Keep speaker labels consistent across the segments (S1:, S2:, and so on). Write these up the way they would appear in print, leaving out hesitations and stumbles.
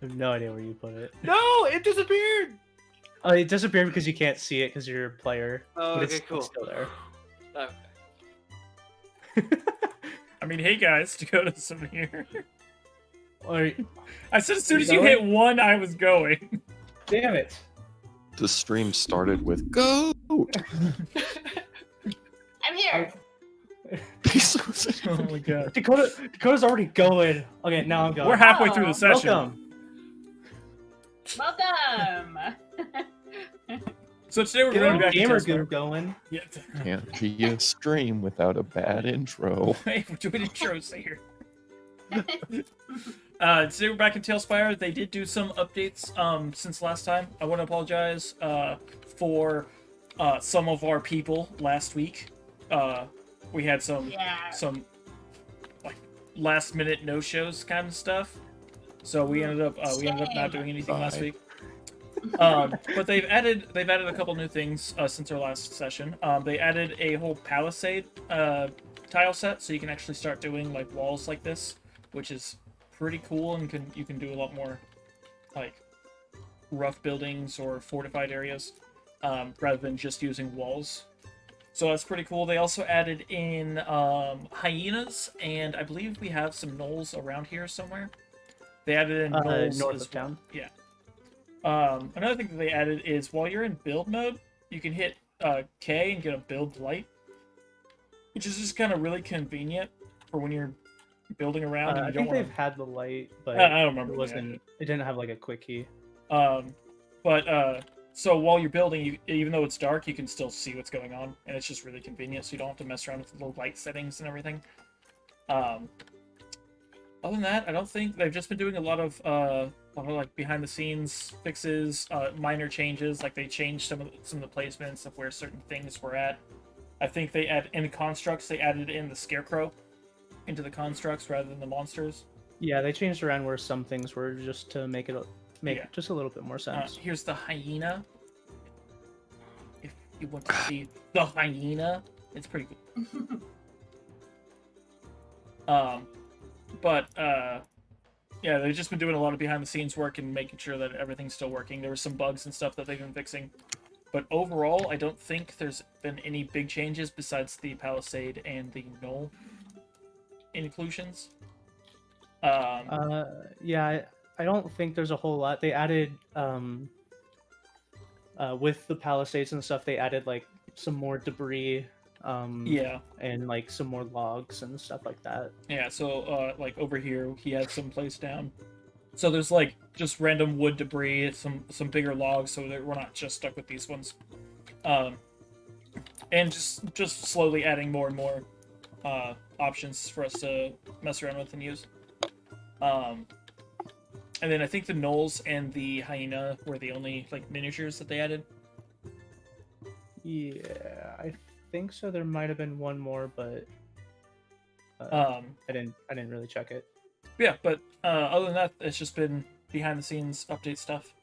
S1: have no idea where you put it.
S2: No, it disappeared.
S1: Oh, it disappeared because you can't see it because you're a player.
S2: Oh,
S1: but
S2: okay,
S1: it's
S2: cool.
S1: still there.
S2: Okay.
S3: I mean, hey guys, to go to some here.
S1: Or,
S3: I said as soon
S1: You
S3: as you
S1: going?
S3: hit 1, I was going.
S1: damn it!
S4: The stream started with "Go."
S5: I'm here.
S3: Oh my god.
S1: Dakota's already going. Okay, now I'm going.
S3: We're halfway through the session.
S1: Welcome.
S3: So today we're
S1: Get
S3: going
S1: our
S3: back
S1: gamer
S3: to
S1: goo
S3: TaleSpire.
S1: going.
S3: Yeah.
S4: Can't be a stream without a bad intro.
S3: Hey, we're doing intros here. Today we're back in TaleSpire. They did do some updates since last time. I want to apologize for some of our people last week. We had some like last minute no shows kind of stuff. So we ended up not doing anything last week. But they've added a couple new things since our last session. They added a whole palisade tile set, so you can actually start doing like walls like this, which is pretty cool, and you can do a lot more like rough buildings or fortified areas rather than just using walls. So that's pretty cool. They also added in hyenas, and I believe we have some gnolls around here somewhere. They added in gnolls
S1: north
S3: as
S1: of town.
S3: Yeah. Another thing that they added is while you're in build mode, you can hit K and get a build light, which is just kind of really convenient for when you're building around. And you
S1: I think they've had the light, but
S3: I don't remember.
S1: It didn't have like a quick key.
S3: So while you're building, even though it's dark, you can still see what's going on, and it's just really convenient, so you don't have to mess around with the little light settings and everything. Other than that, I don't think they've just been doing a lot of like behind the scenes fixes, minor changes. Like they changed some of the placements of where certain things were at. I think they in constructs they added in the scarecrow into the constructs rather than the monsters.
S1: Yeah, they changed around where some things were just to make it just a little bit more sense.
S3: Here's the hyena. If you want to see the hyena, it's pretty cool. Yeah, they've just been doing a lot of behind-the-scenes work and making sure that everything's still working. There were some bugs and stuff that they've been fixing. But overall, I don't think there's been any big changes besides the Palisade and the Gnoll inclusions.
S1: Yeah, I don't think there's a whole lot. They added, with the Palisades and stuff, they added, like, some more debris.
S3: Yeah.
S1: And, like, some more logs and stuff like that.
S3: Yeah, so, like, over here, he had some placed down. So there's, like, just random wood debris, some bigger logs, so that we're not just stuck with these ones. And just slowly adding more and more options for us to mess around with and use. And then I think the gnolls and the hyena were the only, like, miniatures that they added.
S1: Yeah, I think so. There might have been one more, but I didn't really check it.
S3: Yeah, but other than that, it's just been behind the scenes update stuff.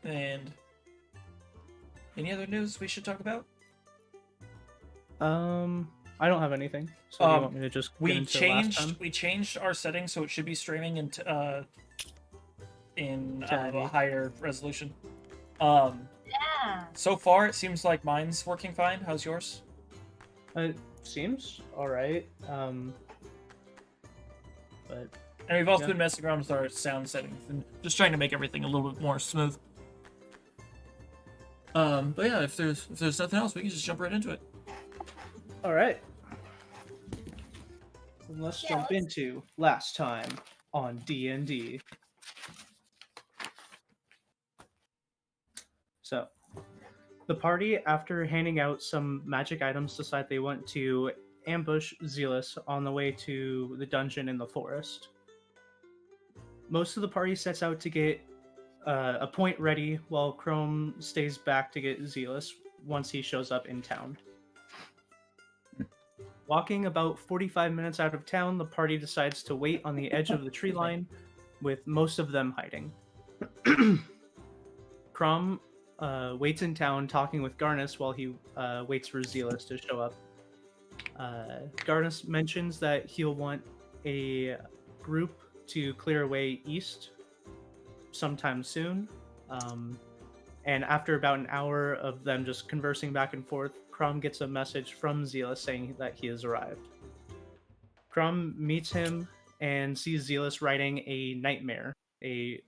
S3: And any other news we should talk about?
S1: I don't have anything. So you want me to just
S3: we changed our settings, so it should be streaming in a higher resolution.
S5: Yeah.
S3: So far, it seems like mine's working fine. How's yours?
S1: It seems all right. But
S3: and we've also been messing around with our sound settings and just trying to make everything a little bit more smooth. But yeah, if there's nothing else, we can just jump right into it.
S1: All right. Let's jump into last time on D&D. So, the party, after handing out some magic items, decide they want to ambush Zealous on the way to the dungeon in the forest. Most of the party sets out to get a point ready, while Chrome stays back to get Zealous once he shows up in town. Walking about 45 minutes out of town, the party decides to wait on the edge of the tree line, with most of them hiding. Crom waits in town talking with Garnus while he waits for Zealous to show up. Garnus mentions that he'll want a group to clear away east sometime soon. And after about an hour of them just conversing back and forth, Crom gets a message from Zealous saying that he has arrived. Crom meets him and sees Zealous riding a nightmare, a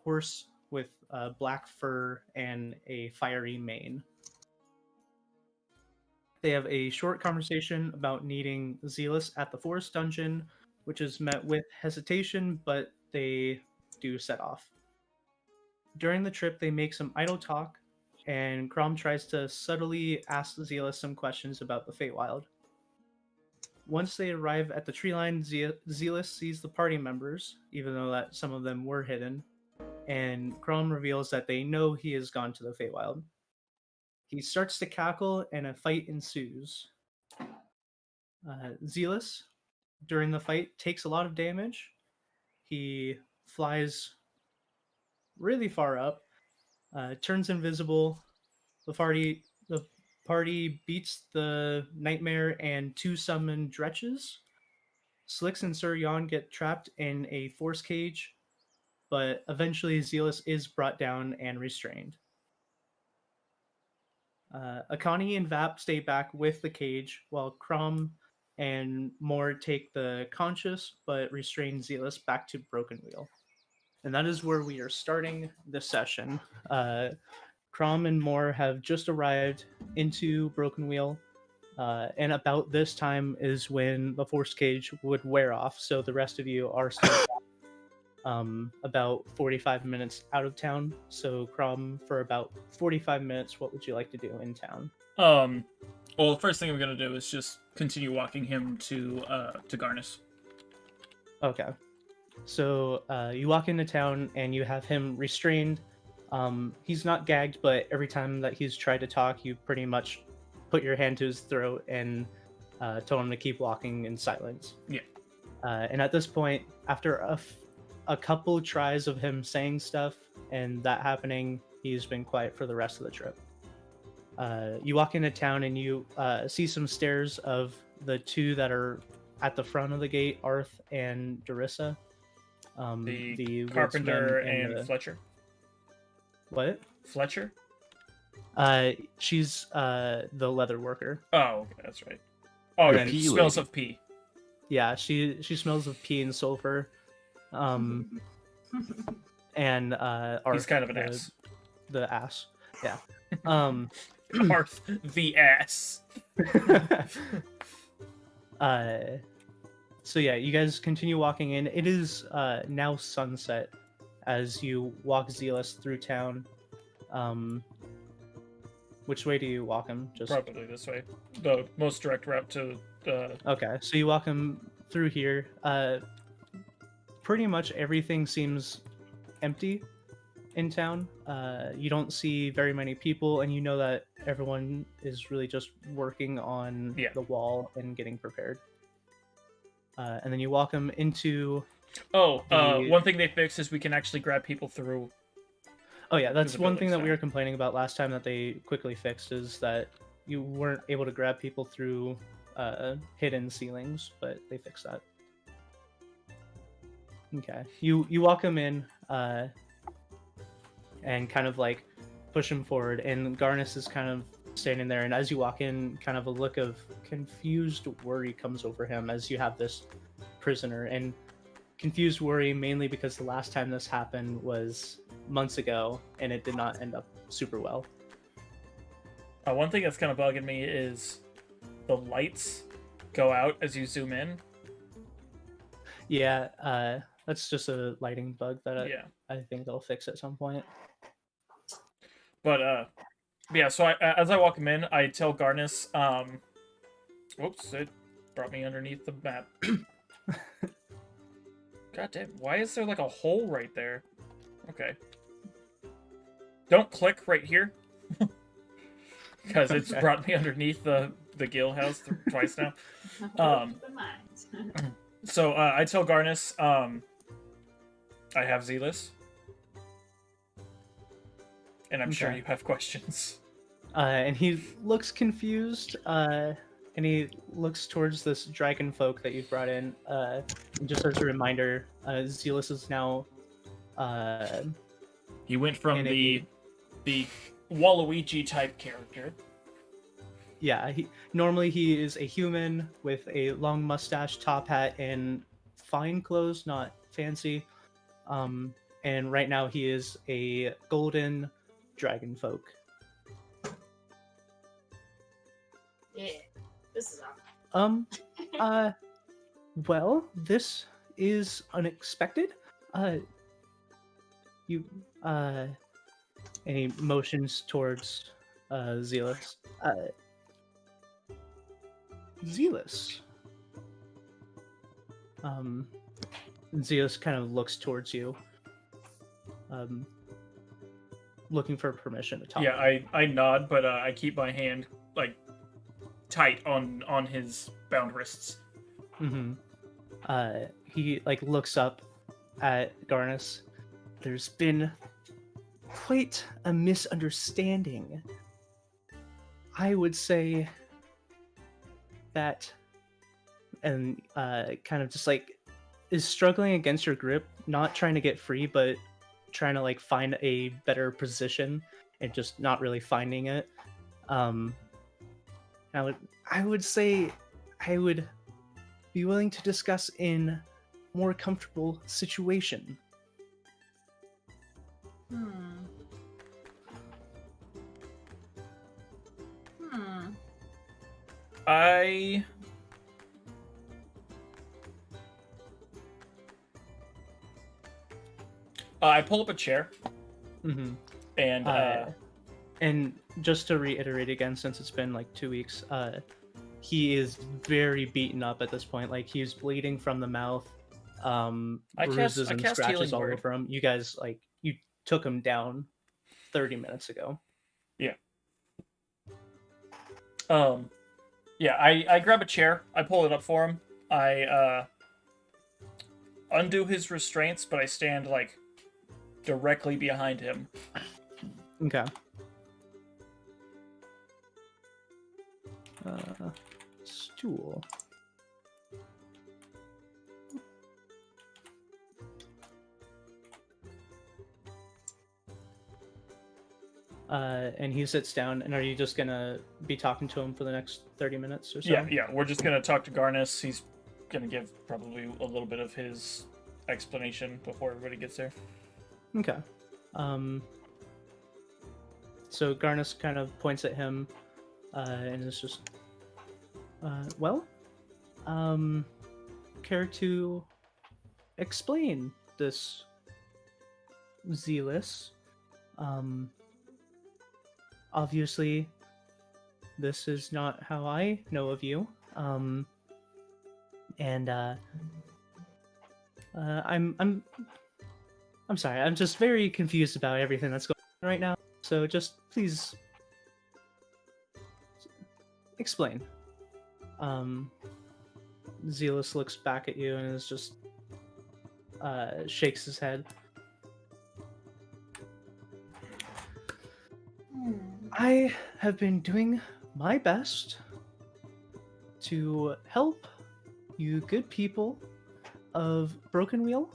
S1: horse with black fur and a fiery mane. They have a short conversation about needing Zealous at the forest dungeon, which is met with hesitation, but they do set off. During the trip, they make some idle talk, and Crom tries to subtly ask Zealous some questions about the Feywild. Once they arrive at the tree line, Zealous sees the party members, even though that some of them were hidden, and Crom reveals that they know he has gone to the Feywild. He starts to cackle, and a fight ensues. Zealous, during the fight, takes a lot of damage. He flies really far up, turns invisible. The party beats the nightmare and 2 summoned dretches. Slicks and Sir Yon get trapped in a force cage, but eventually Zealous is brought down and restrained. Akani and Vap stay back with the cage, while Crom and Moore take the conscious but restrained Zealous back to Broken Wheel. And that is where we are starting the session. Crom and Moore have just arrived into Broken Wheel, and about this time is when the force cage would wear off, so the rest of you are still about 45 minutes out of town. So Crom, for about 45 minutes, what would you like to do in town?
S3: Well, the first thing I'm gonna do is just continue walking him to Garnus.
S1: Okay. So you walk into town and you have him restrained. He's not gagged, but every time that he's tried to talk, you pretty much put your hand to his throat and told him to keep walking in silence.
S3: Yeah.
S1: And at this point, after a couple tries of him saying stuff and that happening, he's been quiet for the rest of the trip. You walk into town and you see some stairs of the 2 that are at the front of the gate, Arth and Darissa.
S3: The Carpenter and Fletcher.
S1: What?
S3: Fletcher?
S1: She's the leather worker.
S3: Oh, okay, that's right. Oh, yeah,
S4: pee
S3: smells
S4: lady.
S3: of pee.
S1: Yeah, she smells of pee and sulfur. And Arth,
S3: He's kind of an ass.
S1: The ass. Yeah.
S3: Arth the ass.
S1: So yeah, you guys continue walking in. It is now sunset as you walk Zealous through town. Which way do you walk him? Just
S3: Probably this way. The most direct route to
S1: Okay, so you walk him through here. Pretty much everything seems empty in town. You don't see very many people, and you know that everyone is really just working on the wall and getting prepared. And then you walk him into...
S3: one thing they fixed is we can actually grab people through.
S1: Oh yeah, that's one thing that we
S3: now.
S1: were complaining about last time that they quickly fixed, is that you weren't able to grab people through hidden ceilings, but they fixed that. Okay, you walk him in and kind of like push him forward, and Garnus is kind of standing there, and as you walk in, kind of a look of confused worry comes over him as you have this prisoner, and confused worry mainly because the last time this happened was months ago and it did not end up super well.
S3: One thing that's kind of bugging me is the lights go out as you zoom in.
S1: Yeah, that's just a lighting bug that
S3: Yeah.
S1: I think they'll fix at some point.
S3: But yeah, so as I walk him in, I tell Garnus, whoops, it brought me underneath the map. God damn, why is there like a hole right there? Okay. Don't click right here. Because it's brought me underneath the guild house twice now. So I tell Garnus, I have Zealous. And I'm sure you have questions.
S1: And he looks confused. and he looks towards this dragon folk that you've brought in. And just as a reminder, Zealous is now
S3: He went from
S1: in
S3: the Waluigi type character.
S1: Yeah, normally he is a human with a long mustache, top hat, and fine clothes, not fancy. And right now he is a golden dragon folk.
S5: Yeah, this is awesome.
S1: Well, this is unexpected. You and he motions towards Zealous. Zealous. Zealous kind of looks towards you, looking for permission to talk.
S3: Yeah, I nod, but I keep my hand like tight on his bound wrists.
S1: Mm-hmm. He like looks up at Garnus. There's been quite a misunderstanding. I would say that, and kind of just like is struggling against your grip, not trying to get free, but trying to like find a better position and just not really finding it. I would say I would be willing to discuss in more comfortable situation.
S3: I pull up a chair,
S1: Mm-hmm.
S3: and
S1: just to reiterate again, since it's been like 2 weeks, he is very beaten up at this point. Like he's bleeding from the mouth, bruises and scratches all over him. You guys you took him down 30 minutes ago.
S3: Yeah. Yeah, I grab a chair, I pull it up for him, I undo his restraints, but I stand like directly behind him.
S1: Okay. Stool. And he sits down, and are you just gonna be talking to him for the next 30 minutes or so?
S3: Yeah, we're just gonna talk to Garnus. He's gonna give probably a little bit of his explanation before everybody gets there.
S1: Okay. So Garnus kind of points at him, and is just, care to explain this, Zealous? Obviously, this is not how I know of you. And I'm sorry. I'm just very confused about everything that's going on right now. So just please explain. Zealous looks back at you and is just shakes his head. I have been doing my best to help you good people of Broken Wheel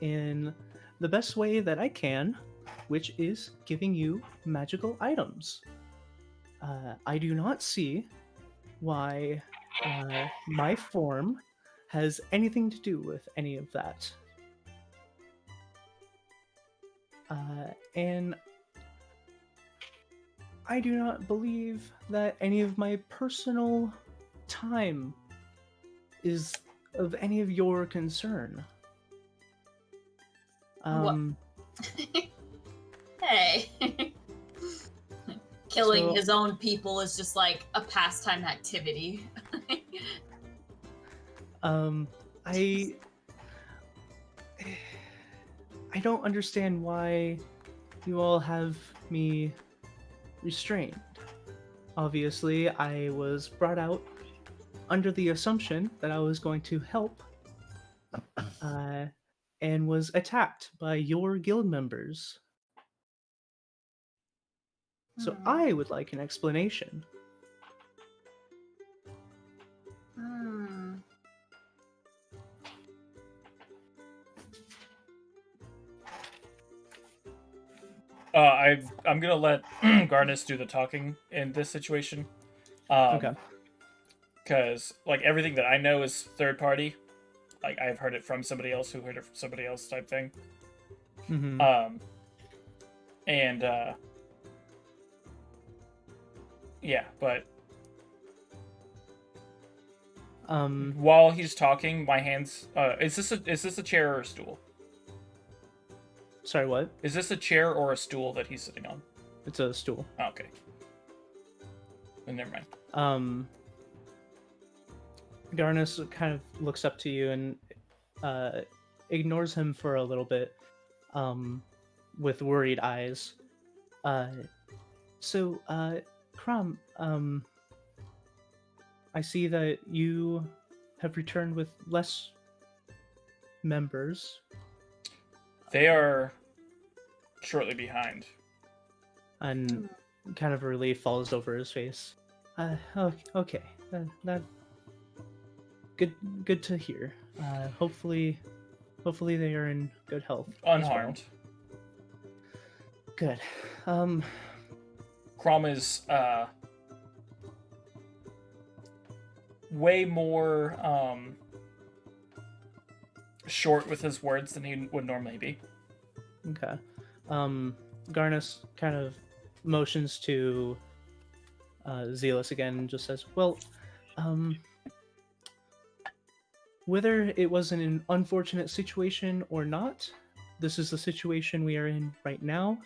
S1: in the best way that I can, which is giving you magical items. I do not see why my form has anything to do with any of that. And I do not believe that any of my personal time is of any of your concern.
S5: Hey. Killing his own people is just like a pastime activity.
S1: I don't understand why you all have me restrained. Obviously, I was brought out under the assumption that I was going to help, and was attacked by your guild members. So I would like an explanation.
S3: I'm gonna let Garnus do the talking in this situation.
S1: Okay.
S3: Because like everything that I know is third party. Like I've heard it from somebody else who heard it from somebody else type thing.
S1: Mm-hmm.
S3: And yeah, but while he's talking, my hands. Is this a chair or a stool?
S1: Sorry, what?
S3: Is this a chair or a stool that he's sitting on?
S1: It's a stool.
S3: Oh, okay. Then never mind.
S1: Garnus kind of looks up to you and ignores him for a little bit, with worried eyes. So, Crom, I see that you have returned with less members.
S3: They are shortly behind.
S1: And kind of relief falls over his face. Okay. That good to hear. Hopefully they are in good health.
S3: Unharmed.
S1: Well. Good.
S3: Crom is way more short with his words than he would normally be.
S1: Okay. Garnus kind of motions to Zealous again and just says, well, whether it was an unfortunate situation or not, this is the situation we are in right now.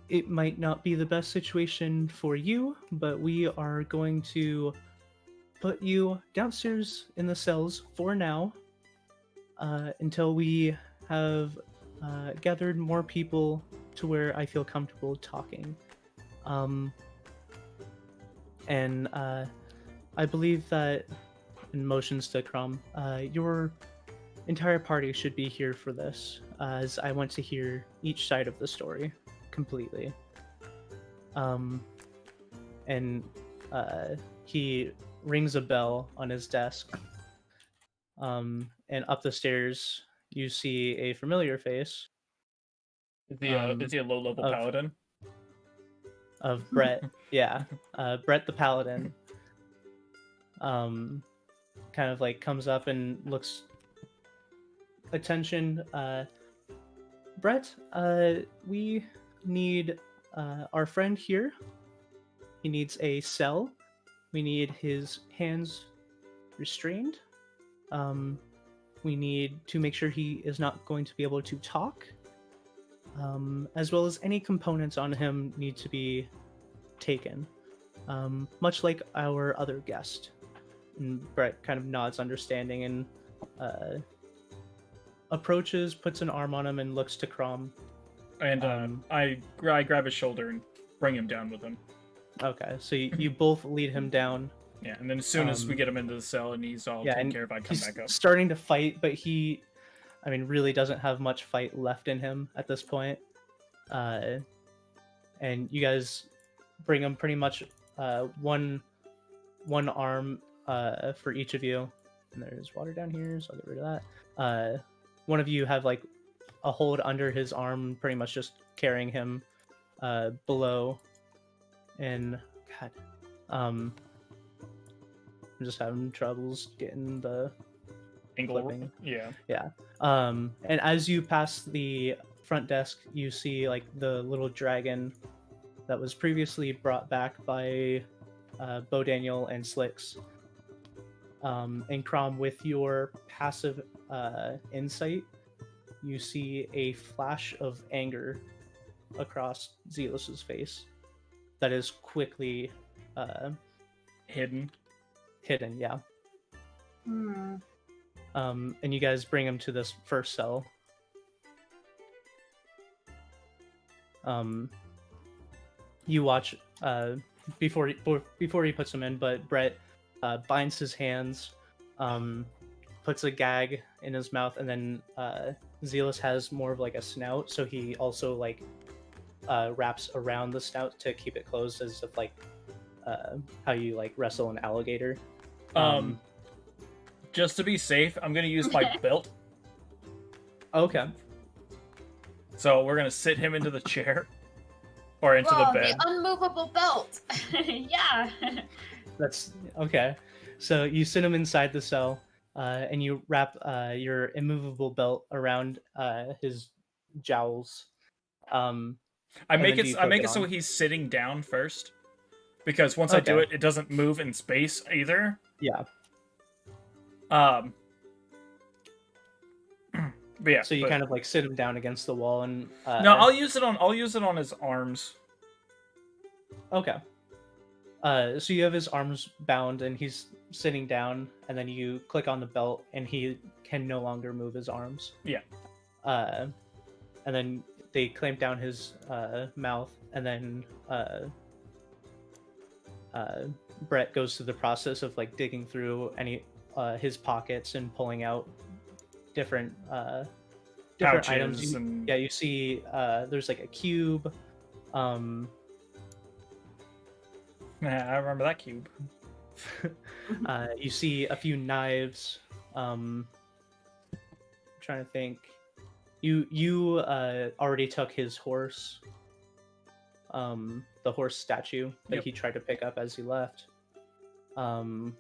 S1: It might not be the best situation for you, but we are going to put you downstairs in the cells for now, until we have gathered more people to where I feel comfortable talking. And I believe that, in motions to Crom, your entire party should be here for this, as I want to hear each side of the story completely. And he rings a bell on his desk. And up the stairs, you see a familiar face.
S3: Is he a low-level paladin?
S1: Of Brett, yeah. Brett the paladin. Kind of like comes up and looks attention. Brett, we need our friend here. He needs a cell. We need his hands restrained. We need to make sure he is not going to be able to talk. As well as any components on him need to be taken. Much like our other guest. And Brett kind of nods understanding and approaches, puts an arm on him, and looks to Crom.
S3: And I grab his shoulder and bring him down with him.
S1: Okay, so you both lead him down.
S3: Yeah, and then as soon as we get him into the cell and he's all taken care of, I come back up.
S1: Starting to fight, but he, really doesn't have much fight left in him at this point. And you guys bring him pretty much one arm for each of you. And there's water down here, so I'll get rid of that. One of you have like a hold under his arm, pretty much just carrying him below. And God, I'm just having troubles getting the
S3: angle.
S1: Flipping.
S3: Yeah.
S1: And as you pass the front desk, you see like the little dragon that was previously brought back by Bo Daniel and Slicks. And Crom, with your passive insight, you see a flash of anger across Zealous's face that is quickly
S3: hidden,
S1: yeah. And you guys bring him to this first cell. You watch before he puts him in, but Brett binds his hands, puts a gag in his mouth, and then Zealous has more of like a snout, so he also like wraps around the snout to keep it closed, as if like how you like wrestle an alligator.
S3: Just to be safe, I'm gonna use my belt.
S1: Okay.
S3: So we're gonna sit him into the chair. Or into
S5: Whoa,
S3: the bed.
S5: the unmovable belt. Yeah.
S1: That's okay. So you sit him inside the cell, and you wrap your immovable belt around his jowls.
S3: I
S1: and
S3: make
S1: then do
S3: it
S1: you
S3: I
S1: clip
S3: make
S1: it
S3: it so
S1: on?
S3: he's sitting down first. Because once I do
S1: Okay.
S3: it, it doesn't move in space either.
S1: Yeah.
S3: Um But yeah.
S1: So you kind of like sit him down against the wall and
S3: No, I'll use it on his arms.
S1: okay. So you have his arms bound and he's sitting down, and then you click on the belt and he can no longer move his arms.
S3: Yeah.
S1: And then they clamp down his mouth, and then Brett goes through the process of like digging through any his pockets and pulling out different
S3: Pouches
S1: items.
S3: and
S1: Yeah, you see there's like a cube.
S3: yeah, I remember that cube.
S1: You see a few knives. Trying to think. You already took his horse. The horse statue that
S3: Yep.
S1: he tried to pick up as he left. And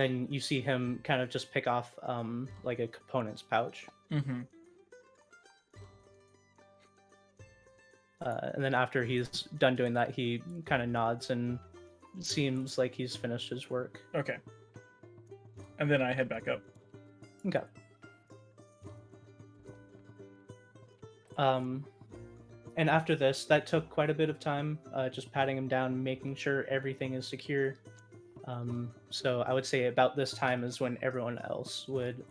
S1: then you see him kind of just pick off like a components pouch.
S3: Mm-hmm.
S1: And then after he's done doing that, he kind of nods and seems like he's finished his work.
S3: Okay. And then I head back up.
S1: Okay. And after this, that took quite a bit of time, just patting him down, making sure everything is secure. So I would say about this time is when everyone else would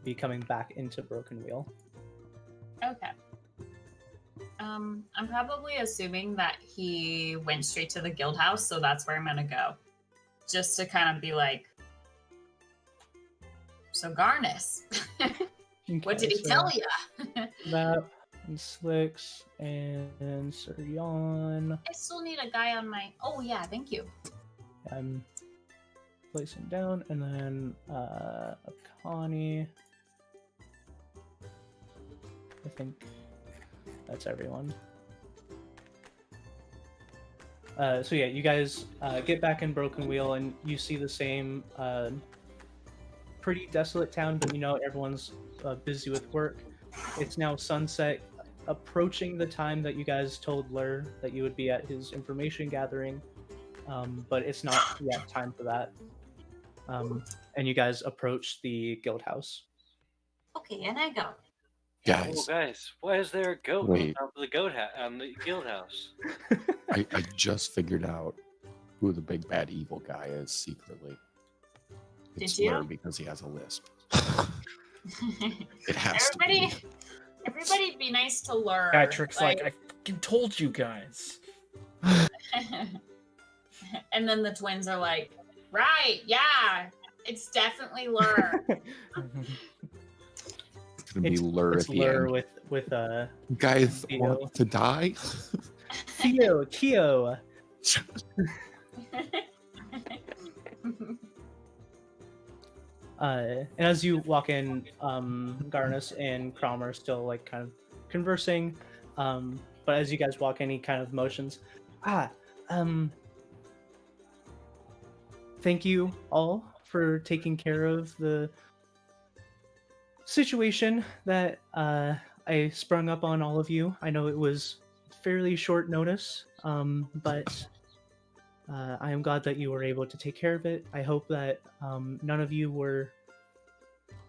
S1: be coming back into Broken Wheel.
S5: Okay. I'm probably assuming that he went straight to the guild house, so that's where I'm gonna go. Just to kind of be like, so Garnus, what did he tell you?
S1: That and Slicks and Sir Yon.
S5: I still need a guy on my. Oh yeah, thank you.
S1: I'm placing down, and then Connie. I think that's everyone. So yeah, you guys get back in Broken Wheel, and you see the same pretty desolate town, but you know everyone's busy with work. It's now sunset, approaching the time that you guys told Lur that you would be at his information gathering, but it's not yet time for that. And you guys approach the guild house.
S5: Okay, and I go.
S2: Oh,
S4: Guys,
S2: guys, why is there a goat on
S4: Wait.
S2: top of the on the guild house?
S4: I just figured out who the big bad evil guy is secretly. It's
S5: Did you?
S4: Lur because he has a lisp. It has to
S5: Everybody,
S4: be.
S5: everybody, be nice to Lur.
S3: Patrick's like, I fucking told you guys.
S5: And then the twins are like, right, yeah, it's definitely Lur.
S4: It's gonna be Lur at
S1: It's
S4: the
S1: Lur
S4: end.
S1: with
S4: Guys
S1: Theo.
S4: want to die?
S1: Keo. And as you walk in, Garnus and Crom are still like kind of conversing. But as you guys walk in, he kind of motions. Thank you all for taking care of the situation that I sprung up on all of you. I know it was fairly short notice, but I am glad that you were able to take care of it. I hope that none of you were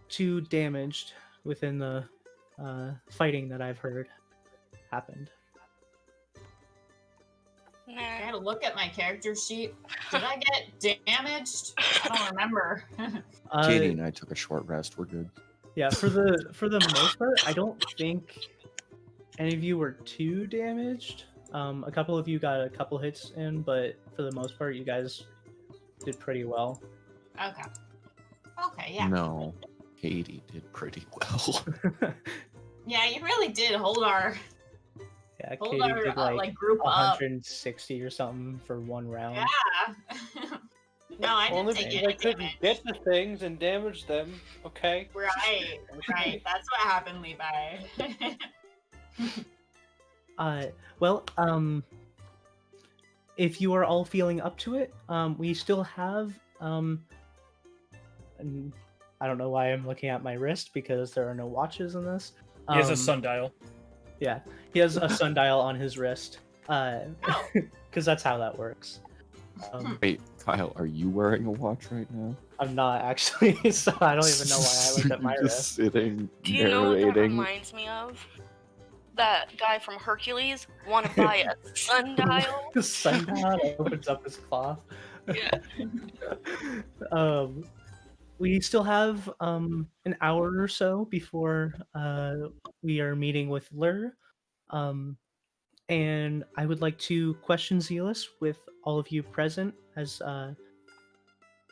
S1: too damaged within the fighting that I've heard happened.
S5: I gotta look at my character sheet. Did I get damaged? I don't remember.
S4: Katie and I took a short rest. We're good.
S1: Yeah, for the most part, I don't think any of you were too damaged. A couple of you got a couple hits in, but for the most part, you guys did pretty well.
S5: Okay. Okay, yeah.
S4: No, Katie did pretty well.
S5: Yeah, you really did hold our
S1: Yeah,
S5: hold
S1: Katie
S5: our
S1: did
S5: like group up.
S1: 160 or something for one round.
S5: Yeah. No, I didn't
S2: Only
S5: take
S2: because
S5: any
S2: I couldn't
S5: damage.
S2: get the things and damage them. Okay.
S5: Right. That's what happened, Levi.
S1: Well, if you are all feeling up to it, we still have and I don't know why I'm looking at my wrist because there are no watches in this.
S3: He has a sundial.
S1: Yeah, he has a sundial on his wrist. Because that's how that works.
S4: Wait, Kyle, are you wearing a watch right now?
S1: I'm not actually, so I don't even know why I looked at my
S4: You're
S1: wrist.
S4: just sitting,
S6: Do you know what that
S4: narrating.
S6: reminds me of? That guy from Hercules want to buy a sundial.
S1: The sundial opens up his cloth.
S6: Yeah.
S1: We still have an hour or so before we are meeting with Lur. And I would like to question Zealous with all of you present, as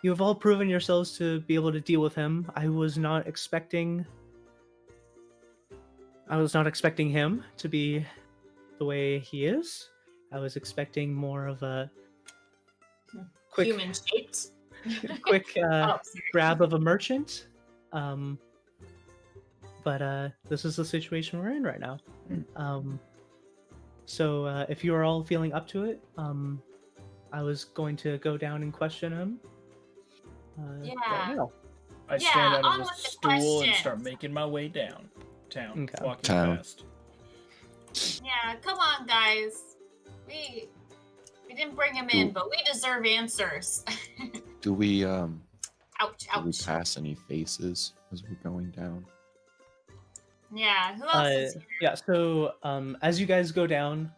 S1: you have all proven yourselves to be able to deal with him. I was not expecting him to be the way he is. I was expecting more of a quick,
S5: Human shaped.
S1: quick
S5: Sorry.
S1: grab of a merchant. But this is the situation we're in right now. So if you are all feeling up to it, I was going to go down and question him.
S5: Yeah.
S1: Right now.
S3: I stand out
S5: on
S3: of the
S5: with the
S3: stool and
S5: questions.
S3: start making my way down town,
S1: Okay.
S3: walking
S4: Town.
S3: fast.
S5: Yeah, come on, guys. We didn't bring him in, but we deserve answers.
S4: Do we
S5: Ouch,
S4: do we
S5: ouch.
S4: pass any faces as we're going down?
S5: Yeah, who else is here?
S1: Yeah, so as you guys go down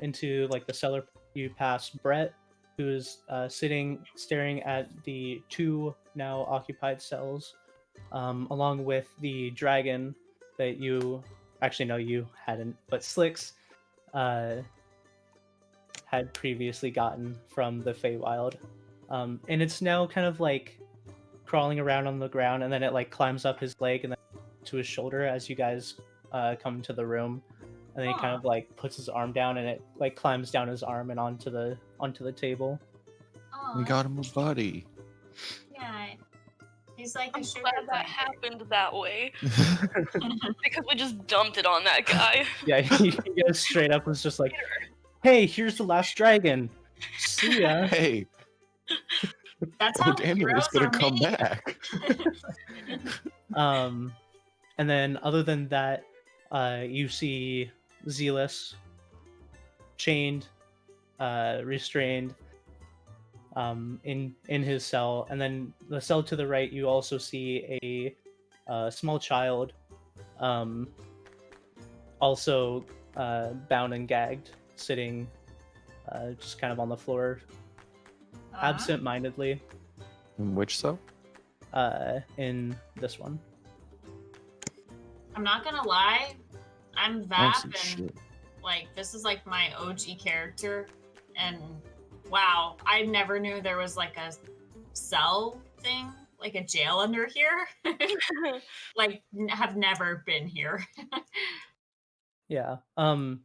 S1: into like the cellar, you pass Brett, who is sitting staring at the two now occupied cells, along with the dragon that you actually no, you hadn't, but Slicks had previously gotten from the Feywild, and it's now kind of like crawling around on the ground, and then it like climbs up his leg and then to his shoulder as you guys come to the room, and then he kind of like puts his arm down and it like climbs down his arm and onto the table.
S5: Aw,
S4: We got him a buddy.
S5: yeah. He's like
S6: I'm
S5: a sugar
S6: glad that
S5: buddy.
S6: happened that way because we just dumped it on that guy.
S1: Yeah, he goes straight up was just like, "Hey, here's the last dragon. See ya."
S4: Hey,
S5: That's how
S4: Daniel was
S5: heroes
S4: gonna
S5: are
S4: come
S5: made.
S4: back.
S1: And then other than that, you see Zealous chained, restrained, in his cell, and then the cell to the right, you also see a small child, also bound and gagged, sitting just kind of on the floor, absent-mindedly.
S4: In which so?
S1: In this one.
S5: I'm not gonna lie, I'm
S4: I don't
S5: Vap,
S4: see
S5: and
S4: shit.
S5: like this is like my OG character, and wow, I never knew there was like a cell thing, like a jail under here. Like, have never been here.
S1: Yeah. I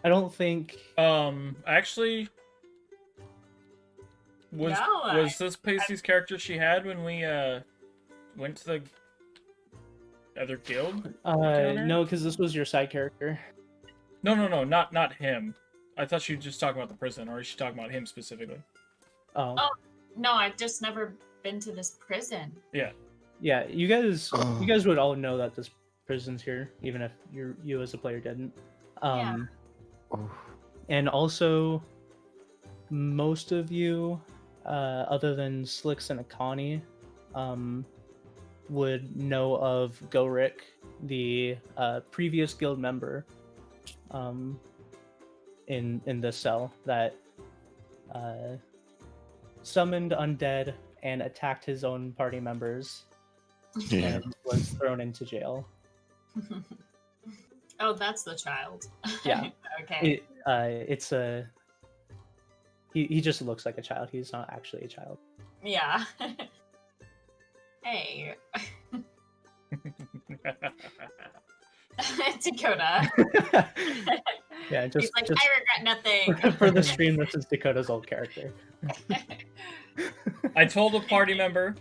S1: don't think.
S3: Actually, was
S5: No,
S3: was this Pacey's character she had when we went to the other guild?
S1: No, because this was your side character.
S3: No, not him. I thought she was just talking about the prison, or is she talking about him specifically?
S1: Oh.
S5: No, I've just never been to this prison.
S1: Yeah, you guys would all know that this prison's here, even if you as a player didn't.
S5: Yeah.
S4: Oh,
S1: And also, most of you, other than Slicks and Akani, would know of Gorik, the previous guild member, in this cell that summoned undead and attacked his own party members
S4: yeah.
S1: and was thrown into jail.
S5: Oh, that's the child.
S1: Yeah.
S5: Okay.
S1: It's a he just looks like a child. He's not actually a child.
S5: Yeah. Hey, Dakota.
S1: Yeah,
S5: He's like, I regret nothing.
S1: for the stream, this is Dakota's old character.
S3: I told a party member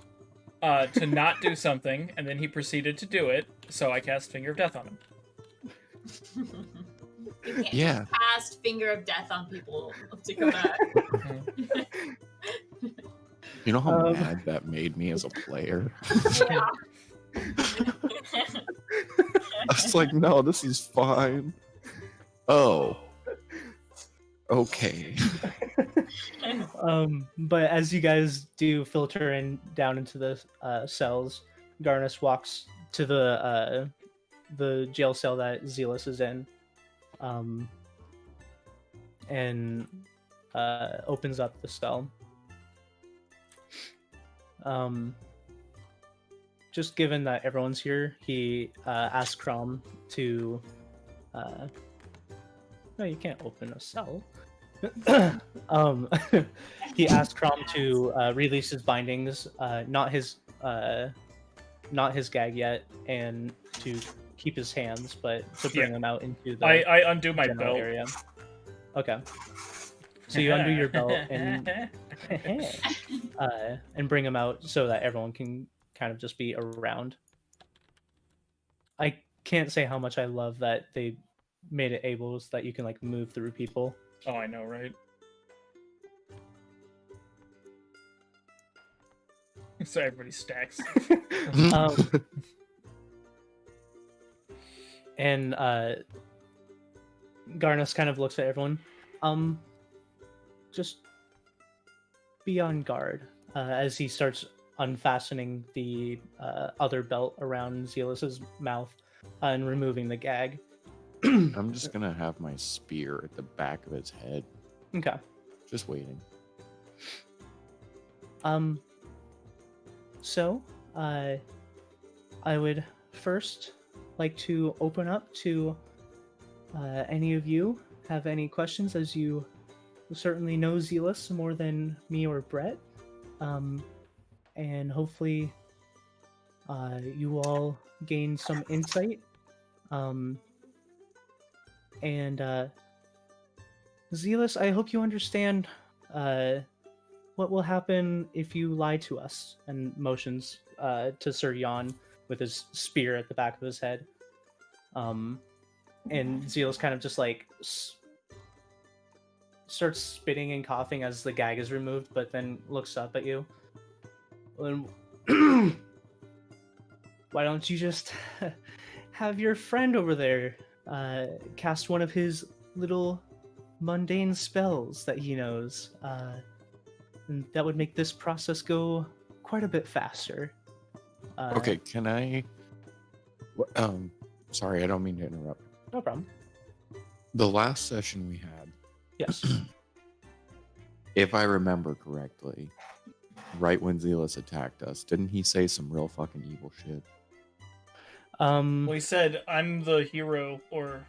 S3: to not do something, and then he proceeded to do it, so I cast Finger of Death on him.
S5: You can't
S4: Yeah.
S5: just cast Finger of Death on people to come back.
S4: You know how
S1: Um,
S4: mad that made me as a player?
S5: Yeah.
S4: I was like, no, this is fine. Oh. Okay.
S1: But as you guys do filter in down into the cells, Garnus walks to the jail cell that Zealous is in, and opens up the cell. Just given that everyone's here, he asks Crom to. No, you can't open a cell. He asked Crom to release his bindings, not his gag yet, and to keep his hands, but to bring them out into the
S3: I undo my
S1: general
S3: belt.
S1: area. Okay. So you undo your belt and bring them out so that everyone can kind of just be around. I can't say how much I love that they made it able so that you can like move through people.
S3: Oh, I know, right? So everybody stacks.
S1: And Garnus kind of looks at everyone. Just be on guard as he starts unfastening the other belt around Zealous's mouth and removing the gag.
S4: I'm just gonna have my spear at the back of his head.
S1: Okay.
S4: Just waiting.
S1: So, I would first like to open up to any of you have any questions, as you certainly know Zealous more than me or Brett. And hopefully you all gain some insight. And Zealous, I hope you understand what will happen if you lie to us, and motions to Sir Jan with his spear at the back of his head. And Zealous kind of just like starts spitting and coughing as the gag is removed, but then looks up at you. Why don't you just have your friend over there cast one of his little mundane spells that he knows? And that would make this process go quite a bit faster.
S4: Okay, can I? Sorry, I don't mean to interrupt.
S1: No problem.
S4: The last session we had,
S1: Yes.
S4: if I remember correctly, right when Zealous attacked us, didn't he say some real fucking evil shit?
S3: Well, he said, "I'm the hero," or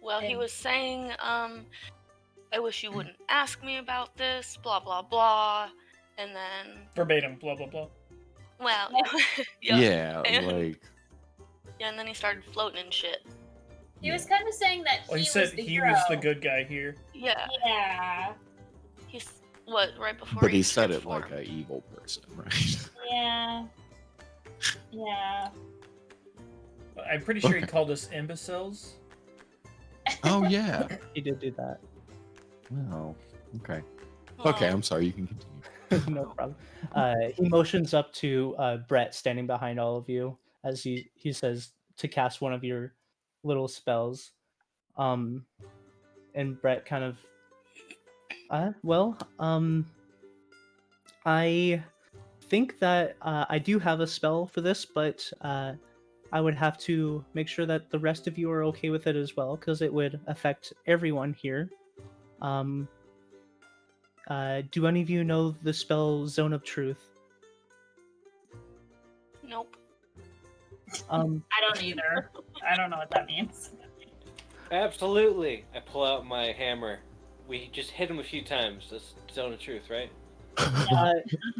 S6: Well, he was saying, I wish you wouldn't ask me about this, blah, blah, blah. And then,
S3: verbatim, blah blah blah.
S6: well,
S4: Yeah,
S6: And-
S4: like
S6: Yeah, and then he started floating and shit.
S5: He was kind of saying that
S3: Well,
S5: he
S3: he said
S5: was the
S3: he
S5: hero.
S3: was the good guy here.
S6: Yeah,
S5: Yeah.
S6: he's, right before
S4: but he said it
S6: transformed.
S4: like an evil person, right?
S5: Yeah. Yeah.
S3: I'm pretty sure he
S4: Okay.
S3: called us imbeciles.
S4: Oh yeah.
S1: He did do that.
S4: Oh, okay.
S6: Well,
S4: Okay, I'm sorry. You can continue.
S1: No problem. He motions up to Brett standing behind all of you as he says to cast one of your little spells. And Brett kind of I think that I do have a spell for this, but I would have to make sure that the rest of you are okay with it as well, because it would affect everyone here. Do any of you know the spell Zone of Truth?
S6: Nope.
S5: I don't either. I don't know what that means.
S2: Absolutely. I pull out my hammer. We just hit him a few times. That's Zone of Truth, right?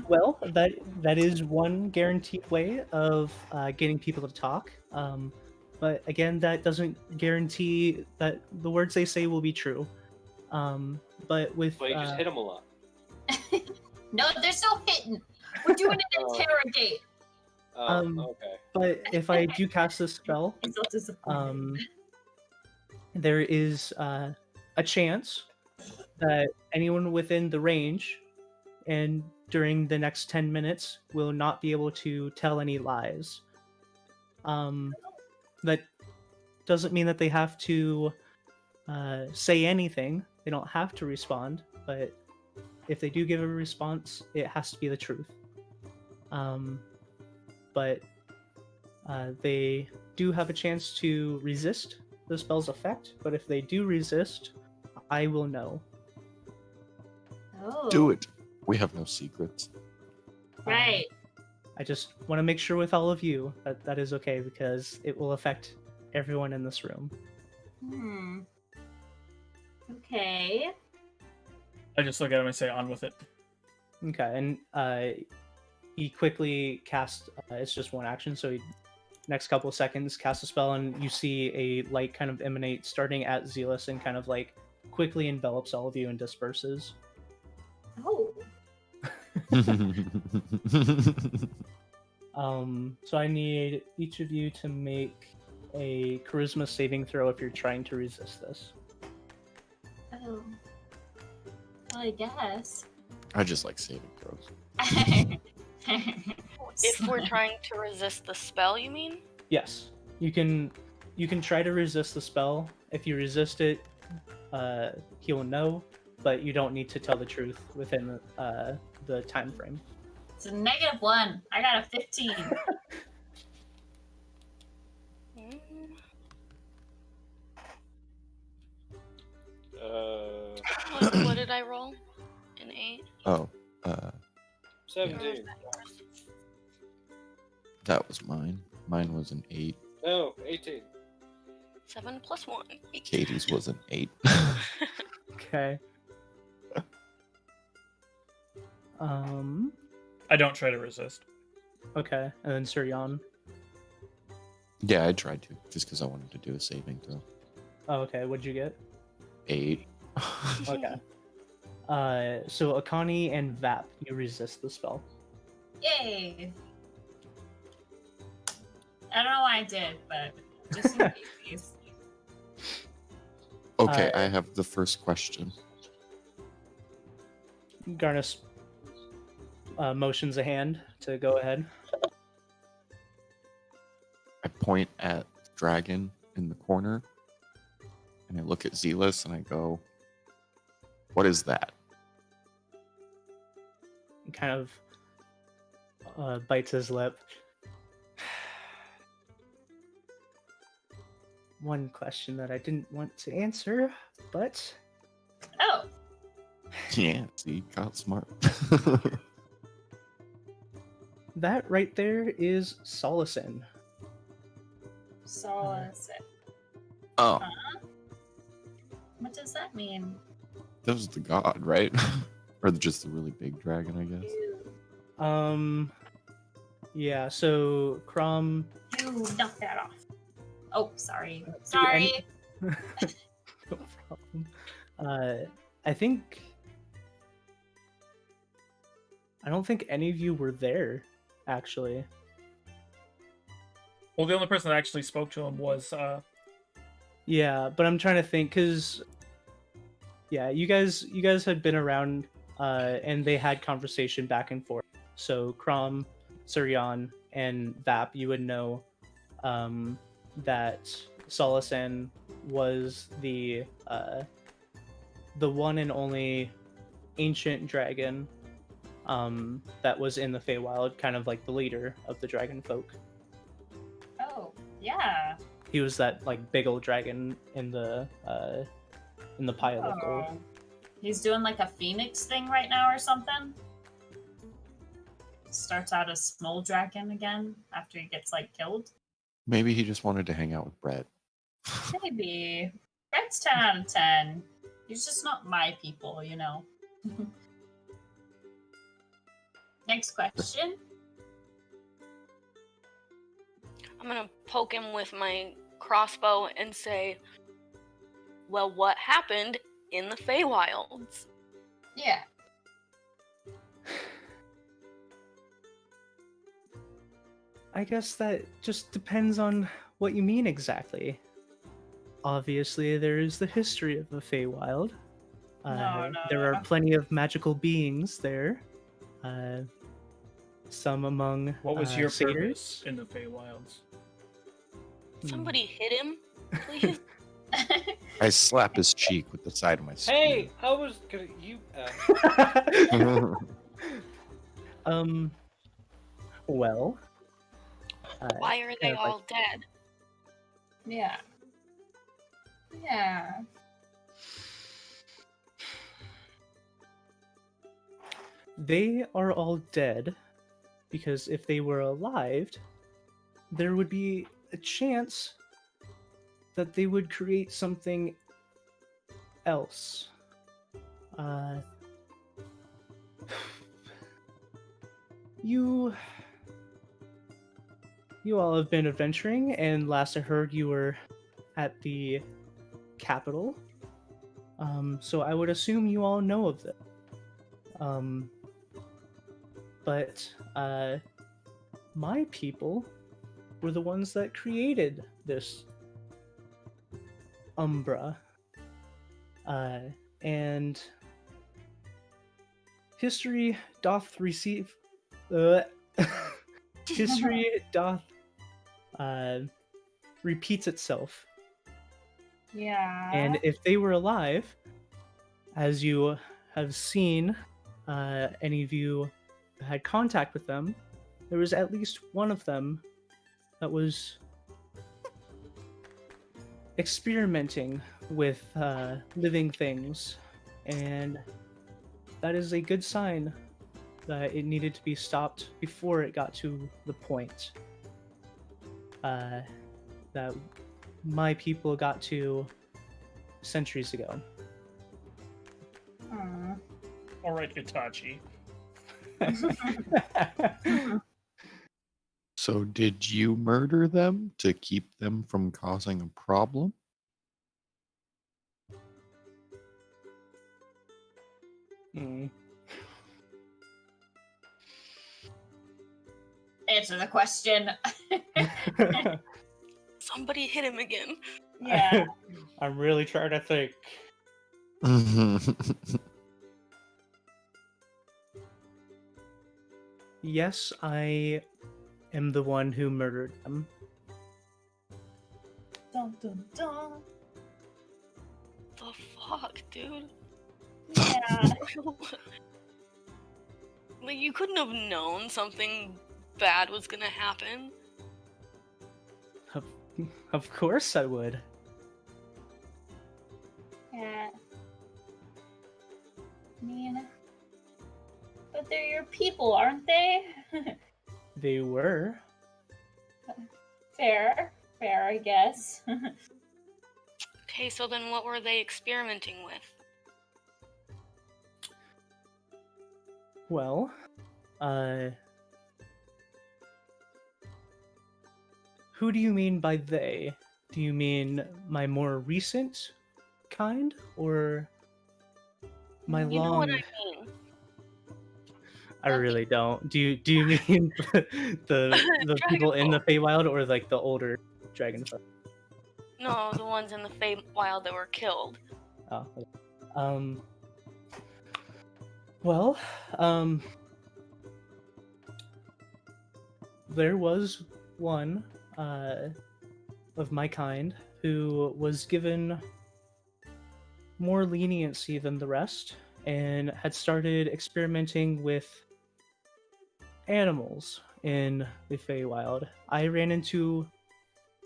S1: Well, that is one guaranteed way of getting people to talk. But again, that doesn't guarantee that the words they say will be true. But with
S2: Well, you just hit him a lot.
S5: No, there's no hitting. We're doing an
S2: Oh.
S5: interrogate.
S2: Okay.
S1: But if I do cast this spell,
S5: I'm so disappointed.
S1: there is a chance that anyone within the range and during the next 10 minutes will not be able to tell any lies. That doesn't mean that they have to say anything. They don't have to respond, but if they do give a response, it has to be the truth. But they do have a chance to resist the spell's effect, but if they do resist, I will know.
S5: Oh.
S4: Do it. We have no secrets.
S5: Right.
S1: I just want to make sure with all of you that that is okay because it will affect everyone in this room.
S5: Okay.
S3: I just look at him and say, on with it.
S1: Okay, and he quickly casts, it's just one action, so he, next couple of seconds, cast a spell, and you see a light kind of emanate starting at Zealous and kind of like quickly envelops all of you and disperses.
S5: Oh.
S1: So I need each of you to make a charisma saving throw if you're trying to resist this.
S5: Oh. Well, I guess.
S4: I just like saving throws.
S6: If we're trying to resist the spell, you mean?
S1: Yes, you can try to resist the spell. If you resist it, he will know, but you don't need to tell the truth within the time frame.
S5: It's a -1. I got a 15.
S6: What did I roll? An 8?
S4: Oh,
S2: 17.
S4: that was mine. Mine was an 8.
S2: No, 18.
S6: 7 plus 1. 8.
S4: Katie's was an 8.
S1: Okay.
S3: I don't try to resist.
S1: Okay, and then Suryan.
S4: Yeah, I tried to, just because I wanted to do a saving throw.
S1: Oh, okay, what'd you get?
S4: 8.
S1: Okay. So Akani and Vap, you resist the spell.
S5: Yay! I don't know why I did, but just in case.
S4: Okay, I have the first question.
S1: Garnus motions a hand to go ahead.
S4: I point at the dragon in the corner, and I look at Zealous, and I go, "What is that?"
S1: He kind of bites his lip. One question that I didn't want to answer, but
S5: Oh,
S4: Yeah, see, got smart.
S1: that right there is Solacin.
S5: solace.
S4: Oh,
S5: What does that mean?
S4: that was the god, right? Or just the really big dragon, I guess.
S1: Yeah, so Crom.
S5: You knock that off. Oh, sorry. Sorry.
S1: No problem. I think. I don't think any of you were there, actually.
S3: Well, the only person that actually spoke to him was
S1: Yeah, but I'm trying to think because, yeah, you guys had been around, and they had conversation back and forth. So Crom, Suryan, and Vap, you would know that Solacin was the one and only ancient dragon that was in the Feywild, kind of like the leader of the dragon folk.
S5: Oh, yeah.
S1: He was that like big old dragon in the pile of gold.
S5: Oh. He's doing like a phoenix thing right now or something. Starts out a small dragon again after he gets like killed.
S4: Maybe he just wanted to hang out with Brett.
S5: Maybe. Brett's 10 out of 10. He's just not my people, you know. Next question.
S6: I'm gonna poke him with my crossbow and say, well, what happened in the Feywilds?
S5: Yeah.
S1: I guess that just depends on what you mean exactly. Obviously, there is the history of the Feywild. There are plenty of magical beings there. Some among
S3: What was your
S1: satyrs.
S3: purpose in the Feywilds?
S6: Somebody hit him, please.
S4: I slap his cheek with the side of my spear.
S2: Hey, I was gonna you.
S1: Well.
S6: Why are they
S1: kind of like-
S6: all dead?
S5: Yeah. Yeah.
S1: They are all dead because if they were alive, there would be a chance that they would create something else. You all have been adventuring, and last I heard you were at the capital. So I would assume you all know of them. But my people were the ones that created this Umbra. And history doth receive... history doth repeats itself.
S5: Yeah.
S1: And if they were alive, as you have seen, any of you had contact with them, there was at least one of them that was experimenting with living things, and that is a good sign that it needed to be stopped before it got to the point that my people got to centuries ago.
S5: Aw.
S3: All right, Itachi.
S4: So did you murder them to keep them from causing a problem?
S1: Hmm.
S5: Answer the question.
S6: Somebody hit him again.
S5: Yeah.
S1: I'm really trying to think. Yes, I am the one who murdered them.
S5: Dun, dun, dun.
S6: The fuck, dude?
S5: Yeah.
S6: Like, you couldn't have known something bad was gonna happen.
S1: Of course I would.
S5: Yeah. I mean, but they're your people, aren't they?
S1: They were.
S5: Fair, I guess.
S6: Okay, so then what were they experimenting with?
S1: Well, who do you mean by they? Do you mean my more recent kind, or my
S6: You know
S1: long?
S6: what I mean.
S1: I really don't. Do you mean the people in the Feywild, or like the older dragonfly?
S6: No, the ones in the Feywild that were killed.
S1: Oh, okay. Well, there was one of my kind who was given more leniency than the rest and had started experimenting with animals in the Feywild. I ran into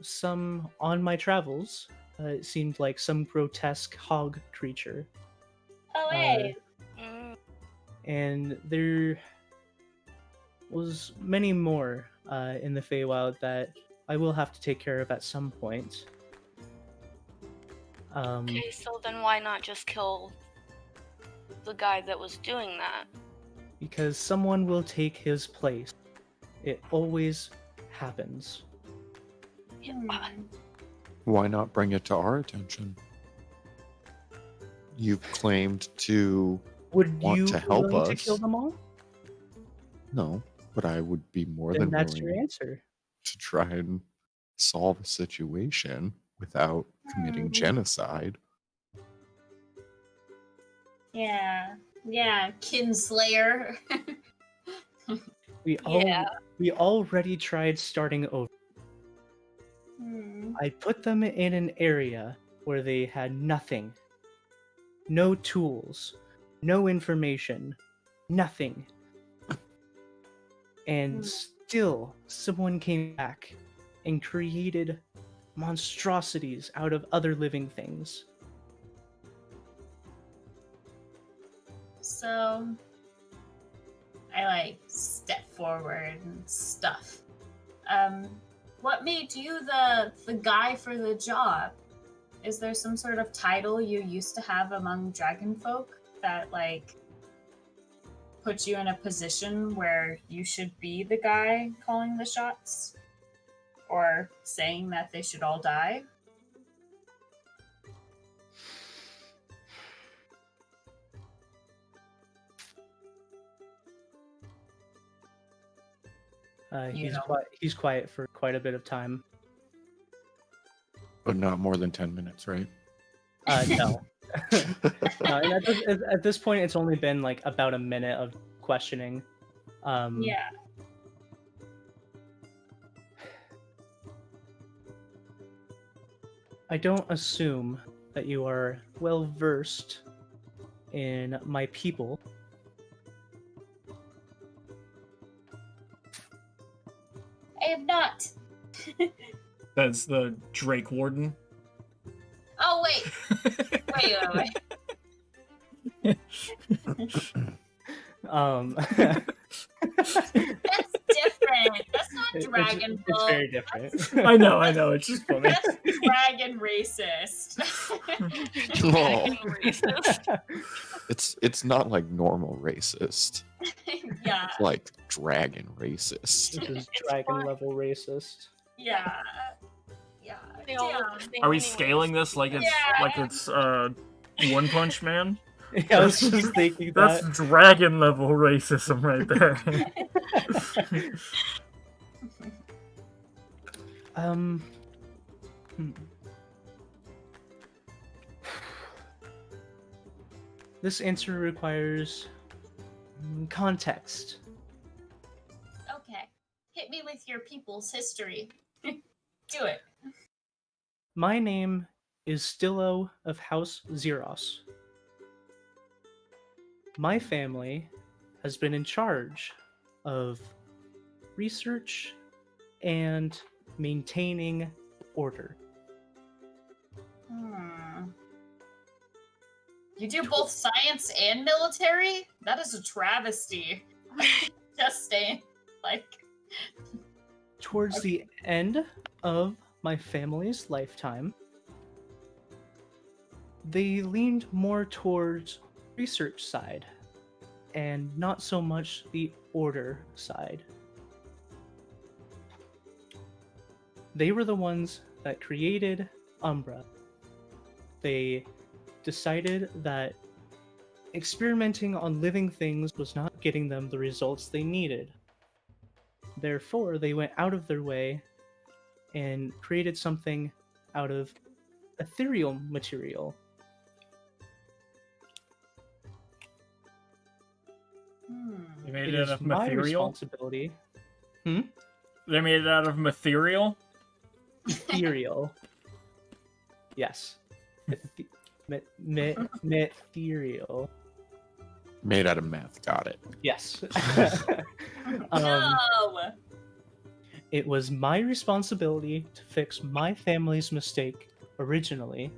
S1: some on my travels. It seemed like some grotesque hog creature.
S5: Oh, hey.
S1: And there was many more in the Feywild that I will have to take care of at some point.
S6: Okay, so then why not just kill the guy that was doing that?
S1: Because someone will take his place. It always happens.
S6: Yeah,
S4: Why not bring it to our attention? You've claimed to
S1: Would
S4: want
S1: you
S4: to
S1: be
S4: help
S1: willing to
S4: us.
S1: kill them all?
S4: No, but I would be more
S1: Then
S4: than
S1: that's
S4: willing.
S1: your answer.
S4: to try and solve a situation without committing genocide.
S5: Yeah. Yeah, Kinslayer.
S1: We
S6: Yeah.
S1: already tried starting over. I put them in an area where they had nothing. No tools, no information, nothing. And still, someone came back and created monstrosities out of other living things.
S5: So I step forward and stuff. What made you the guy for the job? Is there some sort of title you used to have among dragon folk that put you in a position where you should be the guy calling the shots? Or saying that they should all die?
S1: He's quiet for quite a bit of time.
S4: But not more than 10 minutes, right?
S1: No. No, and at this point, it's only been about a minute of questioning.
S5: Yeah.
S1: I don't assume that you are well versed in my people.
S5: I am not.
S3: That's the Drake Warden.
S5: Oh, wait. Wait. That's different. That's not Dragon Ball.
S1: It's very different.
S3: I know. It's just funny.
S5: That's dragon racist.
S6: Dragon racist.
S4: It's not like normal racist.
S5: Yeah.
S4: It's like dragon racist.
S1: This is dragon level racist.
S5: Yeah. Yeah.
S6: They all
S5: Yeah.
S6: look the same
S3: Are we
S6: anyways.
S3: scaling this like it's One Punch Man?
S1: Yeah, I was just thinking
S3: That's
S1: that.
S3: dragon level racism right there.
S1: This answer requires context.
S5: Okay. Hit me with your people's history. Do it.
S1: My name is Stillo of House Zeros. My family has been in charge of research and maintaining order.
S5: You do both science and military? That is a travesty. Just saying.
S1: Towards the end of my family's lifetime, they leaned more towards research side and not so much the order side. They were the ones that created Umbra. They decided that experimenting on living things was not getting them the results they needed. Therefore, they went out of their way and created something out of ethereal material.
S3: They made
S1: It
S3: it
S1: is
S3: out of
S1: my
S3: material.
S1: responsibility.
S3: They made it out of material.
S1: Ethereal. Yes. Ethereal.
S4: Made out of meth. Got it.
S1: Yes.
S5: No!
S1: It was my responsibility to fix my family's mistake originally,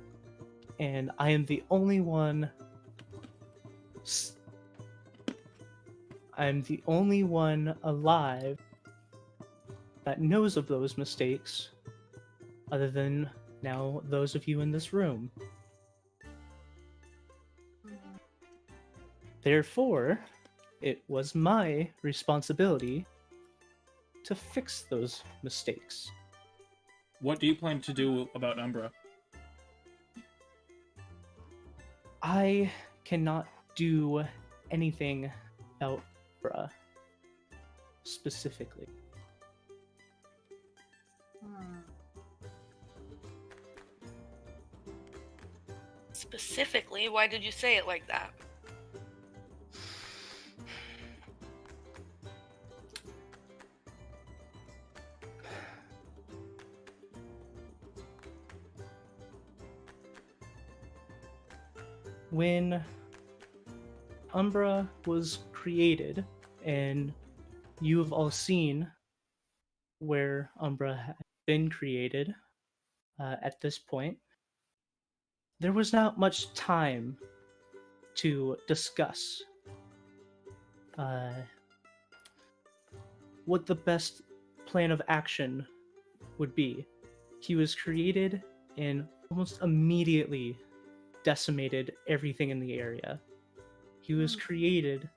S1: and I am the only one. I'm the only one alive that knows of those mistakes, other than now those of you in this room. Therefore, it was my responsibility to fix those mistakes.
S3: What do you plan to do about Umbra?
S1: I cannot do anything about Umbra specifically.
S6: Specifically, why did you say it like that?
S1: When Umbra was created, and you have all seen where Umbra had been created at this point, there was not much time to discuss what the best plan of action would be. He was created and almost immediately decimated everything in the area. He was created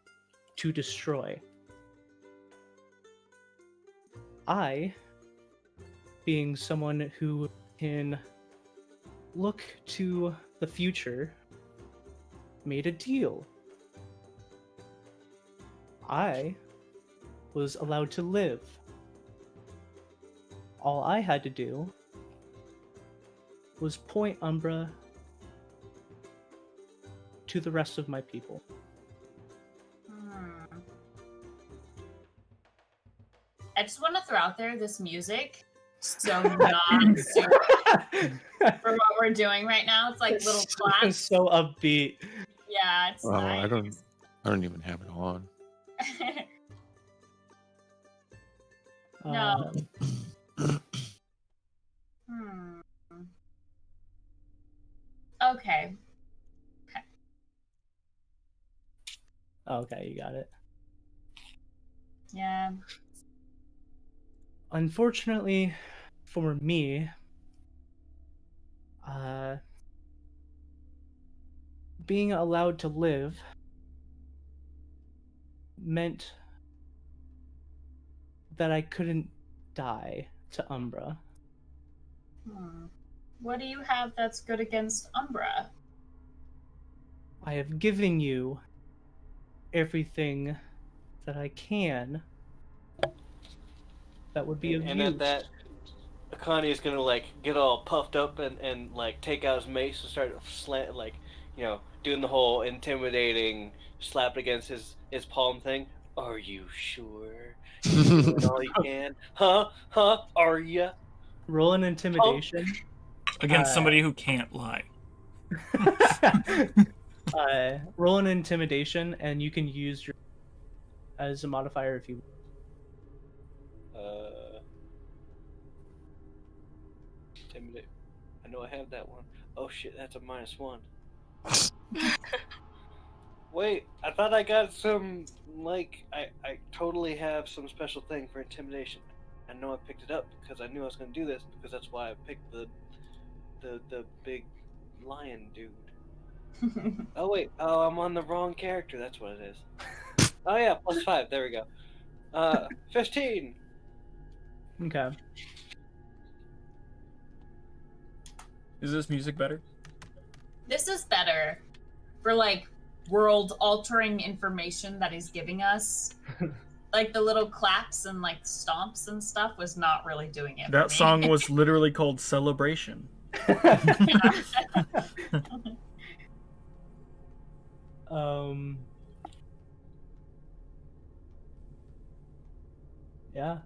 S1: to destroy. I, being someone who can look to the future, made a deal. I was allowed to live. All I had to do was point Umbra to the rest of my people.
S5: I just want to throw out there this music. So not super for what we're doing right now. It's like little claps.
S1: So upbeat.
S5: Yeah, it's
S4: Oh,
S5: nice.
S4: I don't even have it on.
S5: No. Okay.
S1: Okay, you got it.
S5: Yeah.
S1: Unfortunately for me, being allowed to live meant that I couldn't die to Umbra.
S5: What do you have that's good against Umbra?
S1: I have given you everything that I can that would be of
S2: And
S1: use.
S2: at that, Akani is gonna like get all puffed up and like take out his mace and start doing the whole intimidating slap against his palm thing. Are you sure? You're doing all you can? Huh? Are ya?
S1: Roll an intimidation.
S3: Against somebody who can't lie.
S1: Roll an intimidation, and you can use your as a modifier if you.
S2: Intimidate. I know I have that one. Oh shit, that's a -1. Wait, I thought I got some, like, I totally have some special thing for intimidation. I know I picked it up because I knew I was going to do this, because that's why I picked the big lion dude. Oh wait, I'm on the wrong character, that's what it is. Oh yeah, +5, there we go. 15!
S1: Okay.
S3: Is this music better?
S5: This is better for like world-altering information that he's giving us. Like the little claps and like stomps and stuff was not really doing it.
S3: That
S5: for me.
S3: song was literally called Celebration.
S1: Yeah.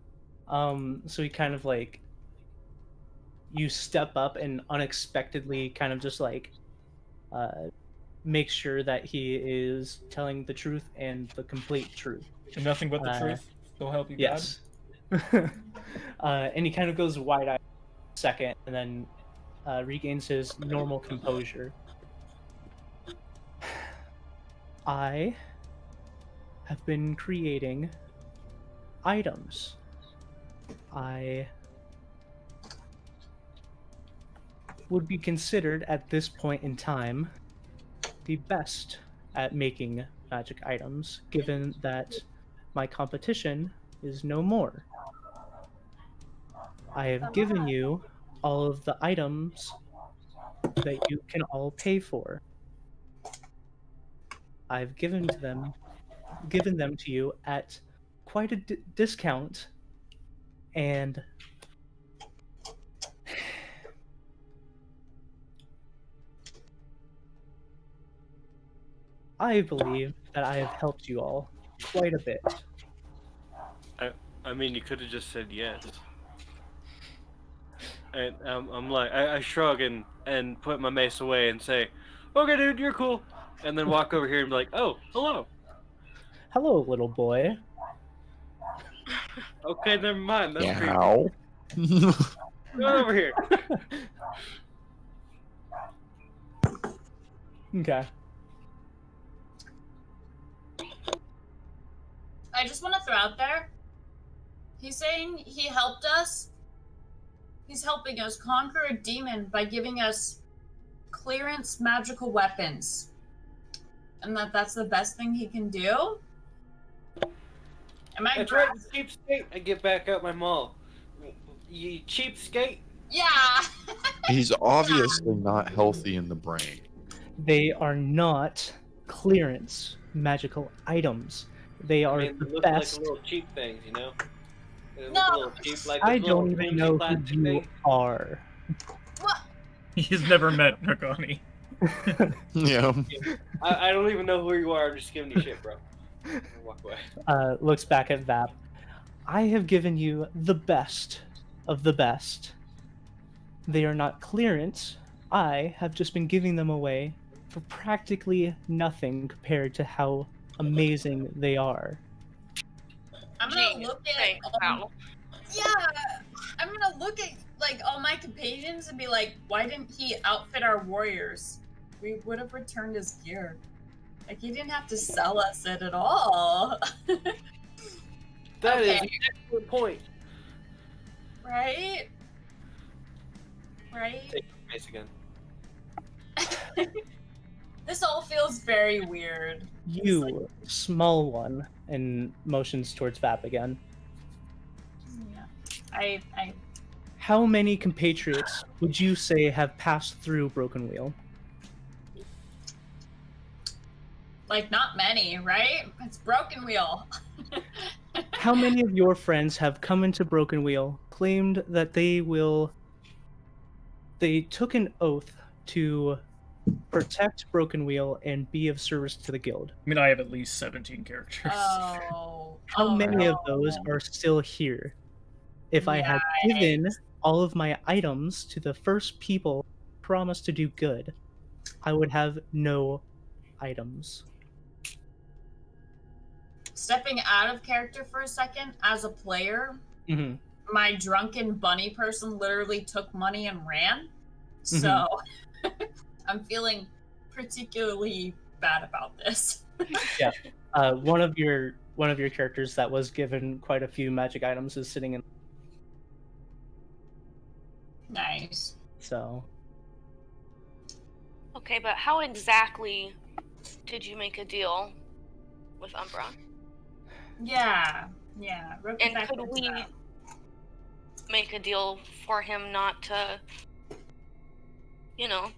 S1: So he kind of like, you step up and unexpectedly kind of just like make sure that he is telling the truth and the complete truth.
S3: And nothing but the truth will help you,
S1: Yes. And he kind of goes wide-eyed for a second and then regains his normal composure. I have been creating items. I would be considered at this point in time the best at making magic items, given that my competition is no more. I have given you all of the items that you can all pay for. I've given them to you at quite a discount, and I believe that I have helped you all quite a bit.
S2: I mean, you could have just said yes. And I'm like, I shrug and put my mace away and say, "Okay, dude, you're cool." And then walk over here and be like, "Oh, hello."
S1: Hello, little boy.
S2: Okay, never mind. That's creepy.
S4: Meow.
S2: Go over here.
S1: Okay.
S5: I just want to throw out there. He's saying he helped us. He's helping us conquer a demon by giving us clearance magical weapons. And that's the best thing he can do? Am I
S2: That's right,
S5: grasping?
S2: cheapskate. I get back out my maul. You cheapskate.
S5: Yeah.
S4: He's obviously not healthy in the brain.
S1: They are not clearance magical items. They are
S2: I mean,
S1: the
S2: they look
S1: best.
S2: like little cheap things, you know? They look
S5: No.
S2: a little cheap, like
S1: I
S2: those little
S1: don't even
S2: flimsy
S1: know who
S2: plastic
S1: you
S2: things.
S1: are.
S5: What?
S3: He's never met Nagani.
S4: Yeah.
S2: I don't even know who you are. I'm just giving you shit, bro. Walk away.
S1: Looks back at Vap. I have given you the best of the best. They are not clearance. I have just been giving them away for practically nothing compared to how amazing they are.
S5: I'm gonna
S6: Genius.
S5: look at
S6: Thanks, pal.
S5: I'm gonna look at like all my companions and be like, why didn't he outfit our warriors? We would have returned his gear. Like he didn't have to sell us it at all.
S2: That is
S5: Okay.
S2: an excellent point.
S5: Right? Right?
S2: Take your face again.
S5: This all feels very weird.
S1: You, small one, and motions towards Vap again.
S5: Yeah. I
S1: How many compatriots would you say have passed through Broken Wheel?
S5: like not many, right? It's Broken Wheel.
S1: How many of your friends have come into Broken Wheel, claimed that they took an oath to protect Broken Wheel and be of service to the guild?
S3: I mean, I have at least 17 characters.
S5: Oh.
S1: How
S5: oh,
S1: many of
S5: no.
S1: those are still here? If I had given all of my items to the first people promised to do good, I would have no items.
S5: Stepping out of character for a second, as a player,
S1: Mm-hmm.
S5: my drunken bunny person literally took money and ran. So I'm feeling particularly bad about this.
S1: Yeah. One of your characters that was given quite a few magic items is sitting in.
S5: Nice.
S1: So
S6: Okay, but how exactly did you make a deal with Umbra?
S5: Yeah. Rook
S6: And
S5: back
S6: could
S5: into
S6: we
S5: that.
S6: make a deal for him not to,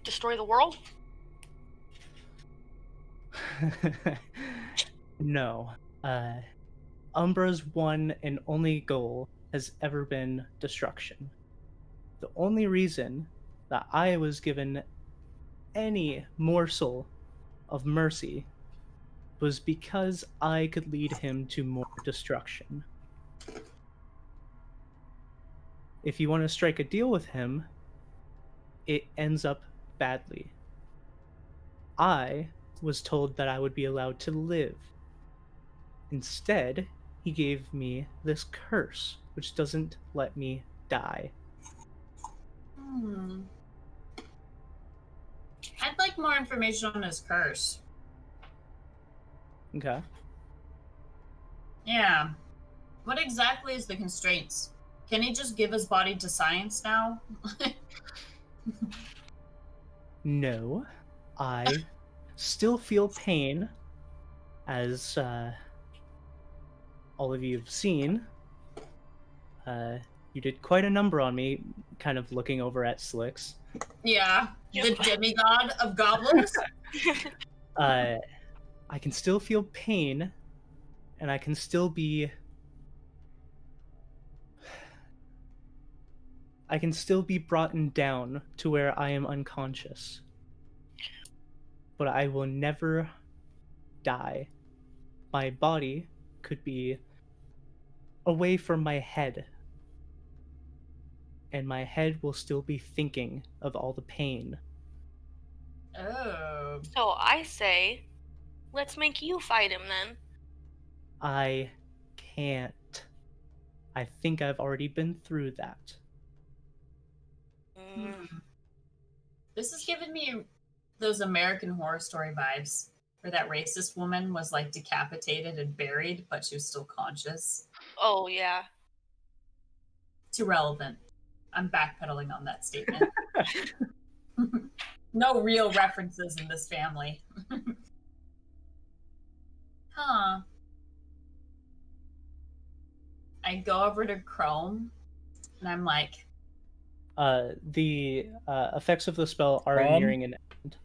S6: destroy the world?
S1: no. Umbra's one and only goal has ever been destruction. The only reason that I was given any morsel of mercy was because I could lead him to more destruction. If you want to strike a deal with him, it ends up badly. I was told that I would be allowed to live. Instead, he gave me this curse, which doesn't let me die.
S5: I'd like more information on his curse.
S1: Okay.
S5: Yeah. What exactly is the constraints? Can he just give his body to science now?
S1: No, I still feel pain, as all of you have seen. You did quite a number on me, kind of looking over at Slicks.
S5: Yeah. The demigod of goblins?
S1: I can still feel pain, and I can still be brought down to where I am unconscious. But I will never die, my body could be away from my head, and my head will still be thinking of all the pain.
S5: Oh.
S6: So I say, let's make you fight him then.
S1: I can't. I think I've already been through that.
S5: This is giving me those American Horror Story vibes, where that racist woman was like decapitated and buried, but she was still conscious.
S6: Oh, yeah.
S5: Too relevant. I'm backpedaling on that statement. No real references in this family. Huh. I go over to Chrome, and I'm like,
S1: The effects of the spell are
S3: Rom?
S1: nearing an end,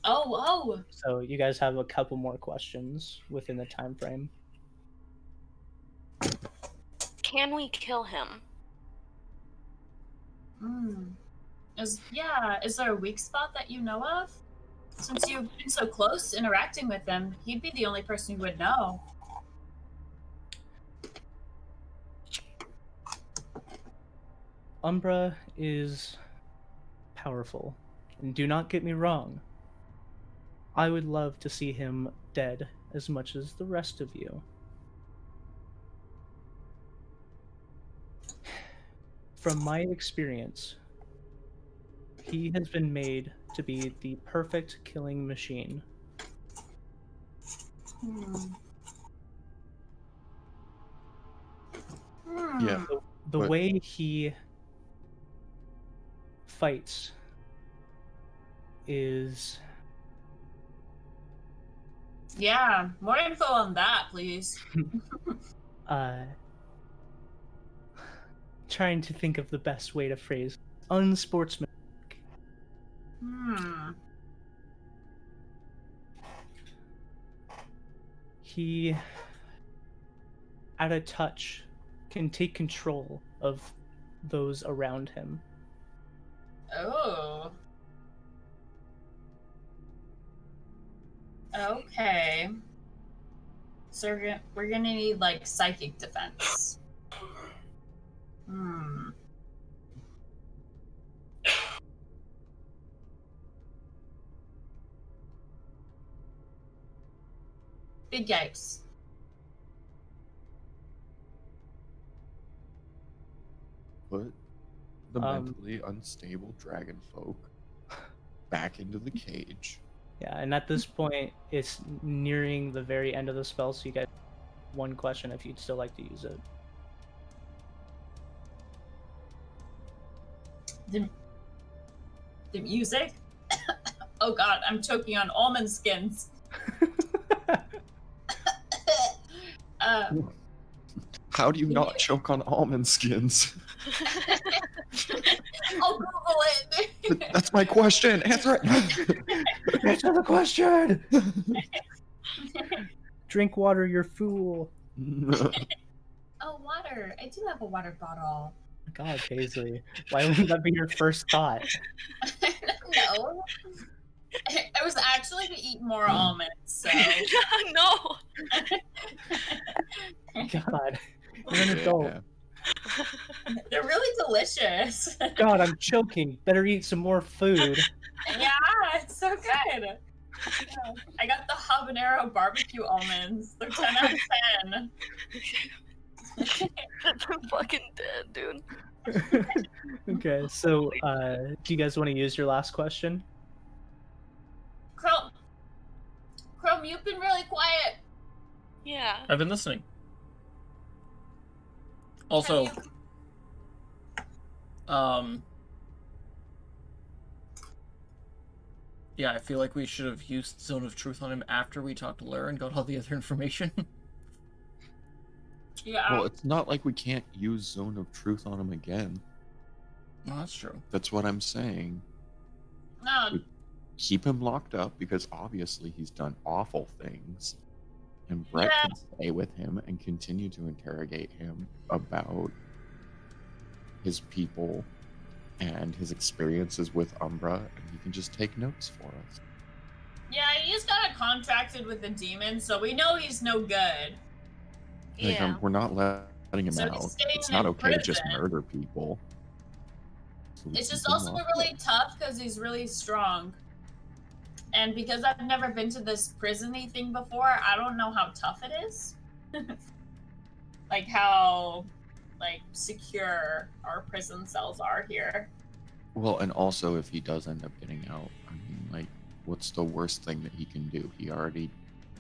S5: oh,
S1: so you guys have a couple more questions within the time frame.
S6: Can we kill him?
S5: Is there a weak spot that you know of? Since you've been so close interacting with him, he'd be the only person who would know.
S1: Umbra is powerful, and do not get me wrong. I would love to see him dead as much as the rest of you. From my experience, he has been made to be the perfect killing machine.
S4: Yeah.
S1: The
S4: But-
S1: way he fights is
S5: Yeah, more info on that, please.
S1: trying to think of the best way to phrase unsportsmanlike. He, at a touch, can take control of those around him.
S5: Oh. Okay. So we're gonna need like psychic defense. Big yikes.
S4: Put the
S1: Um,
S4: mentally unstable dragon folk back into the cage.
S1: Yeah, and at this point, it's nearing the very end of the spell, so you guys one question if you'd still like to use it.
S5: The music? Oh god, I'm choking on almond skins.
S4: How do you not choke on almond skins?
S5: I'll Google it.
S4: That's my question. Answer it.
S1: Answer the question. Drink water, you fool.
S5: Oh, water. I do have a water bottle.
S1: God, Paisley, why wouldn't that be your first thought?
S5: No. I was actually to eat more almonds, so.
S6: No.
S1: God, you're an adult.
S4: Yeah.
S5: They're really delicious.
S1: God, I'm choking. Better eat some more food.
S5: Yeah, it's so good. Yeah. I got the habanero barbecue almonds. They're 10 out of 10.
S6: I'm fucking dead, dude.
S1: Okay, so do you guys want to use your last question?
S5: Chrome, you've been really quiet.
S6: Yeah.
S3: I've been listening. Also, yeah, I feel like we should have used Zone of Truth on him after we talked to Lara and got all the other information.
S5: Yeah.
S4: Well, it's not like we can't use Zone of Truth on him again.
S3: Well, that's true.
S4: That's what I'm saying.
S5: No.
S4: Keep him locked up because obviously he's done awful things. And Brett can stay with him and continue to interrogate him about his people and his experiences with Umbra, and he can just take notes for us.
S5: Yeah, he's got contracted with the demon, so we know he's no good.
S4: Like,
S6: Yeah.
S4: we're not letting him
S5: So
S4: out.
S5: he's staying
S4: It's not
S5: in
S4: okay to just
S5: prison.
S4: murder people. So we
S5: It's
S4: keep
S5: just
S4: him
S5: also
S4: locked
S5: really
S4: up.
S5: tough because he's really strong. And because I've never been to this prison-y thing before, I don't know how tough it is. Like how secure our prison cells are here.
S4: Well, and also if he does end up getting out, I mean, like, what's the worst thing that he can do? He already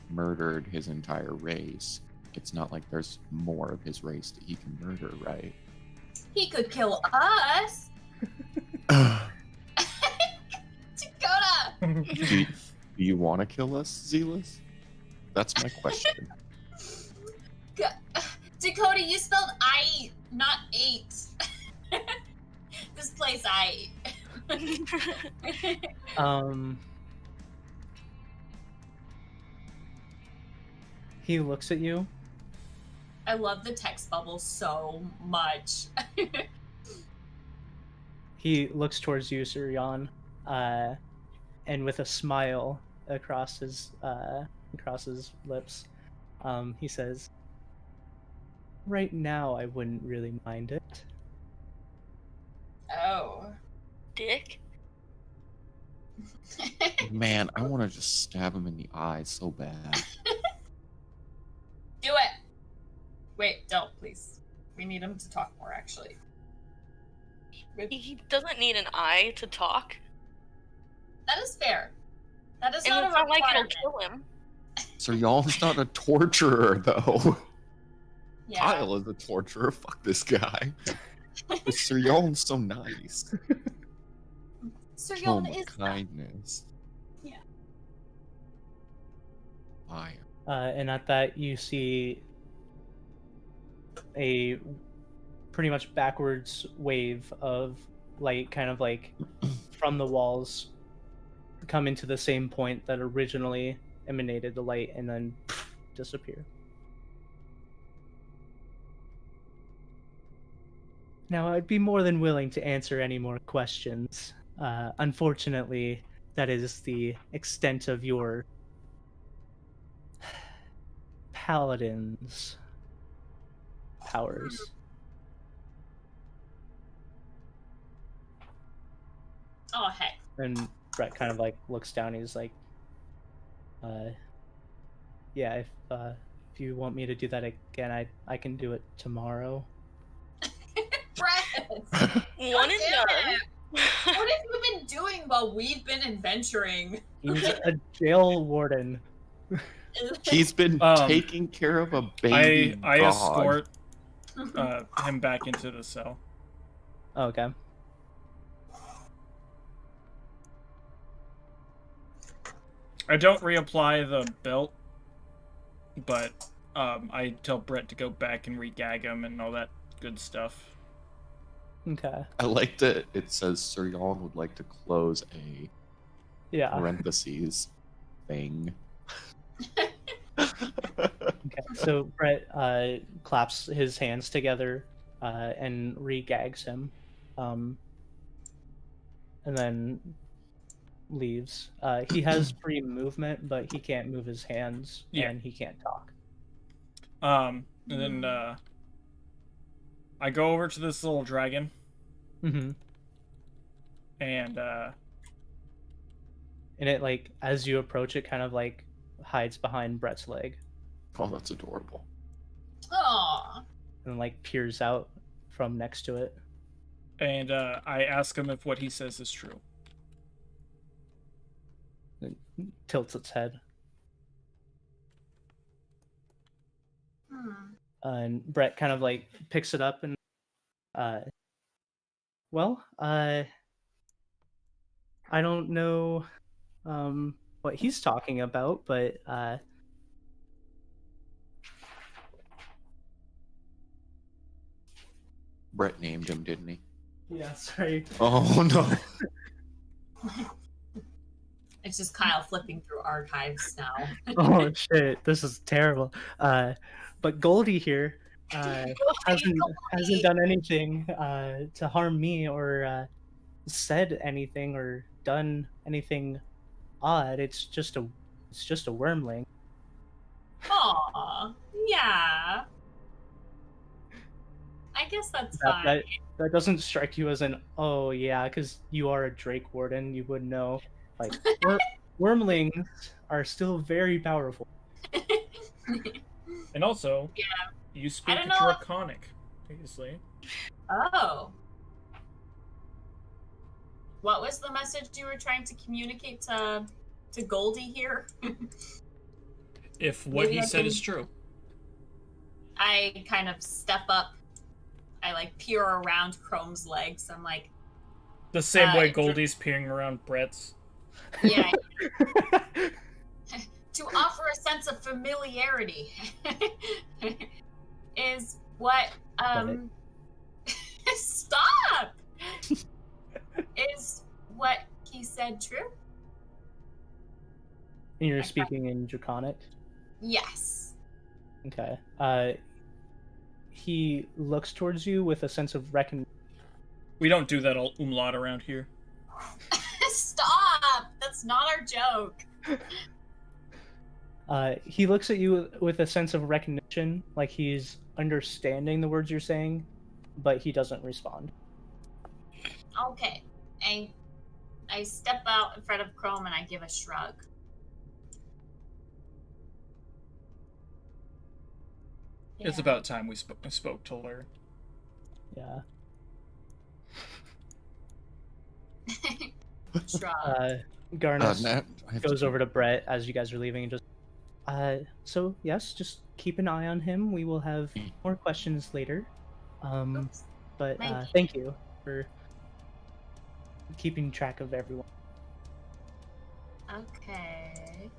S4: murdered his entire race. It's not like there's more of his race that he can murder, right?
S5: He could kill us. Dakota!
S4: Do you want to kill us, Zealous? That's my question.
S5: Dakota, you spelled I, not 8. This place I.
S1: He looks at you.
S5: I love the text bubble so much.
S1: He looks towards you, Suryan, and with a smile across his lips, he says, "Right now, I wouldn't really mind it."
S5: Oh.
S6: Dick.
S4: Man, I want to just stab him in the eye so bad.
S5: Do it. Wait, don't, please. We need him to talk more, actually.
S6: He doesn't need an eye to talk.
S5: That is fair. That is
S6: And
S5: not
S6: it's
S5: a
S6: not like it'll
S5: requirement.
S6: kill him.
S4: So y'all's not a torturer, though.
S5: Yeah.
S4: Kyle is a torturer. Fuck this guy. Sir Yon's so nice.
S5: Sir
S4: Show
S5: Yon
S4: him
S5: is
S4: kindness.
S5: Yeah.
S4: Fire.
S1: And at that, you see a pretty much backwards wave of light, kind of like from the walls, come into the same point that originally emanated the light, and then disappear. Now, I'd be more than willing to answer any more questions. Unfortunately, that is the extent of your paladin's powers.
S5: Oh, heck.
S1: And Brett kind of like looks down. He's like, "Yeah, if you want me to do that again, I can do it tomorrow."
S5: Brett!
S6: One and done.
S5: What have you been doing while we've been adventuring?
S1: He's a jail warden.
S4: He's been taking care of a baby
S3: I
S4: dog.
S3: escort him back into the cell.
S1: Okay.
S3: I don't reapply the belt, but I tell Brett to go back and re-gag him and all that good stuff.
S1: Okay.
S4: I like that it says Sir Yon would like to close a
S1: Yeah.
S4: parentheses thing.
S1: Okay. So Brett claps his hands together and re-gags him, and then leaves. He has free movement, but he can't move his hands, and he can't talk.
S3: And then I go over to this little dragon,
S1: Mm-hmm.
S3: and
S1: it, like, as you approach it, kind of like hides behind Brett's leg,
S4: Oh, that's adorable.
S5: Aww.
S1: and like peers out from next to it.
S3: and I ask him if what he says is true.
S1: It tilts its head. And Brett kind of like picks it up and I don't know what he's talking about, but
S4: Brett named him, didn't he?
S1: yeah, sorry.
S4: Oh no.
S5: It's just Kyle flipping through archives now.
S1: Oh shit, this is terrible. But Goldie here hasn't done anything to harm me or said anything or done anything odd. It's just a wormling.
S5: Aw, yeah. I guess that's
S1: That,
S5: fine.
S1: that doesn't strike you as an oh yeah, because you are a Drake Warden. You would know. Like wormlings are still very powerful.
S3: And also,
S5: Yeah.
S3: you speak
S5: don't know if-
S3: Draconic, obviously.
S5: Oh. What was the message you were trying to communicate to Goldie here?
S3: If what
S5: Maybe
S3: he
S5: I
S3: said
S5: can-
S3: is true.
S5: I kind of step up. I like peer around Chrome's legs. I'm like,
S3: The same way
S5: Dra-
S3: Goldie's peering around Brett's.
S5: yeah. To offer a sense of familiarity is what stop is what he said true.
S1: And you're speaking in Draconic?
S5: Yes.
S1: Okay. He looks towards you with a sense of recognition.
S3: We don't do that umlaut around here.
S5: Stop! That's not our joke.
S1: He looks at you with a sense of recognition, like he's understanding the words you're saying, but he doesn't respond.
S5: Okay. I step out in front of Chrome and I give a shrug.
S3: It's
S5: Yeah.
S3: about time we spoke to her.
S1: Yeah.
S5: Shrug.
S1: Garnus
S4: Nat, I have
S1: goes
S4: to-
S1: over to Brett as you guys are leaving and just, so yes, just keep an eye on him. We will have more questions later.
S5: Oops.
S1: But
S5: Maybe.
S1: thank you for keeping track of everyone.
S5: Okay.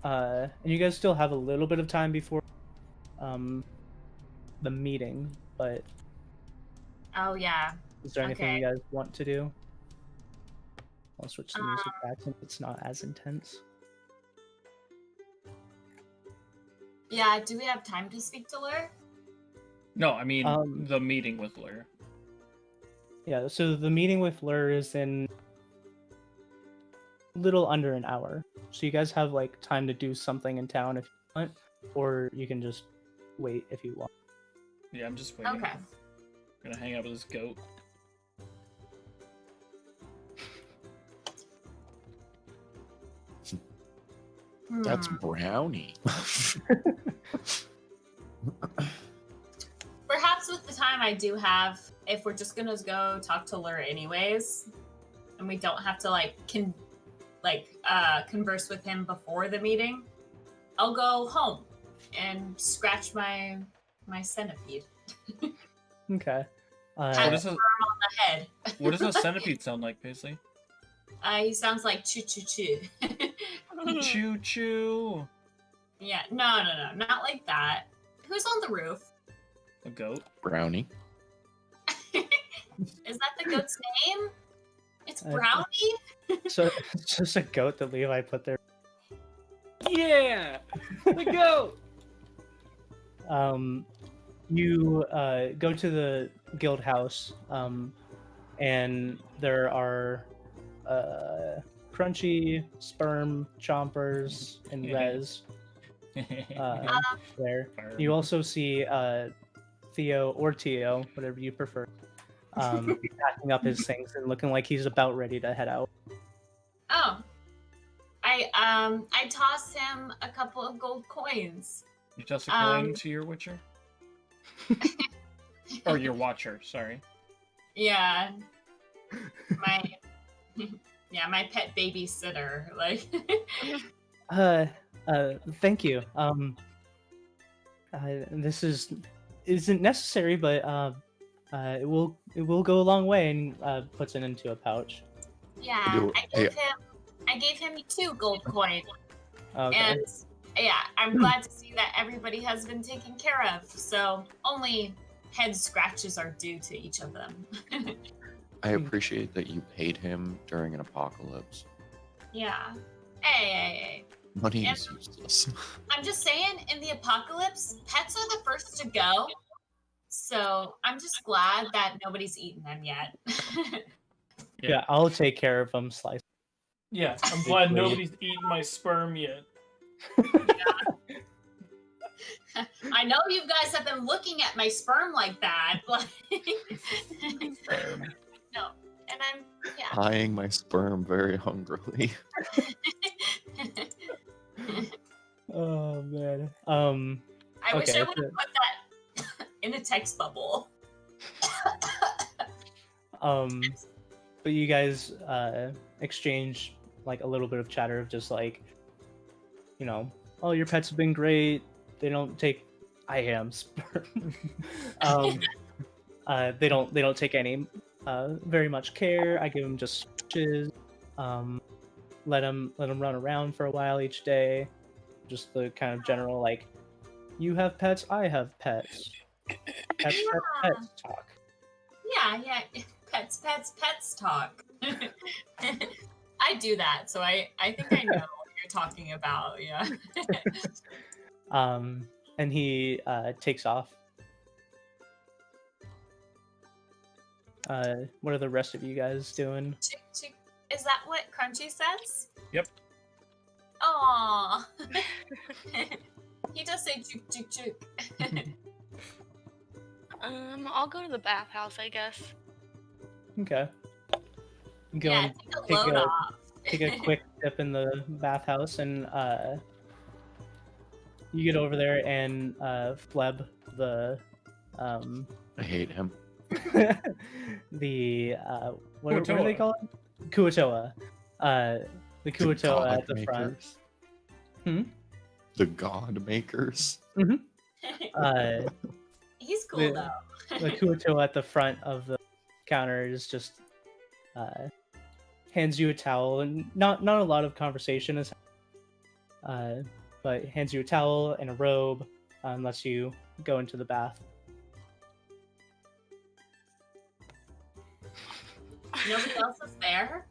S1: And you guys still have a little bit of time before the meeting, but
S5: Oh yeah.
S1: is there anything
S5: Okay.
S1: you guys want to do? I'll switch the music back since it's not as intense.
S5: Yeah, do we have time to speak to Lur?
S3: No, I mean
S1: Um,
S3: the meeting with Lur.
S1: Yeah, so the meeting with Lur is in a little under an hour. So you guys have like time to do something in town if you want, or you can just wait if you want.
S3: Yeah, I'm just waiting.
S5: Okay.
S3: I'm gonna hang out with this goat.
S4: That's
S5: Hmm.
S4: Brownie.
S5: Perhaps with the time I do have, if we're just gonna go talk to Lur anyways, and we don't have to converse with him before the meeting, I'll go home and scratch my centipede.
S1: Okay.
S3: What
S5: Pat
S3: is
S5: him
S3: a
S5: on the head.
S3: what does a centipede sound like, Paisley?
S5: He sounds like choo choo choo.
S3: Choo choo.
S5: Yeah, no, not like that. Who's on the roof?
S3: A goat.
S4: Brownie.
S5: Is that the goat's name? It's
S1: Uh,
S5: Brownie?
S1: So it's just a goat that Levi put there.
S2: Yeah, the goat.
S1: You go to the guild house, and there are Crunchy, Sperm, Chompers, and Rez there. You also see Theo or Tio, whatever you prefer, packing up his things and looking like he's about ready to head out.
S5: Oh. I toss him a couple of gold coins.
S3: You toss a coin to your Witcher? Or your Watcher, sorry.
S5: Yeah. My pet babysitter. Like
S1: Thank you. This isn't necessary, but it will go a long way, and puts it into a pouch.
S5: yeah, I gave him 2 gold coins.
S1: Okay.
S5: And yeah, I'm glad to see that everybody has been taken care of. So only head scratches are due to each of them.
S4: I appreciate that you paid him during an apocalypse.
S5: Yeah. Hey.
S4: Money
S5: And-
S4: is useless.
S5: I'm just saying, in the apocalypse, pets are the first to go. So I'm just glad that nobody's eaten them yet.
S1: Yeah, I'll take care of them. Slice.
S3: Yeah, I'm glad
S1: Basically.
S3: nobody's eaten my sperm yet.
S5: I know you guys have been looking at my sperm like that.
S3: Sperm.
S5: No, and I'm
S4: Eyeing my sperm very hungrily.
S1: Oh man.
S5: I wish
S1: Okay,
S5: I would have put that in a text bubble.
S1: But you guys exchange like a little bit of chatter of just like, you know, oh, your pets have been great. They don't take I am sperm. They don't take any very much care. I give them just switches. Let them run around for a while each day. Just the kind of general like, you have pets, I have pets. Pets talk.
S5: Yeah. Pets talk. I do that, so I think I know what you're talking about. Yeah.
S1: And he takes off. What are the rest of you guys doing?
S5: Is that what Crunchy says?
S3: Yep.
S5: Aww. He does say chook chook chook.
S6: I'll go to the bathhouse, I guess.
S1: Okay. Go
S5: Yeah,
S1: and
S5: take a
S1: take
S5: load
S1: a-
S5: off.
S1: take a quick dip in the bathhouse, and you get over there, and Fleb, the
S4: I hate him.
S1: the what do they
S3: Kuatoa.
S1: call it? Kuatoa. The Kuatoa at the front.
S4: makers.
S1: Hmm?
S4: The god makers.
S5: He's cool
S1: The-
S5: though.
S1: The Kuatoa at the front of the counter is just hands you a towel, and not a lot of conversation is but hands you a towel and a robe and lets you go into the bath.
S5: Nobody else is there.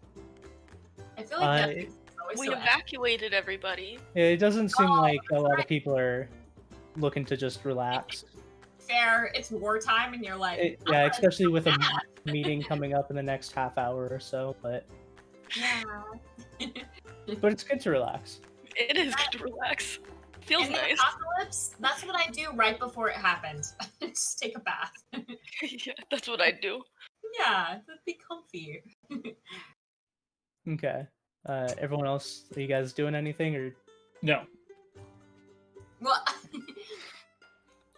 S5: I feel like that
S1: Uh,
S5: place is always
S6: We
S5: so empty.
S6: evacuated everybody.
S1: It doesn't seem
S5: Oh,
S1: like a lot of
S5: right.
S1: people are looking to just relax.
S5: Fair. It's wartime, and you're like,
S1: Yeah,
S5: "Oh,
S1: especially with a
S5: bath."
S1: meeting coming up in the next half hour or so, but
S5: Yeah.
S1: it's good to relax.
S6: It is good to relax. Feels
S5: In the
S6: nice.
S5: apocalypse, that's what I do right before it happened. Just take a bath.
S6: Yeah, that's what I do.
S5: Yeah, just be comfy.
S1: Okay. Everyone else, are you guys doing anything or?
S3: No.
S5: Well,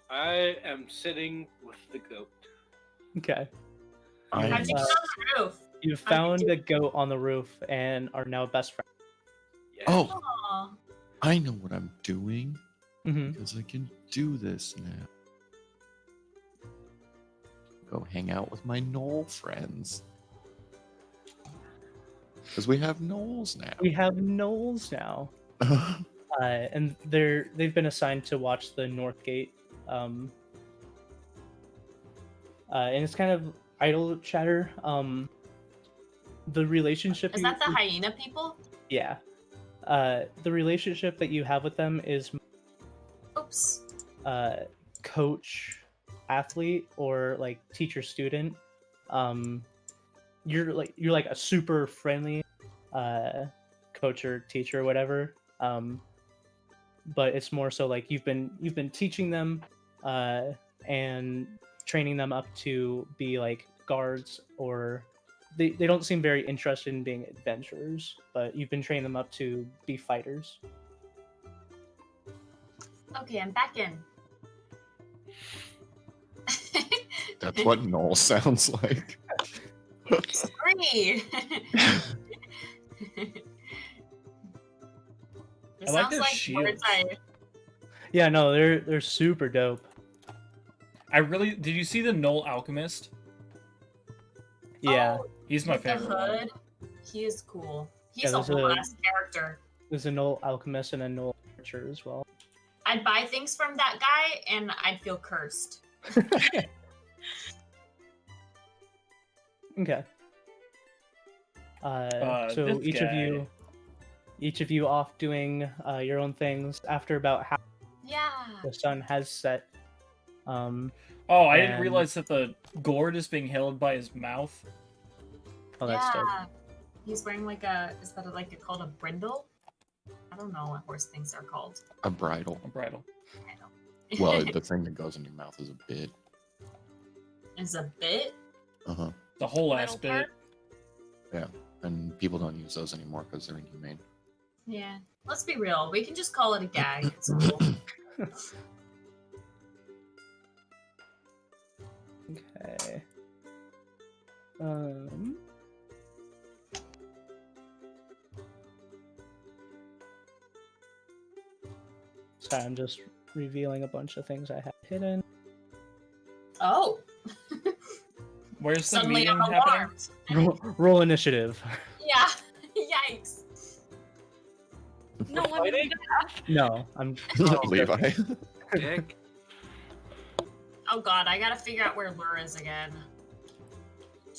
S2: I am sitting with the goat.
S1: Okay.
S4: I
S5: how'd
S4: am
S5: you get on the roof?
S1: You found a goat on the roof and are now best friends.
S2: Yeah.
S4: Oh,
S5: Aw.
S4: I know what I'm doing
S1: Mm-hmm.
S4: because I can do this now. Go hang out with my gnoll friends. Because we have gnolls now.
S1: We have gnolls now, and they've been assigned to watch the North Gate. And it's kind of idle chatter. The relationship
S5: Is that the hyena people?
S1: Yeah. The relationship that you have with them is
S5: Oops.
S1: coach athlete or like teacher student. You're like a super friendly coach or teacher or whatever. But it's more so like you've been teaching them and training them up to be like guards, or they don't seem very interested in being adventurers, but you've been training them up to be fighters.
S5: Okay, I'm back in.
S4: That's what gnoll sounds like.
S5: Sorry. It
S3: I like
S5: sounds
S3: their
S5: like
S3: shields.
S5: words I.
S1: Yeah, no, they're super dope.
S3: Did you see the Knoll Alchemist?
S1: Yeah,
S5: Oh,
S3: He's my
S5: with the
S3: favorite one.
S5: hood. He is cool. He's
S1: Yeah,
S5: a
S1: there's
S5: whole
S1: a-
S5: ass character.
S1: there's a Knoll alchemist and a Knoll archer as well.
S5: I'd buy things from that guy and I'd feel cursed.
S1: Okay. So
S3: this
S1: each of you off doing your own things. After about half
S5: Yeah.
S1: the sun has set,
S3: Oh, I didn't
S1: And-
S3: realize that the gourd is being held by his mouth.
S1: Oh, that's dope.
S5: He's wearing like called a brindle? I don't know what horse things are called.
S4: A bridle.
S3: A bridle.
S4: Well, the thing that goes in your mouth is a bit.
S5: Is a bit?
S4: Uh-huh.
S3: The whole ass
S6: Middle
S3: bit.
S6: part?
S4: And people don't use those anymore because they're inhumane.
S5: Yeah. Let's be real. We can just call it a gag. It's cool.
S1: Okay. Sorry, I'm just revealing a bunch of things I have hidden.
S5: Oh.
S3: Where's the
S5: Suddenly
S3: meeting
S5: I'm
S3: happening?
S5: alarmed.
S1: Roll initiative.
S5: Yeah. Yikes.
S6: No,
S2: We're
S6: I'm
S2: fighting?
S1: No, I'm.
S4: Levi.
S2: Dick.
S5: Oh god, I gotta figure out where Lure is again.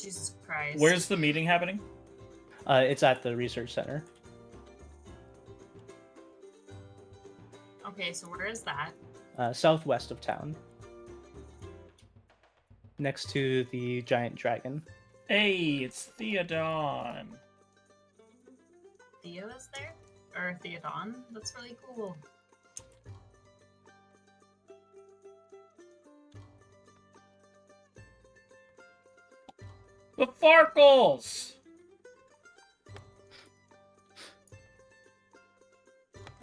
S5: Jesus Christ.
S3: Where's the meeting happening?
S1: It's at the research center.
S5: Okay, so where is that?
S1: Southwest of town. Next to the giant dragon.
S3: Hey, it's Theodon.
S5: Theo is there? Or Theodon? That's really cool.
S3: The Farkles!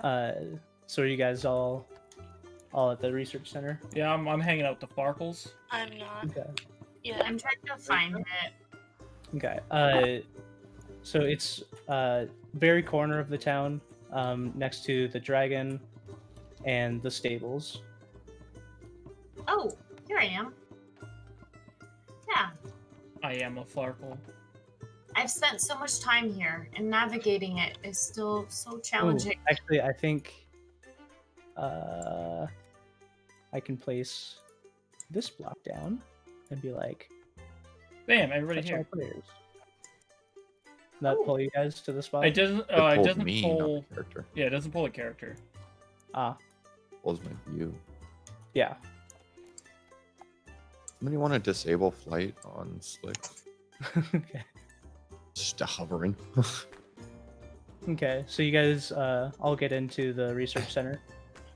S1: So are you guys all at the research center?
S3: Yeah, I'm hanging out with the Farkles.
S6: I'm not.
S1: Okay.
S6: Yeah.
S5: I'm trying to find it.
S1: Okay. So it's very corner of the town, next to the dragon and the stables.
S5: Oh, here I am. Yeah.
S3: I am a Farkle.
S5: I've spent so much time here, and navigating it is still so challenging.
S1: Ooh, actually, I think I can place this block down and be like,
S3: Bam, everybody
S1: "That's
S3: here.
S1: all players." That
S5: Ooh.
S1: pull you guys to the spot?
S3: It doesn't.
S4: It
S3: It
S4: pulls
S3: doesn't
S4: me,
S3: pull.
S4: not the character.
S3: Yeah, it doesn't pull a character.
S1: Ah,
S4: Pulls my view.
S1: yeah.
S4: Somebody want to disable flight on Slick?
S1: Okay.
S4: Just hovering.
S1: Okay. So you guys all get into the research center.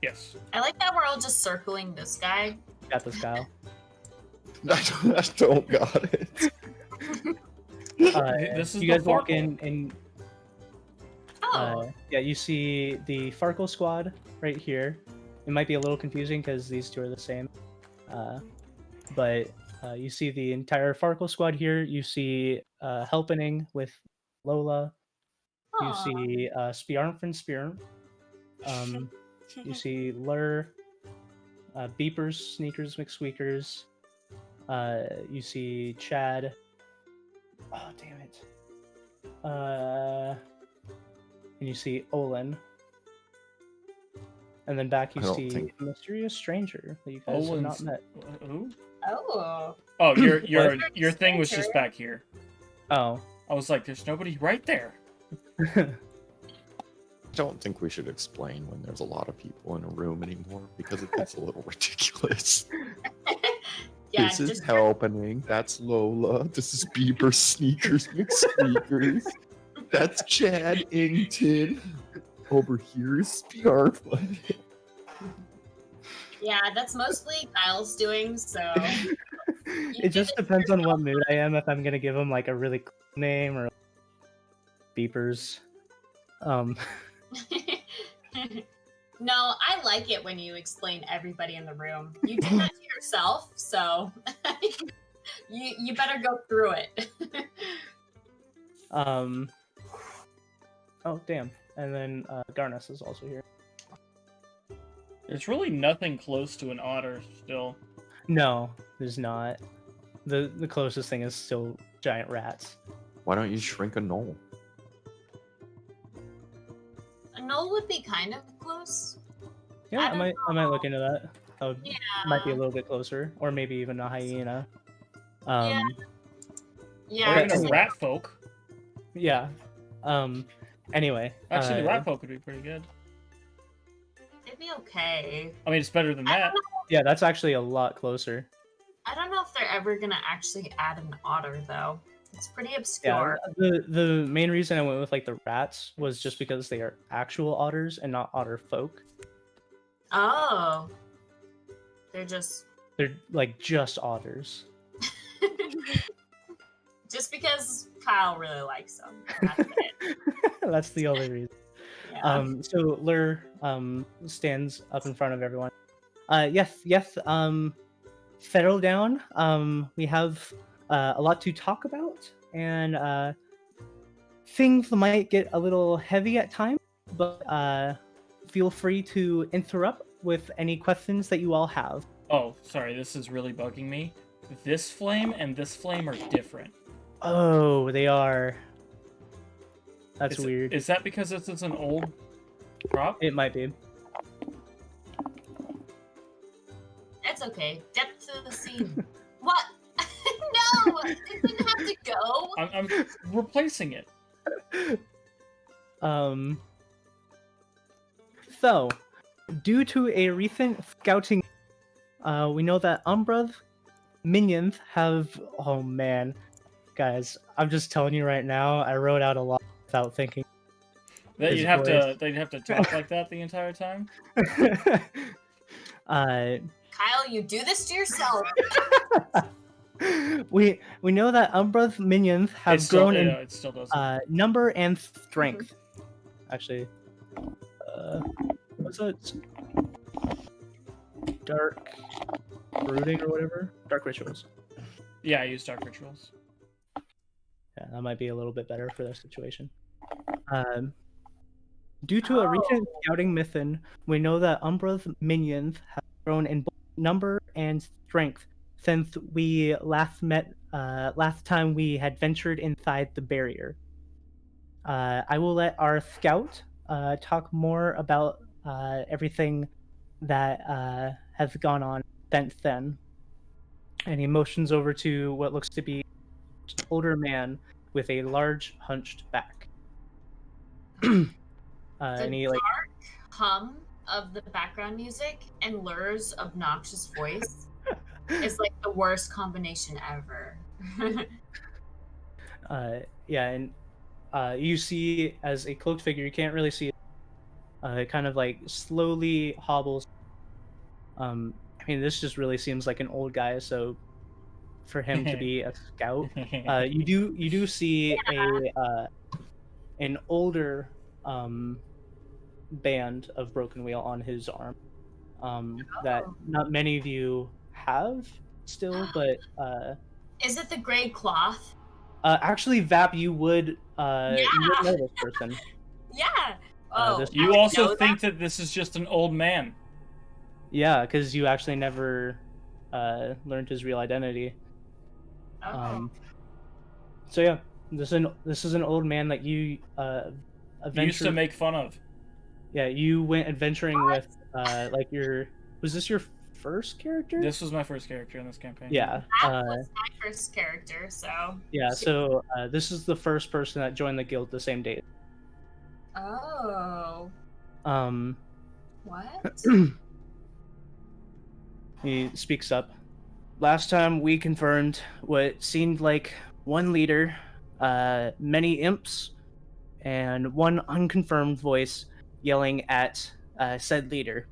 S3: Yes.
S5: I like that we're all just circling this guy.
S1: Got this, Kyle.
S4: I don't got it.
S3: This is
S1: you
S3: the
S1: guys walk
S3: Farkle.
S1: in and
S5: Oh,
S1: yeah, you see the Farkle squad right here. It might be a little confusing because these two are the same, but you see the entire Farkle squad here. You see Helpening with Lola. You
S5: aw.
S1: see Spjarn from Spjarn. You see Lur, Beepers, Sneakers, McSqueakers. You see Chad. Oh, damn it. And you see Olin. And then back you
S4: I don't
S1: see
S4: think-
S1: a mysterious stranger that you guys have not
S3: Olin's-
S1: met.
S3: Who?
S5: Oh.
S3: Oh, your
S5: What?
S3: your thing was just back here.
S1: Oh.
S3: I was like, there's nobody right there.
S4: I don't think we should explain when there's a lot of people in a room anymore because it gets a little ridiculous.
S5: Yeah,
S4: This is
S5: just
S4: Helpening. That's Lola. This is Bieber Sneakers McSneakers. That's Chad Ington. Over here is Spjarn.
S5: yeah, that's mostly Kyle's doing, so
S1: It just depends on what mood I am, if I'm gonna give him like a really cool name or Beepers.
S5: No, I like it when you explain everybody in the room. You did that to yourself, so you better go through it.
S1: Oh damn. And then Garnus is also here.
S3: There's really nothing close to an otter still.
S1: No, there's not. The closest thing is still giant rats.
S4: Why don't you shrink a knoll?
S5: A knoll would be kind of close.
S1: Yeah,
S5: I
S1: I
S5: don't
S1: might look into that. That would,
S5: Yeah.
S1: might be a little bit closer, or maybe even a hyena.
S5: Yeah.
S3: Or
S5: Yeah,
S3: even
S5: just
S3: a
S5: like-
S3: rat folk.
S1: Yeah. Anyway.
S3: Actually, the rat folk would be pretty good.
S5: it'd be okay.
S3: I mean, it's better than
S5: I
S3: that.
S5: don't know.
S1: Yeah, that's actually a lot closer.
S5: I don't know if they're ever gonna actually add an otter though. It's pretty
S1: Yeah,
S5: obscure.
S1: the main reason I went with like the rats was just because they are actual otters and not otter folk.
S5: Oh. They're just
S1: They're like just otters.
S5: just because Kyle really likes them. That's it.
S1: That's the only reason.
S5: Yeah.
S1: So Lur stands up in front of everyone. Yes, settle down. We have a lot to talk about, and things might get a little heavy at times, but feel free to interrupt with any questions that you all have.
S3: Oh, sorry, this is really bugging me. This flame and this flame are different.
S1: Oh, they are. That's weird.
S3: Is that because this is an old prop?
S1: It might be.
S5: It's okay. Depth to the scene. What? No! It didn't have to go.
S3: I'm replacing it.
S1: So, due to a recent scouting, we know that Umbra's minions have. Oh man, guys, I'm just telling you right now. I wrote out a lot without thinking.
S3: That
S1: His
S3: you'd have
S1: voice.
S3: to talk like that the entire time.
S5: Kyle, you do this to yourself.
S1: we know that Umbra's minions have grown in
S3: it still doesn't.
S1: number and strength. Actually, what's that? Dark brooding or whatever. Dark rituals.
S3: Yeah, I use dark rituals.
S1: Yeah, that might be a little bit better for their situation. Due to a recent scouting mission, we know that Umbra's minions have grown in both number and strength since we last met. Last time we had ventured inside the barrier. I will let our scout talk more about everything that has gone on since then. And he motions over to what looks to be an older man with a large hunched back. And he like
S5: Hum of the background music and Lur's obnoxious voice is like the worst combination ever.
S1: yeah, and you see as a cloaked figure, you can't really see it. It kind of like slowly hobbles. I mean, this just really seems like an old guy, so for him to be a scout, you do see an older band of broken wheel on his arm that not many of you have still, but
S5: is it the gray cloth?
S1: actually, Vap, you would know this person.
S5: Yeah. Oh,
S3: you also think that this is just an old man.
S1: Yeah, because you actually never learned his real identity. So yeah, this is an old man that you
S3: used to make fun of.
S1: Yeah, you went adventuring with like was this your first character?
S3: This was my first character in this campaign.
S1: Yeah.
S5: That was my first character, so.
S1: Yeah, so this is the first person that joined the guild the same day.
S5: Oh. What?
S1: He speaks up. Last time we confirmed what seemed like one leader, many imps, and one unconfirmed voice yelling at said leader.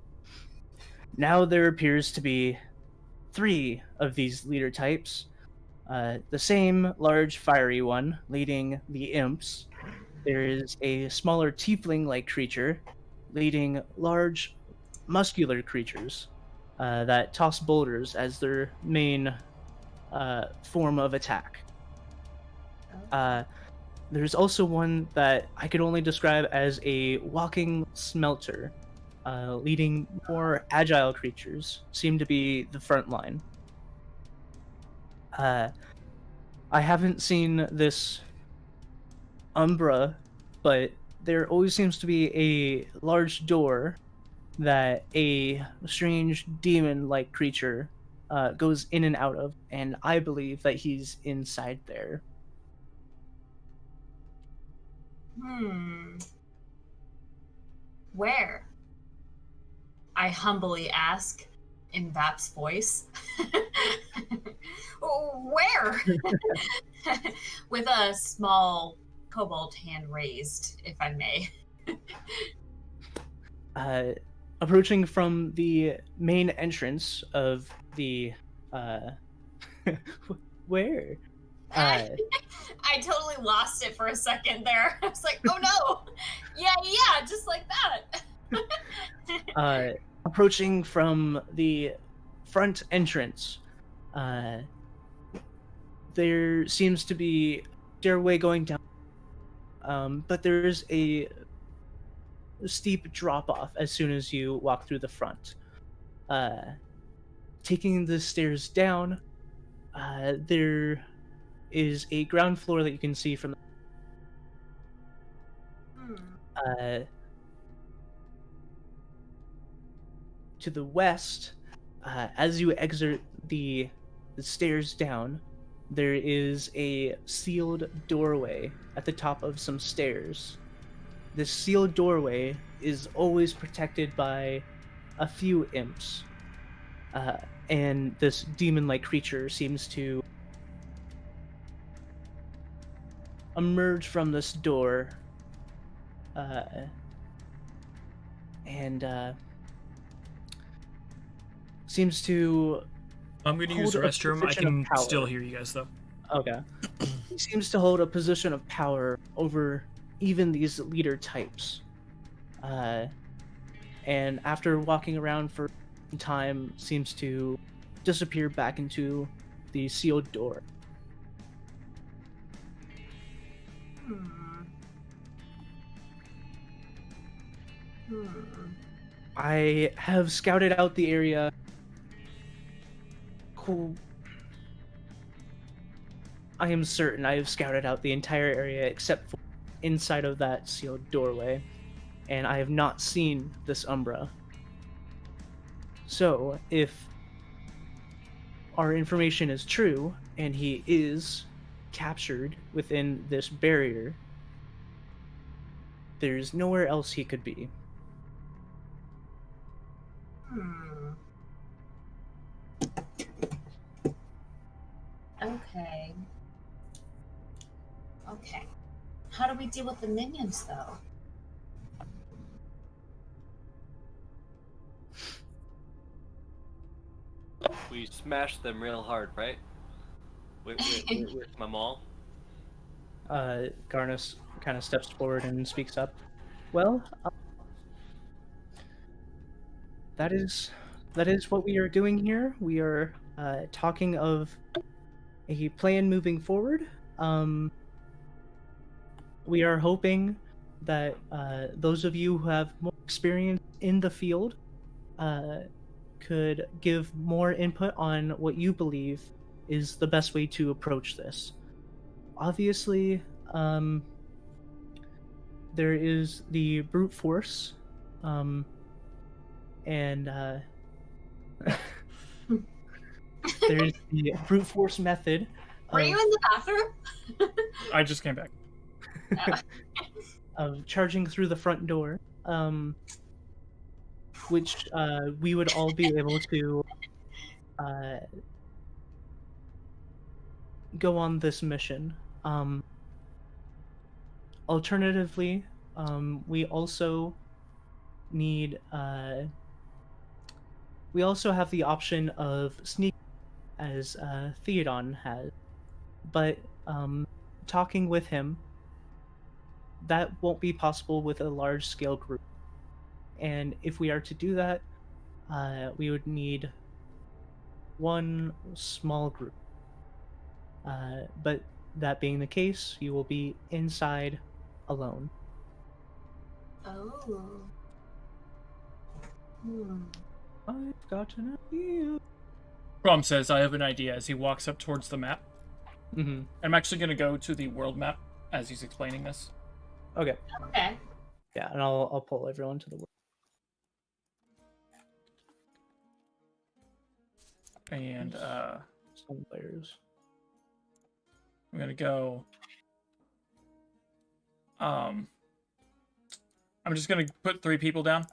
S1: Now there appears to be 3 of these leader types. The same large fiery one leading the imps. There is a smaller tiefling-like creature leading large muscular creatures that toss boulders as their main form of attack. There's also one that I could only describe as a walking smelter, leading more agile creatures, seem to be the front line. I haven't seen this Umbra, but there always seems to be a large door that a strange demon-like creature goes in and out of, and I believe that he's inside there.
S5: Where? I humbly ask, in Vap's voice. Where? With a small kobold hand raised, if I may.
S1: Approaching from the main entrance of the where?
S5: I totally lost it for a second there. I was like, oh no! Yeah, just like that.
S1: Approaching from the front entrance, there seems to be a stairway going down, but there's a steep drop off as soon as you walk through the front. Taking the stairs down, there is a ground floor that you can see from. To the west, as you exit the stairs down, there is a sealed doorway at the top of some stairs. This sealed doorway is always protected by a few imps, and this demon-like creature seems to emerge from this door, and seems to.
S3: I'm going to use the restroom. I can still hear you guys, though.
S1: Okay. He seems to hold a position of power over even these leader types. And after walking around for some time, seems to disappear back into the sealed door. I have scouted out the area. Cool. I am certain I have scouted out the entire area except for inside of that sealed doorway, and I have not seen this Umbra. So, if our information is true, and he is captured within this barrier, there's nowhere else he could be.
S5: Okay. How do we deal with the minions, though?
S2: We smashed them real hard, right? With my maul.
S1: Garnus kind of steps forward and speaks up. Well, that is what we are doing here. We are talking of a plan moving forward. We are hoping that those of you who have more experience in the field could give more input on what you believe is the best way to approach this. Obviously, there is the brute force, and there's the brute force method.
S5: Were you in the bathroom?
S3: I just came back.
S1: Of charging through the front door, which we would all be able to go on this mission. Alternatively, we also need we also have the option of sneak, as Theodon has, but talking with him, that won't be possible with a large scale group. And if we are to do that, we would need one small group. But that being the case, you will be inside alone.
S5: Oh.
S1: I've got an idea.
S3: Brom says, I have an idea as he walks up towards the map.
S1: Mm-hmm.
S3: I'm actually going to go to the world map as he's explaining this.
S1: Okay.
S5: Okay.
S1: Yeah, and I'll pull everyone to the world.
S3: And
S1: Some players.
S3: I'm going to go... I'm just going to put 3 people down.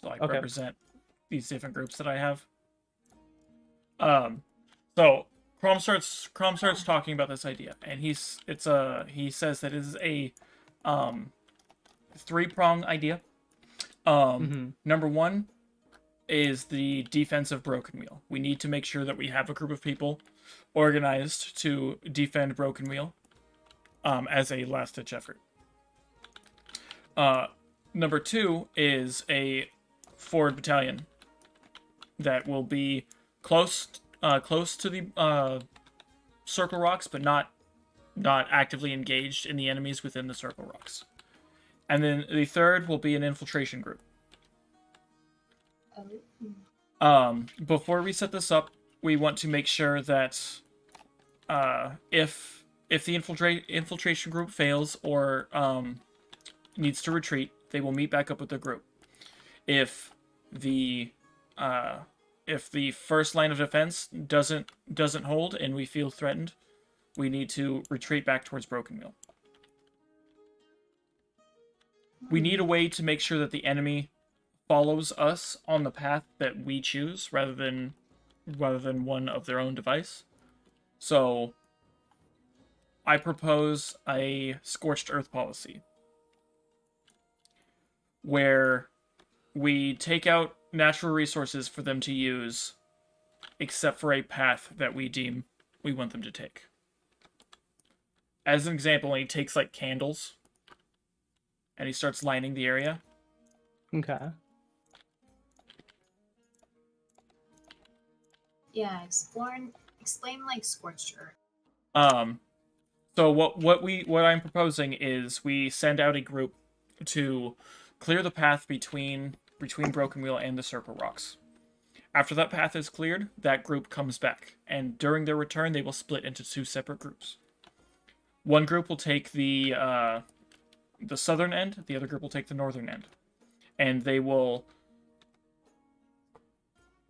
S3: So, like,
S1: Okay.
S3: represent different groups that I have. So Crom starts talking about this idea, and he says that it is a 3-prong idea. Number one is the defensive Broken Wheel. We need to make sure that we have a group of people organized to defend Broken Wheel as a last-ditch effort. Number two is a forward battalion that will be close to the circle rocks, but not actively engaged in the enemies within the circle rocks. And then the third will be an infiltration group. Before we set this up, we want to make sure that if the infiltration group fails or needs to retreat, they will meet back up with the group. If the first line of defense doesn't hold and we feel threatened, we need to retreat back towards Broken Wheel. We need a way to make sure that the enemy follows us on the path that we choose rather than one of their own device. So I propose a scorched earth policy where we take out natural resources for them to use except for a path that we deem we want them to take. As an example, he takes like candles and he starts lining the area.
S1: Okay.
S5: Yeah, explain like scorched earth.
S3: So what I'm proposing is we send out a group to clear the path between Broken Wheel and the Circle Rocks. After that path is cleared, that group comes back, and during their return, they will split into 2 separate groups. One group will take the southern end, the other group will take the northern end, and they will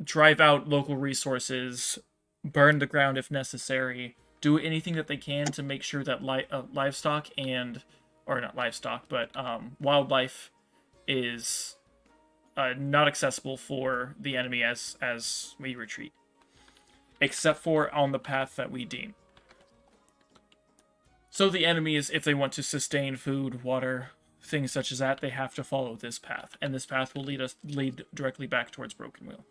S3: drive out local resources, burn the ground if necessary, do anything that they can to make sure that wildlife is not accessible for the enemy as we retreat, except for on the path that we deem. So the enemies, if they want to sustain food, water, things such as that, they have to follow this path, and this path will lead directly back towards Broken Wheel.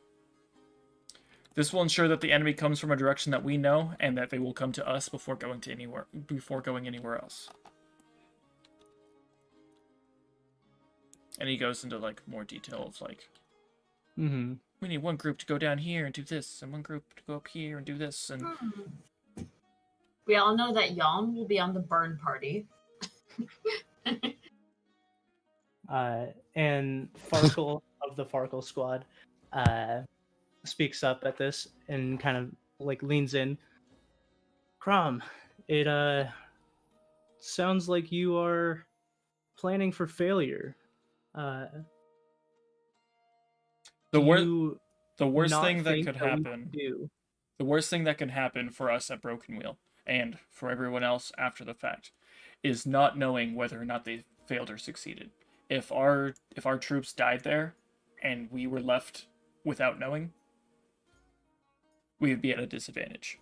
S3: This will ensure that the enemy comes from a direction that we know, and that they will come to us before going anywhere else. And he goes into like more detail of like, we need one group to go down here and do this, and one group to go up here and do this, and
S5: we all know that Jan will be on the burn party.
S1: And Farkle of the Farkle squad speaks up at this and kind of like leans in. Crom, it sounds like you are planning for failure.
S3: The worst thing that could happen. The worst thing that can happen for us at Broken Wheel and for everyone else after the fact is not knowing whether or not they failed or succeeded. If our troops died there and we were left without knowing, we would be at a disadvantage.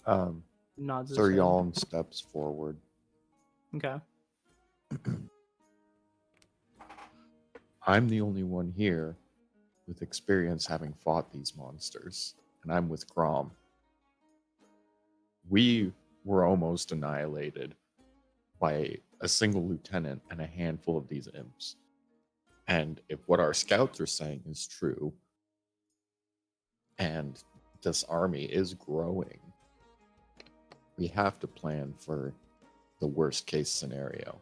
S4: Sir Yalm steps forward.
S1: Okay.
S4: I'm the only one here with experience having fought these monsters, and I'm with Crom. We were almost annihilated by a single lieutenant and a handful of these imps. And if what our scouts are saying is true, and this army is growing, we have to plan for the worst case scenario.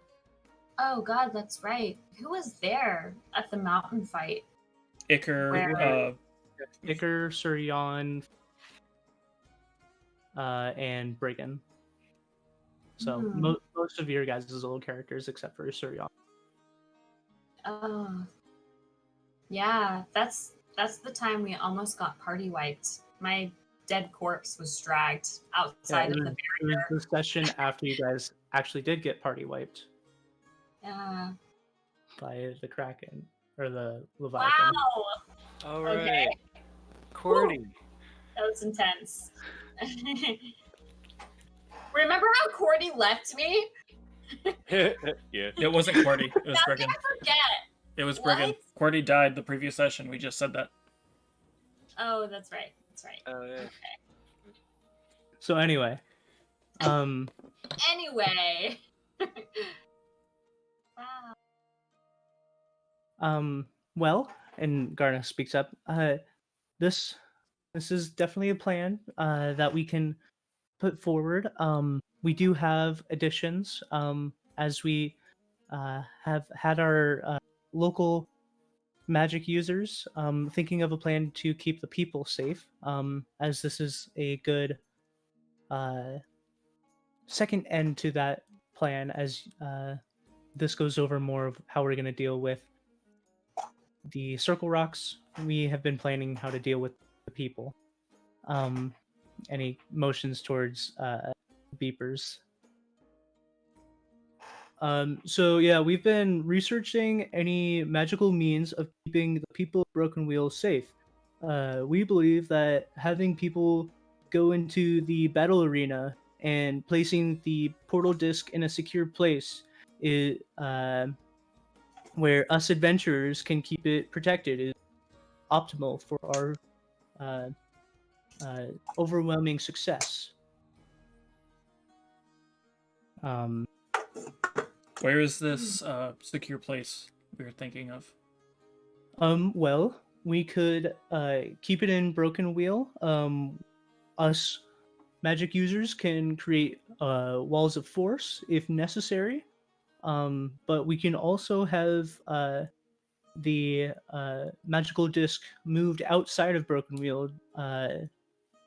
S5: Oh god, that's right. Who was there at the mountain fight?
S3: Iker,
S1: Sir Jan, and Briggan. So most of your guys' little characters, except for Sir Jan.
S5: Oh, yeah. That's the time we almost got party wiped. My dead corpse was dragged outside of the barrier.
S1: It was the session after you guys actually did get party wiped.
S5: Yeah.
S1: By the Kraken. or the Leviathan.
S5: Wow.
S2: All right,
S5: Okay.
S2: Cordy.
S5: That was intense. Remember how Cordy left me?
S2: Yeah.
S3: It wasn't Cordy. It was
S5: How
S3: Briggan.
S5: can I forget?
S3: It was
S5: What?
S3: Briggan. Cordy died the previous session. We just said that.
S5: Oh, that's right. That's right.
S2: Oh yeah.
S1: So anyway,
S5: Anyway. Wow.
S1: well, and Garna speaks up. This is definitely a plan that we can put forward. We do have additions as we have had our local magic users thinking of a plan to keep the people safe, as this is a good second end to that plan, as this goes over more of how we're going to deal with the circle rocks. We have been planning how to deal with the people. Any motions towards beepers. So yeah, we've been researching any magical means of keeping the people of Broken Wheel safe. We believe that having people go into the battle arena and placing the portal disc in a secure place is where us adventurers can keep it protected is optimal for our overwhelming success.
S3: Where is this secure place we were thinking of?
S1: Well, we could keep it in Broken Wheel. Us magic users can create walls of force if necessary. But we can also have the magical disc moved outside of Broken Wheel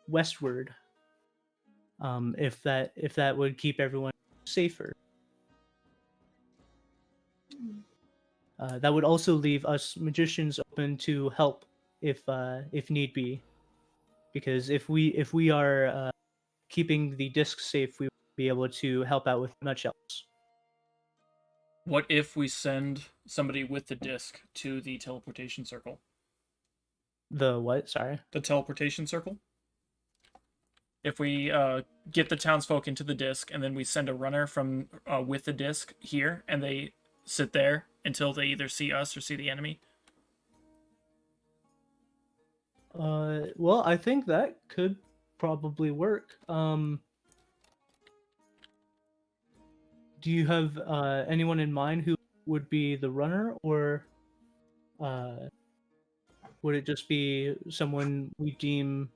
S1: westward. If that would keep everyone safer. That would also leave us magicians open to help if need be, because if we are keeping the disc safe, we will be able to help out with much else.
S3: What if we send somebody with the disc to the teleportation circle?
S1: The what? Sorry.
S3: The teleportation circle? If we get the townsfolk into the disc, and then we send a runner from with the disc here, and they sit there until they either see us or see the enemy.
S1: Well, I think that could probably work. Do you have anyone in mind who would be the runner, or would it just be someone we deem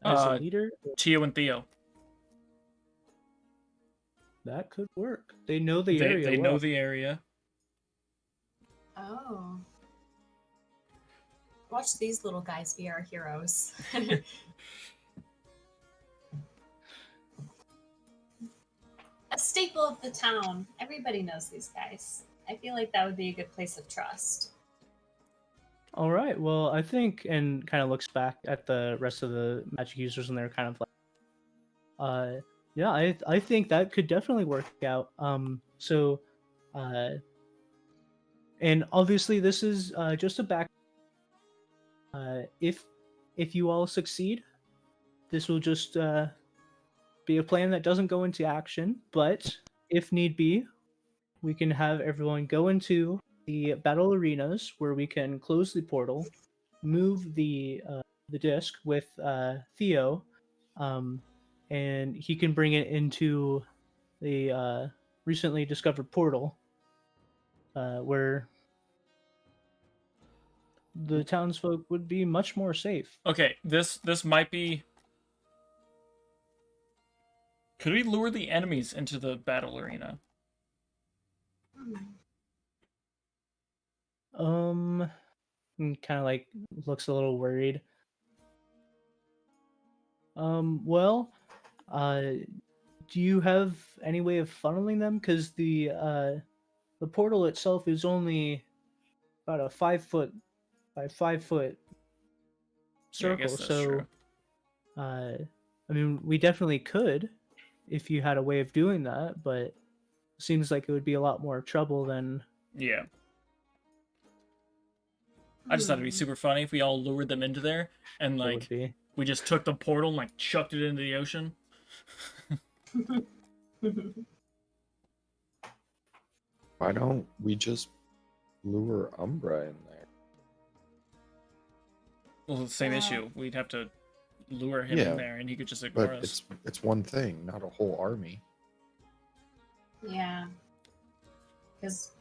S1: as a leader?
S3: Tio and Theo.
S1: That could work. They know the area.
S3: They
S1: well.
S3: know the area.
S5: Oh. Watch these little guys be our heroes. A staple of the town. Everybody knows these guys. I feel like that would be a good place of trust.
S1: All right. Well, I think, and kind of looks back at the rest of the magic users, and they're kind of like, yeah, I think that could definitely work out. So, and obviously this is just a back. If you all succeed, this will just be a plan that doesn't go into action. But if need be, we can have everyone go into the battle arenas where we can close the portal, move the disc with Theo, and he can bring it into the recently discovered portal, where the townsfolk would be much more safe.
S3: Okay, this might be. Could we lure the enemies into the battle arena?
S1: Kind of like looks a little worried. Well, do you have any way of funneling them? Because the portal itself is only about a 5 foot by 5 foot circle.
S3: Yeah, I guess that's
S1: so,
S3: true.
S1: I mean, we definitely could if you had a way of doing that, but it seems like it would be a lot more trouble than.
S3: Yeah. I just thought it'd be super funny if we all lured them into there and
S1: It
S3: like
S1: would be.
S3: we just took the portal and like chucked it into the ocean.
S4: Why don't we just lure Umbra in there?
S3: Well, it's the same issue. We'd have to lure him
S4: Yeah,
S3: in there, and he could just ignore
S4: But
S3: us.
S4: it's one thing, not a whole army.
S5: Yeah. Because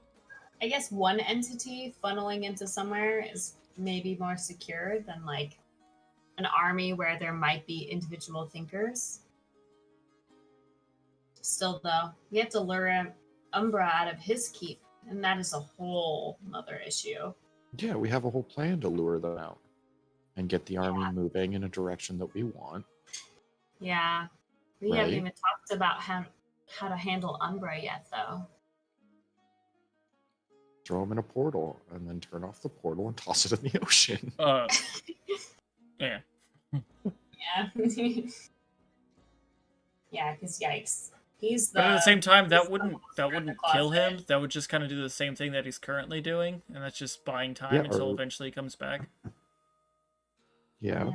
S5: I guess one entity funneling into somewhere is maybe more secure than like an army where there might be individual thinkers. Still, though, we have to lure Umbra out of his keep, and that is a whole other issue.
S4: Yeah, we have a whole plan to lure them out and get the army moving in a direction that we want.
S5: Yeah. We
S4: Right.
S5: haven't even talked about how to handle Umbra yet, though.
S4: Throw them in a portal and then turn off the portal and toss it in the ocean.
S3: Yeah.
S5: Yeah. Yeah, because yikes. He's the.
S3: But at the same time, that
S5: he's the
S3: wouldn't
S5: monster in the
S3: kill
S5: closet.
S3: him. That would just kind of do the same thing that he's currently doing, and that's just buying time
S4: Yeah,
S3: until
S4: or-
S3: eventually he comes back.
S4: Yeah.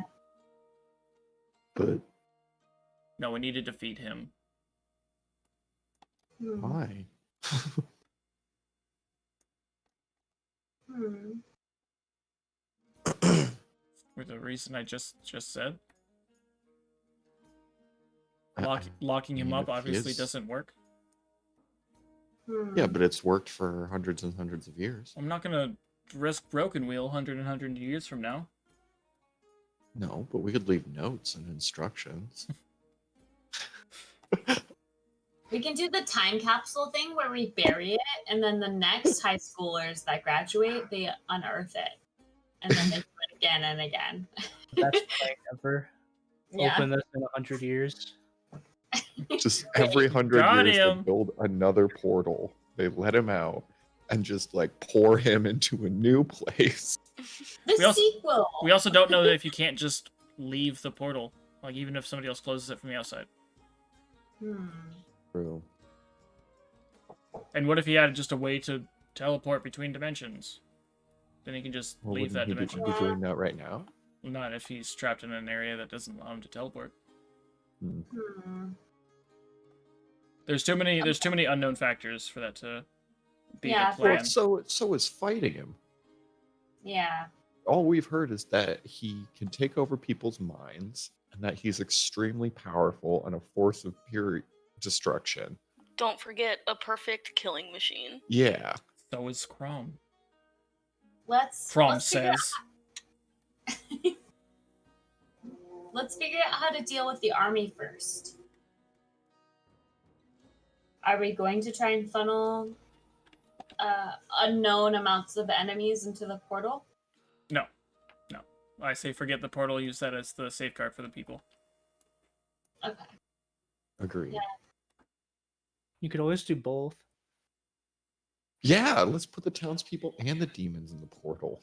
S4: But
S3: No, we need to defeat him.
S4: why?
S3: For the reason I just said.
S4: I
S3: Locking him
S4: mean,
S3: up
S4: if he
S3: obviously
S4: is-
S3: doesn't work.
S4: Yeah, but it's worked for hundreds and hundreds of years.
S3: I'm not gonna risk Broken Wheel 100 years from now.
S4: No, but we could leave notes and instructions.
S5: We can do the time capsule thing where we bury it, and then the next high schoolers that graduate, they unearth it, and then they do it again and again.
S1: That's like ever.
S5: Yeah.
S1: Open this in 100 years.
S4: Just every 100
S3: Got
S4: years,
S3: him.
S4: they build another portal. They let him out and just like pour him into a new place.
S5: The
S3: We also-
S5: sequel.
S3: We also don't know that if you can't just leave the portal, like even if somebody else closes it from the outside.
S4: True.
S3: And what if he had just a way to teleport between dimensions? Then he can just
S4: Well,
S3: leave that
S4: wouldn't he
S3: dimension.
S4: be doing that right now?
S3: Not if he's trapped in an area that doesn't allow him to teleport. There's too many unknown factors for that to be
S5: Yeah,
S3: the plan.
S4: Well, so is fighting him.
S5: Yeah.
S4: All we've heard is that he can take over people's minds and that he's extremely powerful and a force of pure destruction.
S6: Don't forget a perfect killing machine.
S4: Yeah.
S3: So is Chrome.
S5: Let's
S3: Chrome
S5: figure
S3: says.
S5: Let's figure out how to deal with the army first. Are we going to try and funnel unknown amounts of enemies into the portal?
S3: No. I say forget the portal, use that as the safeguard for the people.
S5: Okay.
S4: Agreed.
S5: Yeah.
S1: You could always do both.
S4: Yeah, let's put the townspeople and the demons in the portal.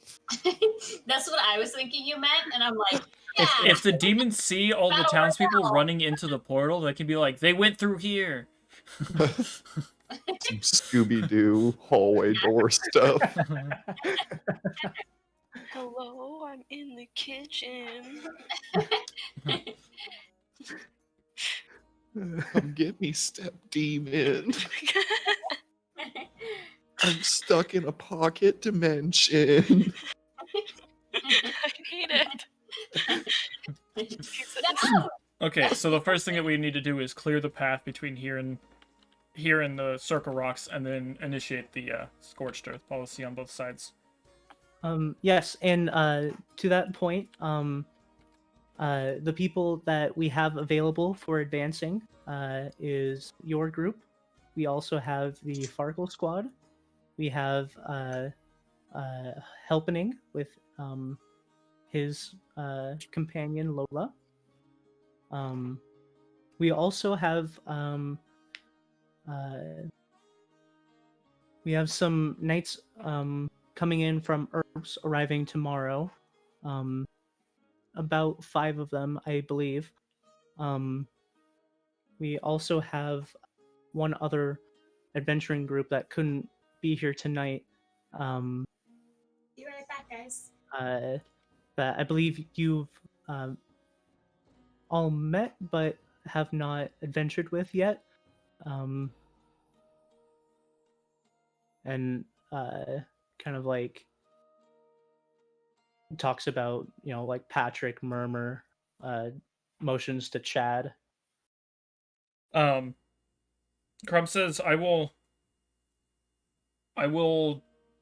S5: That's what I was thinking you meant, and I'm like, yeah.
S3: If the demons see all the
S5: That'll work
S3: townspeople
S5: out.
S3: running into the portal, they can be like, they went through here.
S4: Some Scooby-Doo hallway door stuff.
S6: Hello, I'm in the kitchen.
S4: Come get me, step demon. I'm stuck in a pocket dimension.
S6: I hate it.
S5: No!
S3: Okay, so the first thing that we need to do is clear the path between here and the circle rocks, and then initiate the scorched earth policy on both sides.
S1: Yes, and to that point, the people that we have available for advancing is your group. We also have the Farkle squad. We have Helpening with his companion Lola. We also have some knights coming in from Herbs arriving tomorrow. About 5 of them, I believe. We also have one other adventuring group that couldn't be here tonight.
S5: right back, guys.
S1: That I believe you've all met but have not adventured with yet. And kind of like talks about, like Patrick, Murmur, motions to Chad.
S3: Crumb says, I will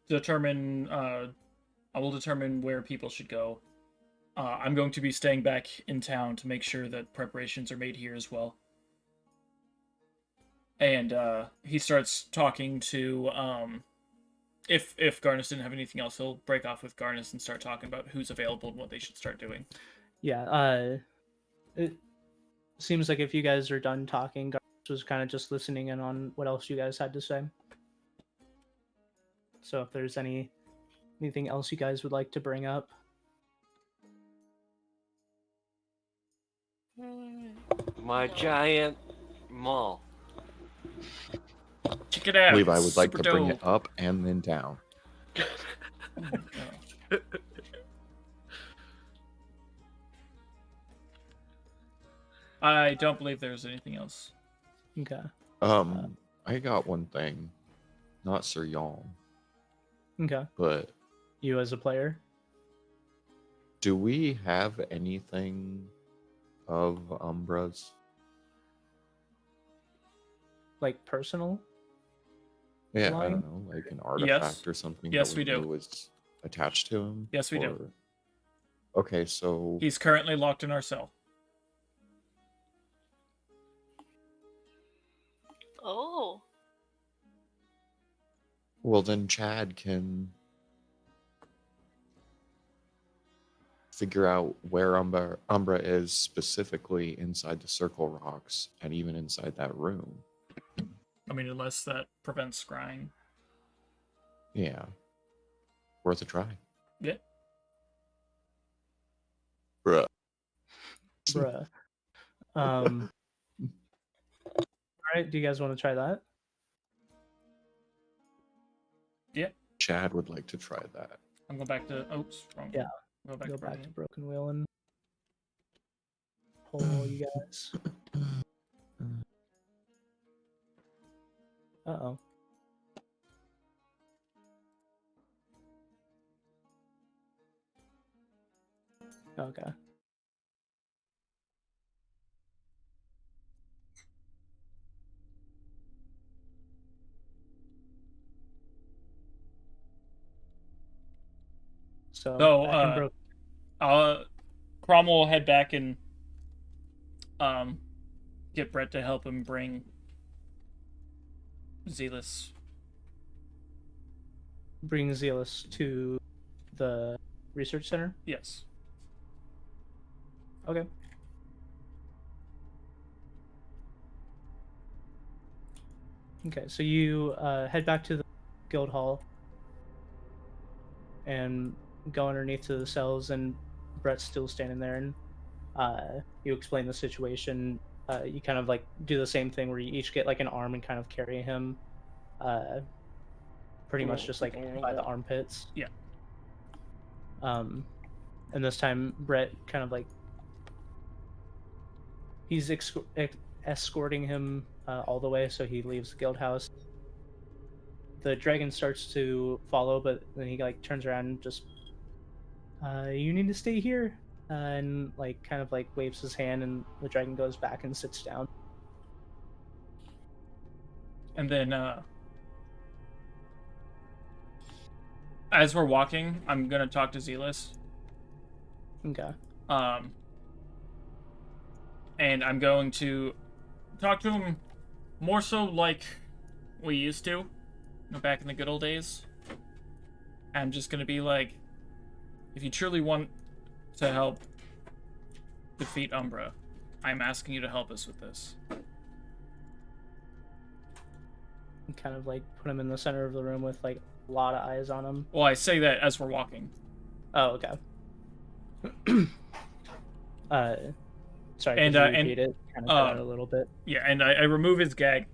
S3: determine where people should go. I'm going to be staying back in town to make sure that preparations are made here as well. And he starts talking to if Garnus didn't have anything else, he'll break off with Garnus and start talking about who's available and what they should start doing.
S1: Yeah, it seems like if you guys are done talking, Garnus was kind of just listening in on what else you guys had to say. So if there's anything else you guys would like to bring up.
S7: My giant mall.
S3: Check it out.
S4: Levi would like to
S3: Super
S4: bring
S3: dope.
S4: it up and then down.
S3: I don't believe there's anything else.
S1: Okay.
S4: I got one thing. Not Sir Yalm,
S1: Okay.
S4: but
S1: You as a player?
S4: do we have anything of Umbra's?
S1: Like personal?
S4: Yeah, I
S1: Line?
S4: don't know, like an artifact or something.
S3: Yes,
S4: that
S3: we do.
S4: knew was attached to him.
S3: Yes, we do.
S4: Or- Okay, so
S3: He's currently locked in our cell.
S6: Oh.
S4: well then Chad can figure out where Umbra is specifically inside the Circle Rocks and even inside that room.
S3: I mean, unless that prevents scrying.
S4: Yeah, worth a try.
S3: Yeah.
S4: Bruh.
S1: Bruh. All right, do you guys want to try that?
S4: Chad would like to try that.
S3: I'm going back to... Oops, wrong.
S1: Yeah.
S3: Go back
S1: Go
S3: to
S1: back to
S3: Broken.
S1: Broken Wheel and pull you guys. Uh-oh. Okay. So,
S3: So,
S1: back in
S3: Cromwell will head back and get Brett to help him bring Zealous.
S1: bring Zealous to the research center.
S3: Yes.
S1: Okay. Okay, so you head back to the guild hall and go underneath to the cells, and Brett's still standing there, and you explain the situation. You kind of like do the same thing where you each get like an arm and kind of carry him, pretty much just like by the armpits.
S3: Yeah.
S1: And this time Brett kind of like he's escorting him all the way, so he leaves the guild house. The dragon starts to follow, but then he like turns around and just you need to stay here, and like kind of like waves his hand, and the dragon goes back and sits down.
S3: And then as we're walking, I'm gonna talk to Zealous.
S1: Okay.
S3: And I'm going to talk to him more so like we used to, back in the good old days. I'm just gonna be like, if you truly want to help defeat Umbra, I'm asking you to help us with this.
S1: And kind of like put him in the center of the room with like a lot of eyes on him.
S3: Well, I say that as we're walking.
S1: Oh, okay. Sorry,
S3: And,
S1: could you
S3: and,
S1: repeat it? Kind of cut out a little bit.
S3: Yeah, and I remove his gag.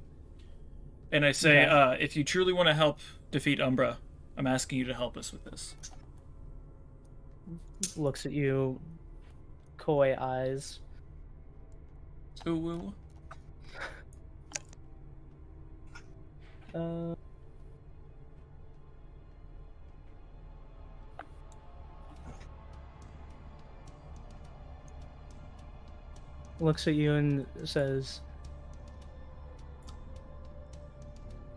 S3: And I say,
S1: Okay.
S3: if you truly want to help defeat Umbra, I'm asking you to help us with this.
S1: looks at you, coy eyes.
S3: Ooh.
S1: Looks at you and says,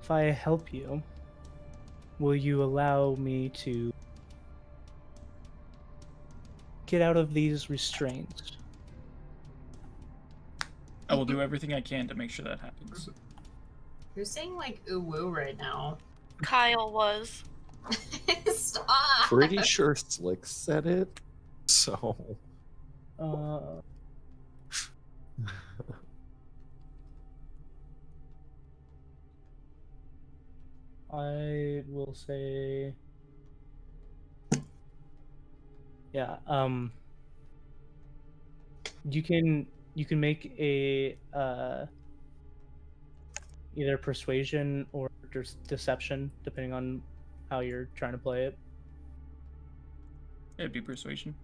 S1: "If I help you, will you allow me to get out of these restraints?"
S3: I will do everything I can to make sure that happens.
S5: Who's saying like ooh woo right now?
S6: Kyle was.
S5: Stop.
S4: Pretty sure Slick said it. So.
S1: I will say, yeah. You can make a either persuasion or deception, depending on how you're trying to play it.
S3: It'd be persuasion.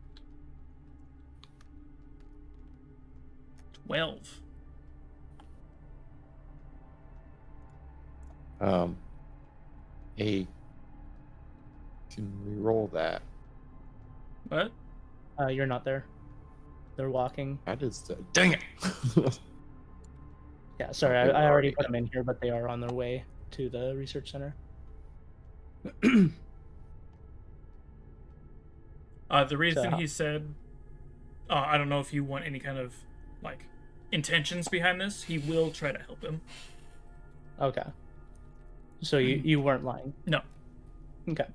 S3: 12.
S4: Hey, can we roll that?
S3: What?
S1: You're not there. They're walking.
S4: That is the dang it.
S1: Yeah, sorry,
S4: Okay,
S1: I
S4: we're
S1: already
S4: already
S1: put them in here, but they are on their way to the research center.
S3: The reason
S1: So-
S3: he said, I don't know if you want any kind of like intentions behind this. He will try to help him.
S1: Okay. So you weren't lying.
S3: No.
S1: Okay.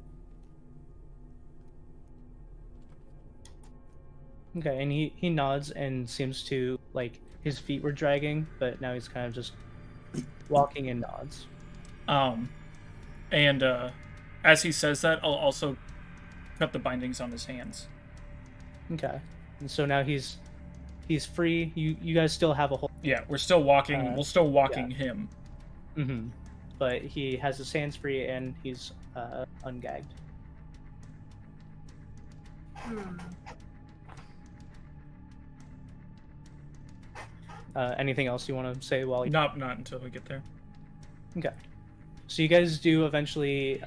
S1: Okay, and he nods and seems to, like, his feet were dragging, but now he's kind of just walking and nods.
S3: And as he says that, I'll also cut the bindings on his hands.
S1: Okay. And so now he's free. You guys still have a hold.
S3: Yeah, we're still walking. We're still walking him.
S1: Mm-hmm. But he has his hands free and he's ungagged. Anything else you want to say while you...
S3: Not until we get there.
S1: Okay. So you guys do eventually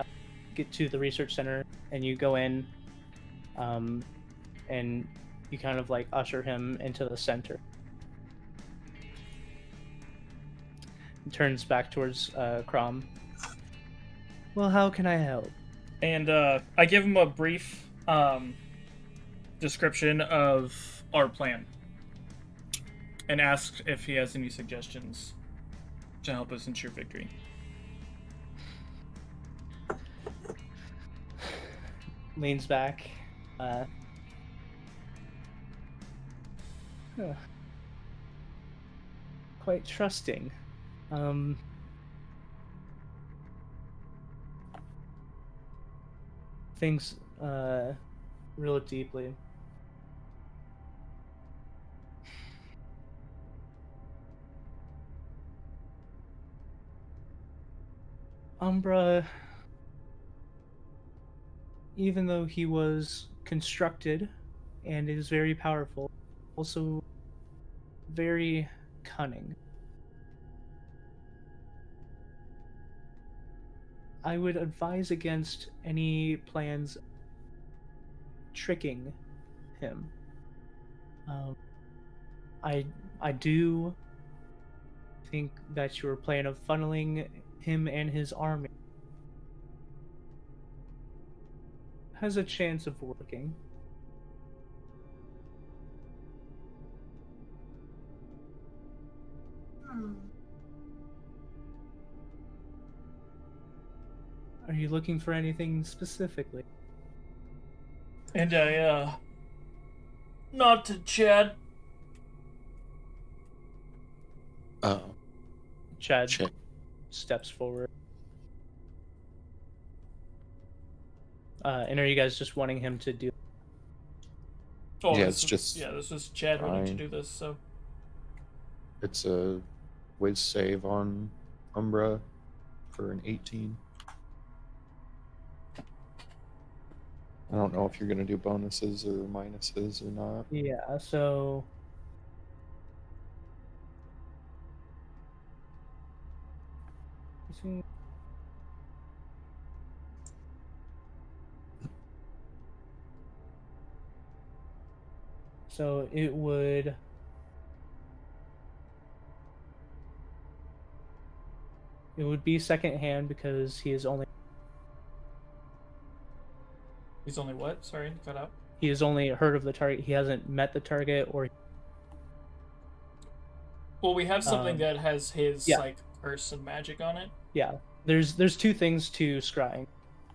S1: get to the research center, and you go in, and you kind of like usher him into the center. He turns back towards Crom. Well, how can I help?
S3: And I give him a brief description of our plan, and ask if he has any suggestions to help us ensure victory.
S1: Leans back. Quite trusting. Thinks real deeply. Umbra, even though he was constructed and is very powerful, also very cunning. I would advise against any plans tricking him. I do think that your plan of funneling him and his army has a chance of working. Are you looking for anything specifically?
S3: And I nod to Chad.
S1: Chad steps forward. And are you guys just wanting him to do?
S3: Oh,
S4: Yeah,
S3: this
S4: it's
S3: this is Chad wanting to
S4: fine.
S3: do this. So
S4: It's a whiz save on Umbra for an 18. I don't know if you're gonna do bonuses or minuses or not.
S1: Yeah, so so it would be second hand because
S3: He's only what? Sorry, cut out.
S1: he has only heard of the target. He hasn't met the target, or
S3: Well, we have something that has his
S1: yeah.
S3: like curse and magic on it.
S1: Yeah, there's two things to scrying.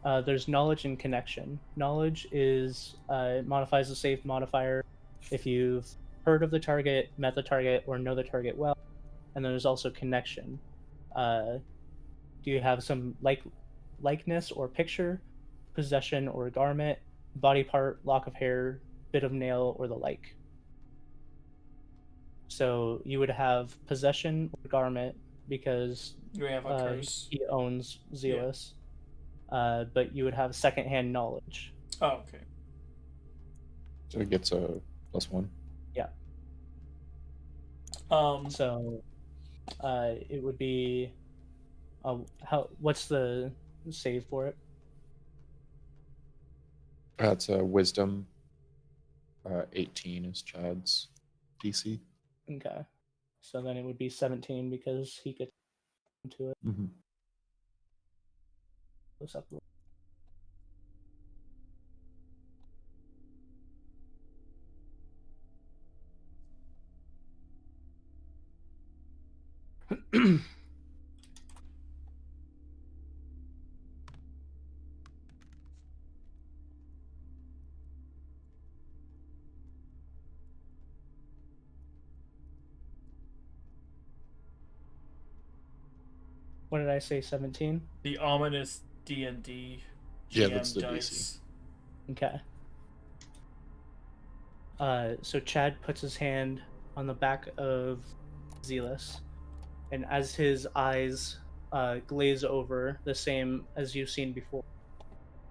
S1: There's knowledge and connection. Knowledge is it modifies the save modifier if you've heard of the target, met the target, or know the target well. And then there's also connection. Do you have some likeness or picture, possession or garment, body part, lock of hair, bit of nail, or the like? So you would have possession or garment because
S3: You have a curse.
S1: he owns Zealous. But you would have secondhand knowledge.
S3: Oh, okay.
S4: So it gets a +1.
S1: Yeah. So, it would be, what's the save for it?
S4: That's a wisdom. 18 is Chad's DC.
S1: Okay. So then it would be 17 because he gets into it.
S4: Mm-hmm.
S1: Goes up. What did I say? 17.
S3: The ominous D&D
S4: Yeah,
S3: GM
S4: that's the
S3: dice.
S4: DC.
S1: Okay. So Chad puts his hand on the back of Zealous, and as his eyes glaze over, the same as you've seen before,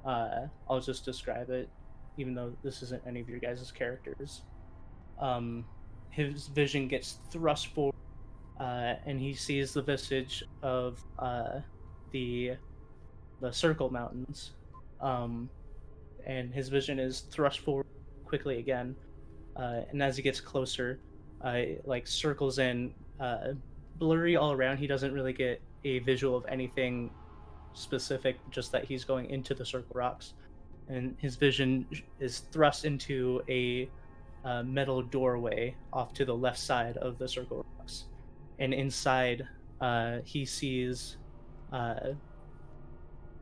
S1: I'll just describe it, even though this isn't any of your guys' characters. His vision gets thrust forward, and he sees the visage of the Circle Mountains, and his vision is thrust forward quickly again. And as he gets closer, like circles in, blurry all around. He doesn't really get a visual of anything specific, just that he's going into the Circle Rocks, and his vision is thrust into a metal doorway off to the left side of the Circle Rocks, and inside he sees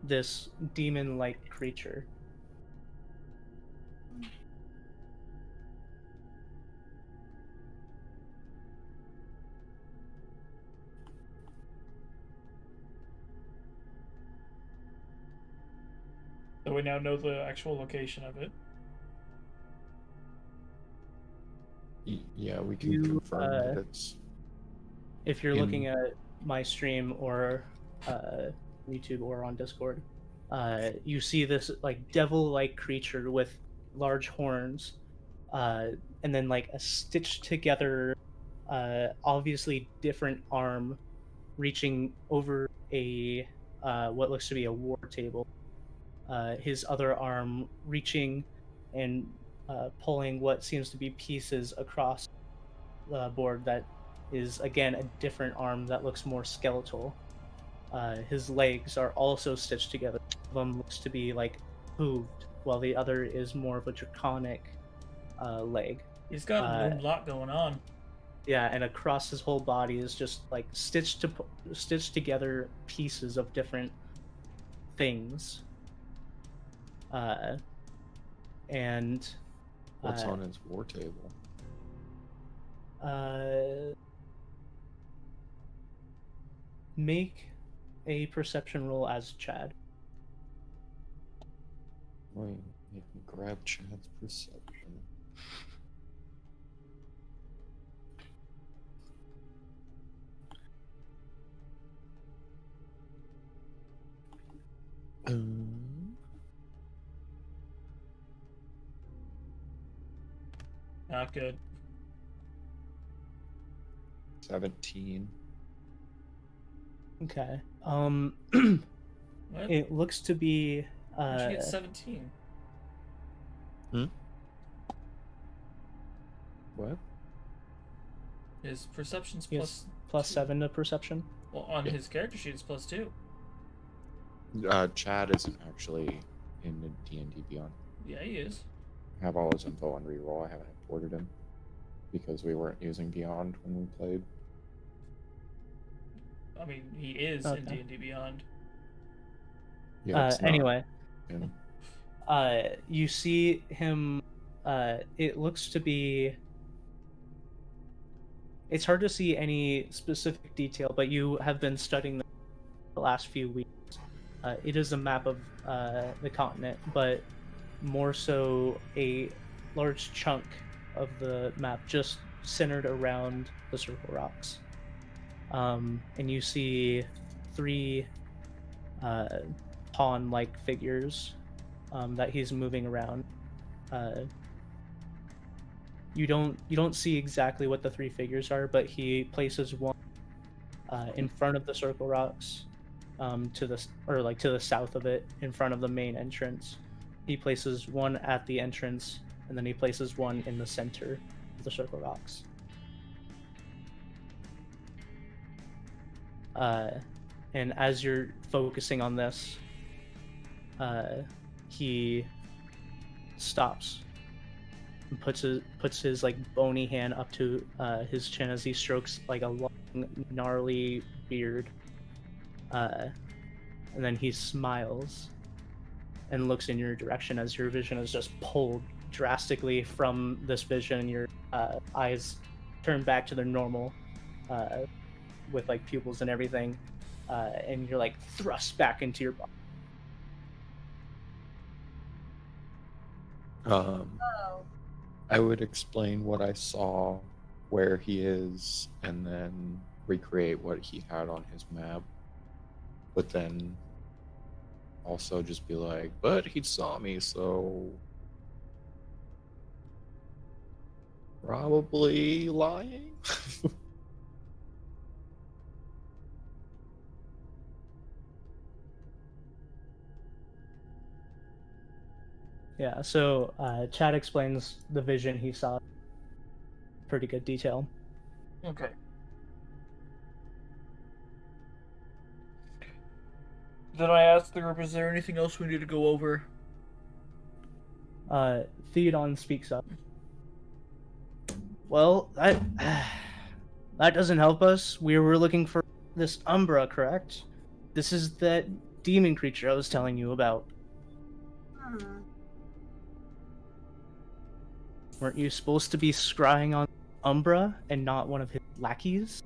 S1: this demon-like creature.
S3: So we now know the actual location of it.
S4: Yeah, we can confirm that it's...
S1: If you're looking at my stream or YouTube or on Discord, you see this like devil-like creature with large horns, and then like a stitched together, obviously different arm reaching over a what looks to be a war table. His other arm reaching and pulling what seems to be pieces across the board that is again a different arm that looks more skeletal. His legs are also stitched together. One of them looks to be like hooved, while the other is more of a draconic leg.
S3: He's got a lot going on.
S1: Yeah, and across his whole body is just like stitched together pieces of different things. And
S4: What's on his war table?
S1: Make a perception roll as Chad.
S4: Wait, make me grab Chad's perception.
S3: Not good.
S4: 17.
S1: Okay.
S3: What?
S1: It looks to be.
S3: How'd you get 17?
S4: What?
S3: His perception's
S1: He has
S3: plus two.
S1: +7 to perception.
S3: Well, on
S4: Yeah.
S3: his character sheet, it's +2.
S4: Chad isn't actually in the D&D Beyond.
S3: Yeah, he is.
S4: I have all his info on reroll. I haven't imported him because we weren't using Beyond when we played.
S3: I mean, he is in D&D Beyond.
S4: Yeah, it's not
S1: Anyway,
S4: him.
S1: you see him. It looks to be. It's hard to see any specific detail, but you have been studying the last few weeks. It is a map of the continent, but more so a large chunk of the map just centered around the Circle Rocks. And you see 3 pawn-like figures that he's moving around. You don't see exactly what the 3 figures are, but he places one in front of the Circle Rocks, to the south of it, in front of the main entrance. He places one at the entrance, and then he places one in the center of the Circle Rocks. And as you're focusing on this, he stops and puts his like bony hand up to his chin as he strokes like a long, gnarly beard, and then he smiles and looks in your direction as your vision is just pulled drastically from this vision. Your eyes turn back to their normal, with like pupils and everything, and you're like thrust back into your body.
S5: Oh.
S4: I would explain what I saw, where he is, and then recreate what he had on his map. But then also just be like, but he saw me, so probably lying.
S1: Yeah, so Chad explains the vision he saw. Pretty good detail.
S3: Okay. Then I asked the group, is there anything else we need to go over?
S1: Theodon speaks up. Well, that doesn't help us. We were looking for this Umbra, correct? This is that demon creature I was telling you about. Weren't you supposed to be scrying on Umbra and not one of his lackeys?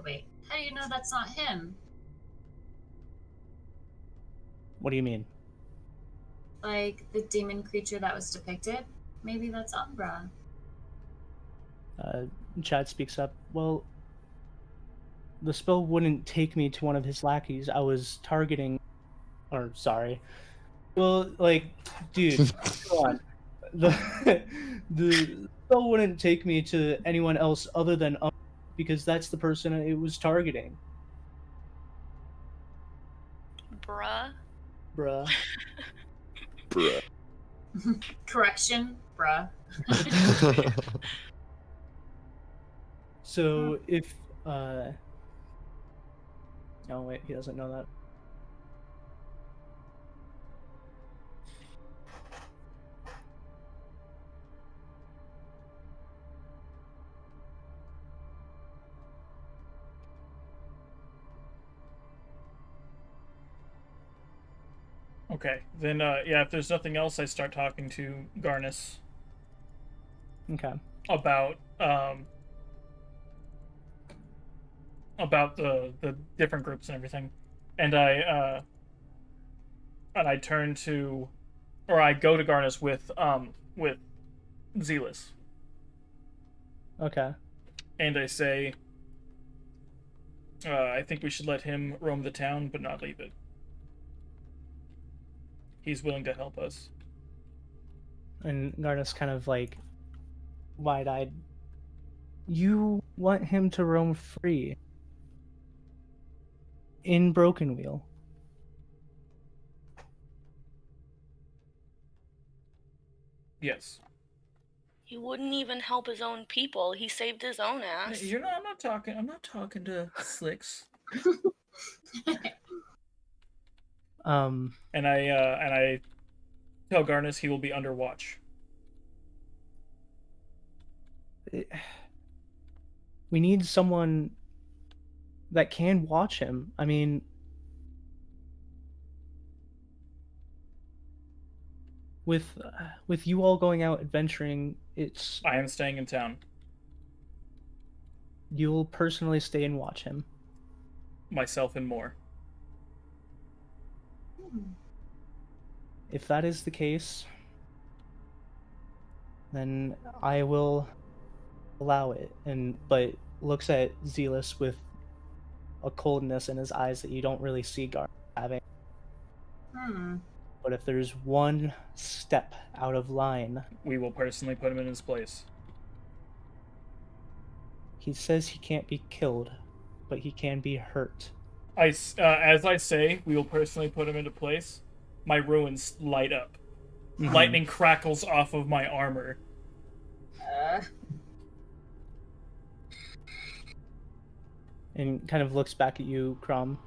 S5: Wait. How do you know that's not him?
S1: What do you mean?
S5: Like the demon creature that was depicted? Maybe that's Umbra.
S1: Chad speaks up. Well, the spell wouldn't take me to one of his lackeys. I was targeting... Or, sorry. Well, like, dude, come on. The spell wouldn't take me to anyone else other than Umbra, because that's the person it was targeting.
S6: Bruh.
S1: Bruh.
S5: Correction, bruh.
S1: So, if, Oh, wait, he doesn't know that.
S3: Okay, then yeah, if there's nothing else, I start talking to Garnus
S1: Okay.
S3: about the different groups and everything, and I turn to, or I go to Garnus with Zealous,
S1: Okay.
S3: and I say, I think we should let him roam the town, but not leave it. he's willing to help us.
S1: And Garnus kind of like wide-eyed. You want him to roam free in Broken Wheel.
S3: Yes.
S6: He wouldn't even help his own people. He saved his own ass.
S3: You're not. I'm not talking to Slicks. And I tell Garnus he will be under watch.
S1: We need someone that can watch him. I mean, with you all going out adventuring,
S3: I am staying in town.
S1: You'll personally stay and watch him.
S3: Myself and more.
S1: If that is the case, then I will allow it. But looks at Zealous with a coldness in his eyes that you don't really see Gar having. But if there's one step out of line,
S3: we will personally put him in his place.
S1: He says he can't be killed, but he can be hurt.
S3: As I say, we will personally put him into place. My ruins light up. Mm-hmm. Lightning crackles off of my armor.
S1: And kind of looks back at you, Crom.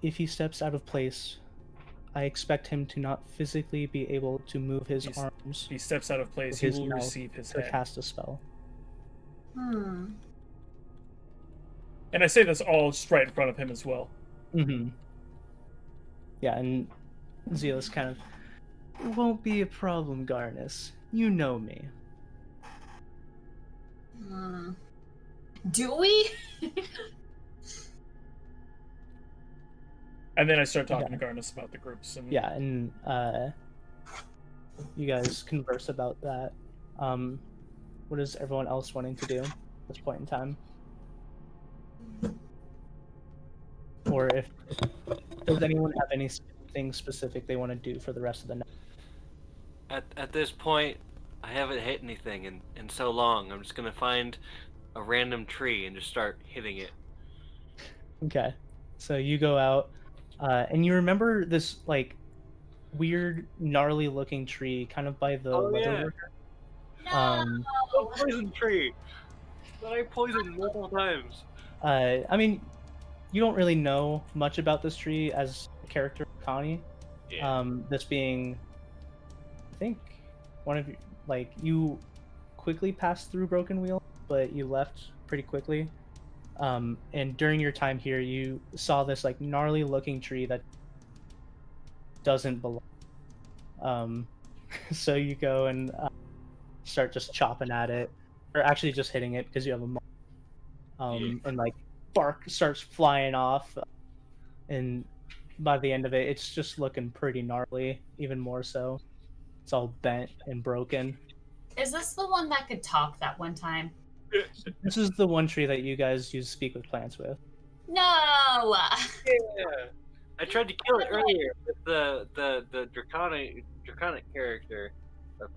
S1: If he steps out of place, I expect him to not physically be able to move his arms.
S3: If he steps out of place, he will receive his head.
S1: To cast a spell.
S3: And I say this all just right in front of him as well.
S1: Mm-hmm. Yeah, and Zealous kind of, it won't be a problem, Garnus. You know me.
S5: Do we?
S3: And then I start talking to Garnus about the groups. And...
S1: Yeah, and you guys converse about that. What is everyone else wanting to do at this point in time? Or does anyone have anything specific they want to do for the rest of the night?
S7: At this point, I haven't hit anything in so long. I'm just gonna find a random tree and just start hitting it.
S1: Okay, so you go out, and you remember this like weird, gnarly-looking tree, kind of by the leatherworker.
S5: No.
S7: Poison tree that I poisoned multiple times.
S1: I mean, you don't really know much about this tree as a character, Connie.
S7: Yeah.
S1: This being, I think, one of you, like, you quickly passed through Broken Wheel, but you left pretty quickly. And during your time here, you saw this like gnarly looking tree that doesn't belong. So you go and start just chopping at it, or actually just hitting it because you have a and like bark starts flying off, and by the end of it, it's just looking pretty gnarly, even more so. It's all bent and broken.
S5: Is this the one that could talk that one time?
S1: This is the one tree that you guys use Speak with Plants with.
S5: No!
S7: Yeah. I tried to kill it earlier with the draconic character,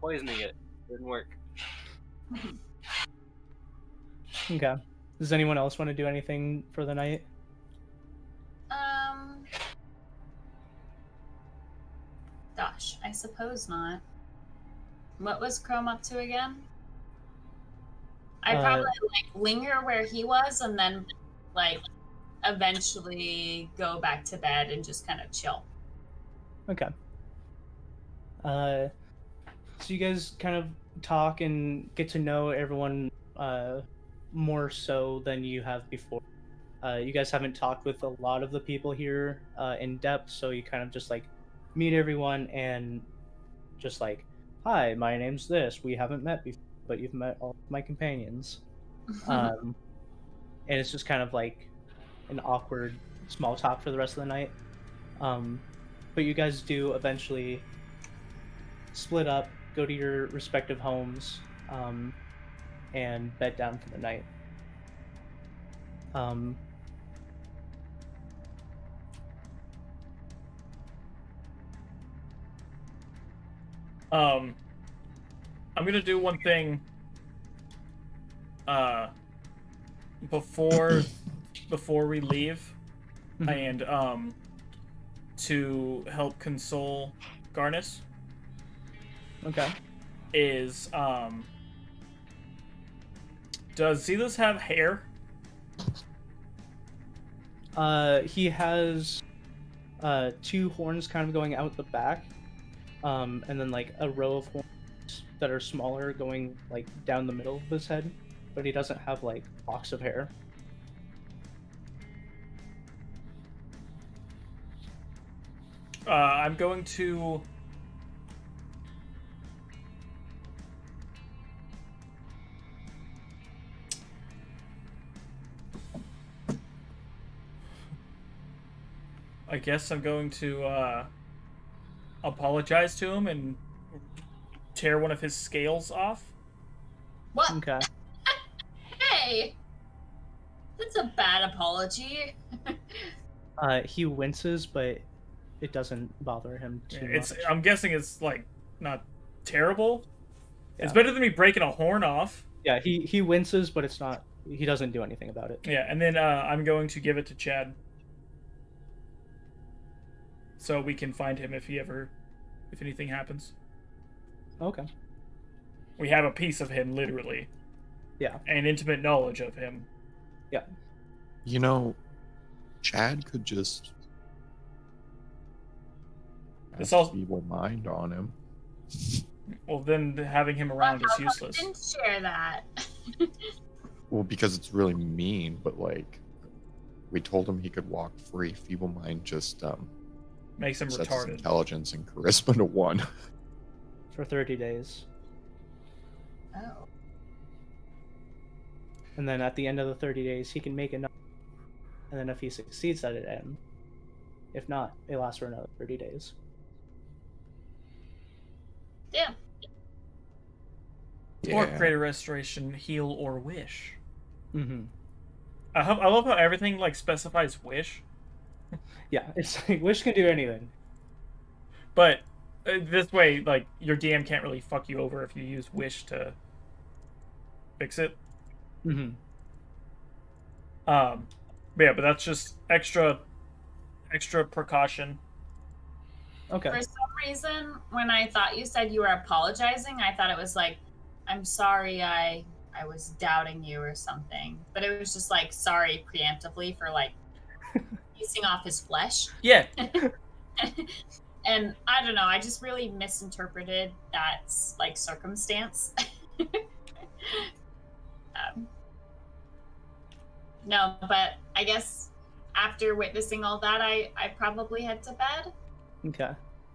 S7: poisoning it. Didn't work.
S1: Okay. Does anyone else want to do anything for the night?
S5: Gosh, I suppose not. What was Chrome up to again? I'd probably like linger where he was and then like eventually go back to bed and just kind of chill.
S1: Okay. So you guys kind of talk and get to know everyone more so than you have before. You guys haven't talked with a lot of the people here in depth, so you kind of just like meet everyone and just like, hi, my name's this. We haven't met before, but you've met all of my companions. And it's just kind of like an awkward small talk for the rest of the night. But you guys do eventually split up, go to your respective homes, and bed down for the night.
S3: I'm gonna do one thing. Before we leave, and to help console Garnus.
S1: Okay.
S3: Is does Zelos have hair?
S1: He has 2 horns kind of going out the back, and then like a row of horns that are smaller going like down the middle of his head, but he doesn't have like locks of hair.
S3: I'm going to I guess I'm going to apologize to him and tear one of his scales off.
S5: What?
S1: Okay.
S5: Hey! That's a bad apology.
S1: He winces, but it doesn't bother him too
S3: It's
S1: much.
S3: I'm guessing it's like not terrible.
S1: Yeah.
S3: It's better than me breaking a horn off.
S1: Yeah, he winces, but it's not. He doesn't do anything about it.
S3: Yeah, and then I'm going to give it to Chad, so we can find him if anything happens.
S1: Okay.
S3: We have a piece of him, literally.
S1: Yeah.
S3: And intimate knowledge of him.
S1: Yeah.
S4: You know, Chad could just
S3: This
S4: have
S3: all-
S4: feeble mind on him.
S3: Well, then having him around is useless.
S5: Didn't share that.
S4: Well, because it's really mean, but like, we told him he could walk free. Feeble mind just
S3: Makes him
S4: sets his
S3: retarded.
S4: intelligence and charisma to 1.
S1: For 30 days.
S5: Oh.
S1: And then at the end of the 30 days, he can make enough. And then if he succeeds at it, end. If not, it lasts for another 30 days.
S5: Yeah.
S3: Or create a restoration, heal, or wish.
S1: Mm-hmm.
S3: I love how everything like specifies wish.
S1: Yeah, it's like Wish can do anything.
S3: But this way, like, your DM can't really fuck you over if you use wish to fix it.
S1: Mm-hmm.
S3: But yeah, but that's just extra precaution.
S1: Okay.
S5: For some reason, when I thought you said you were apologizing, I thought it was like, I'm sorry I was doubting you or something. But it was just like, sorry preemptively for like piecing off his flesh.
S3: Yeah.
S5: And I don't know, I just really misinterpreted that like circumstance. No, but I guess after witnessing all that, I probably head to bed.
S1: Okay.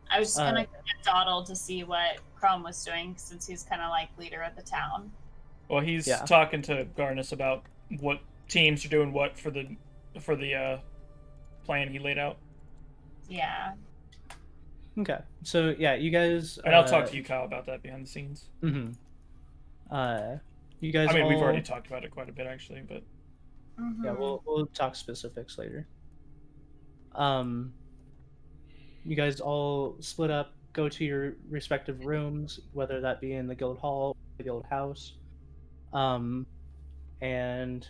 S5: I was just gonna get Doddle to see what Chrome was doing since he's kind of like leader of the town.
S3: Well, he's talking to Garnus about what teams are doing what for the plan he laid out.
S5: Yeah.
S1: Okay. So yeah, you guys.
S3: And I'll talk to you, Kyle, about that behind the scenes.
S1: Mm-hmm. You guys.
S3: I mean, we've
S1: all-
S3: already talked about it quite a bit, actually, but
S5: Mm-hmm.
S1: Yeah, we'll talk specifics later. You guys all split up, go to your respective rooms, whether that be in the guild hall, the guild house, and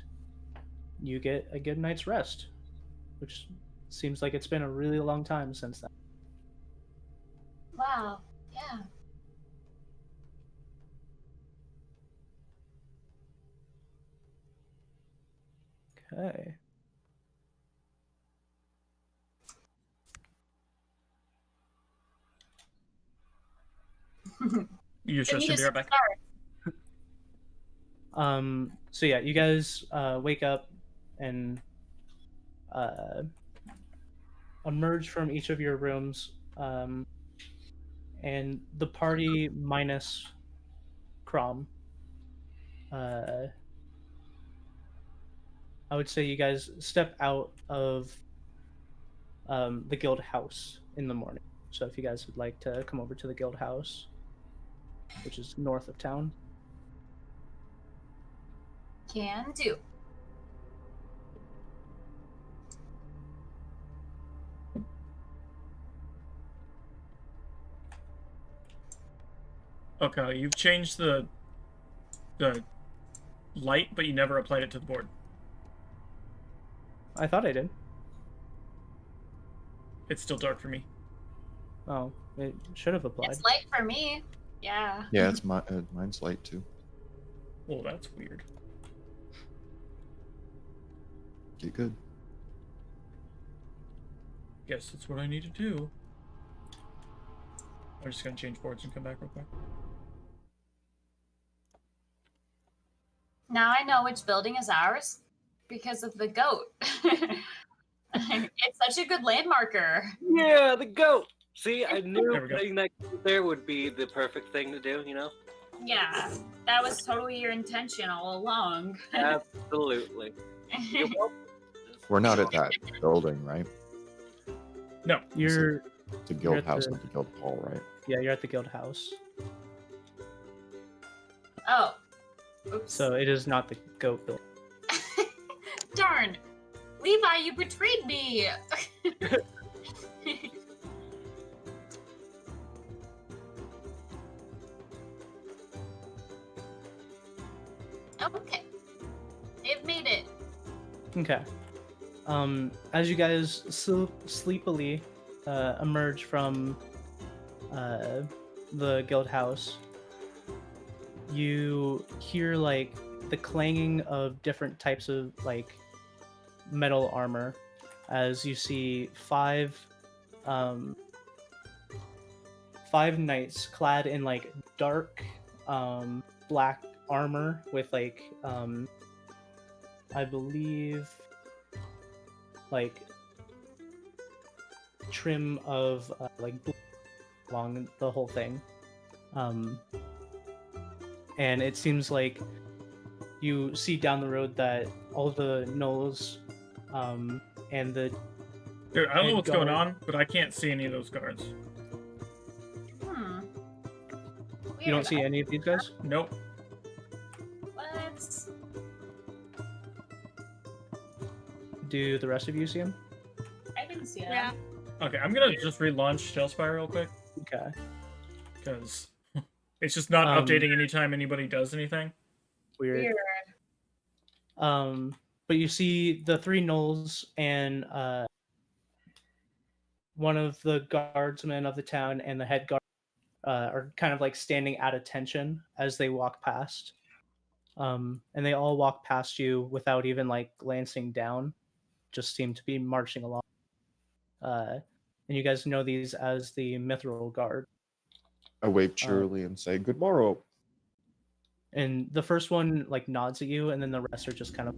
S1: you get a good night's rest, which seems like it's been a really long time since then.
S5: Wow. Yeah.
S1: Okay.
S3: you just should be right back.
S1: So yeah, you guys wake up and emerge from each of your rooms, and the party minus Crom. I would say you guys step out of the guild house in the morning. So if you guys would like to come over to the guild house, which is north of town.
S5: Can do.
S3: Okay, you've changed the light, but you never applied it to the board.
S1: I thought I did.
S3: It's still dark for me.
S1: Oh, it should have applied.
S5: It's light for me. Yeah.
S4: Yeah, it's mine's light too.
S3: Well, that's weird.
S4: Get good.
S3: Guess that's what I need to do. I'm just gonna change boards and come back real quick.
S5: Now I know which building is ours because of the goat. It's such a good landmarker.
S7: Yeah, the goat. See, I
S3: There
S7: knew
S3: we go.
S7: putting that goat there would be the perfect thing to do. You know.
S5: Yeah, that was totally your intention all along.
S7: Absolutely. You're welcome.
S4: We're not at that building, right?
S3: No.
S1: You're
S4: The
S1: You're
S4: guild
S1: at
S4: house,
S1: the-
S4: not the guild hall, right?
S1: yeah, you're at the guild house.
S5: Oh. Oops.
S1: So it is not the goat building.
S5: Darn. Levi, you betrayed me. Okay. They've made it.
S1: Okay. As you guys sleepily emerge from the guild house, you hear like the clanging of different types of like metal armor as you see five knights clad in like dark black armor with like I believe like trim of like blue along the whole thing, and it seems like you see down the road that all the gnolls and the
S3: Dude, I don't know
S1: Head
S3: what's going
S1: guard.
S3: on, but I can't see any of those guards.
S1: you don't see any of these guys.
S3: Nope.
S5: What?
S1: Do the rest of you see them?
S5: I didn't see that.
S6: Yeah.
S3: Okay, I'm gonna just relaunch TaleSpire real quick
S1: Okay.
S3: because it's just not updating anytime anybody does anything.
S1: Weird.
S5: Weird.
S1: But you see the three gnolls and one of the guardsmen of the town and the head guard are kind of like standing at attention as they walk past. And they all walk past you without even like glancing down, just seem to be marching along. And you guys know these as the Mithril Guard.
S4: I wave cheerily and say, "Good morrow."
S1: And the first one like nods at you, and then the rest are just kind of.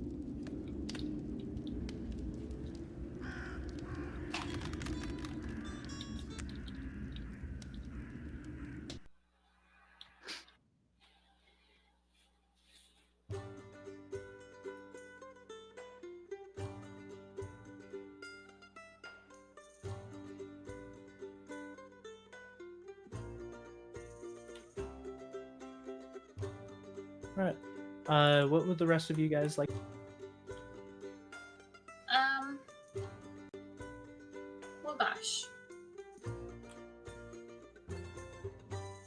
S1: Right. What would the rest of you guys like?
S5: Well, gosh.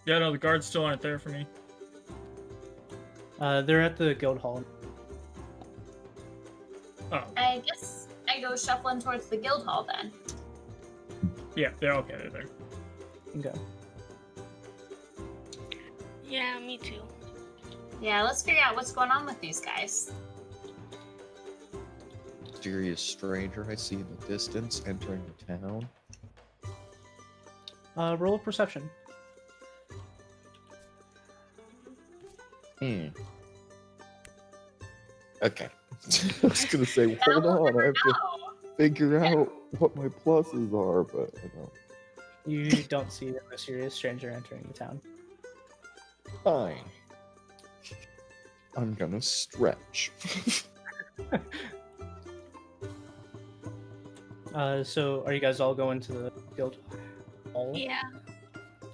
S3: Yeah, no, the guards still aren't there for me.
S1: They're at the guild hall.
S3: Oh,
S5: I guess I go shuffling towards the guild hall then.
S3: yeah, they're okay. They're there.
S1: Okay.
S6: Yeah, me too.
S5: Yeah, let's figure out what's going on with these guys.
S4: Mysterious stranger I see in the distance entering the town.
S1: Roll of perception.
S4: Okay. I was gonna say, hold on, I have to figure out what my pluses are, but I don't.
S1: You don't see a mysterious stranger entering the town.
S4: Fine. I'm gonna stretch.
S1: So are you guys all going to the guild hall?
S6: Yeah.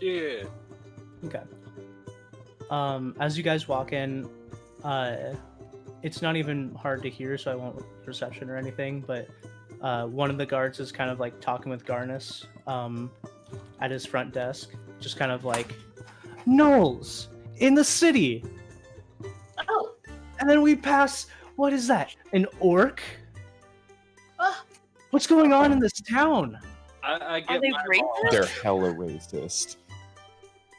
S7: Yeah.
S1: Okay. As you guys walk in, it's not even hard to hear, so I won't roll perception or anything, but one of the guards is kind of like talking with Garnus at his front desk, just kind of like, gnolls in the city.
S5: Oh.
S1: And then we pass, what is that? An orc?
S5: Oh.
S1: What's going on in this town?
S7: I
S6: Are
S7: get
S6: they
S7: my
S6: racist?
S4: They're hella racist,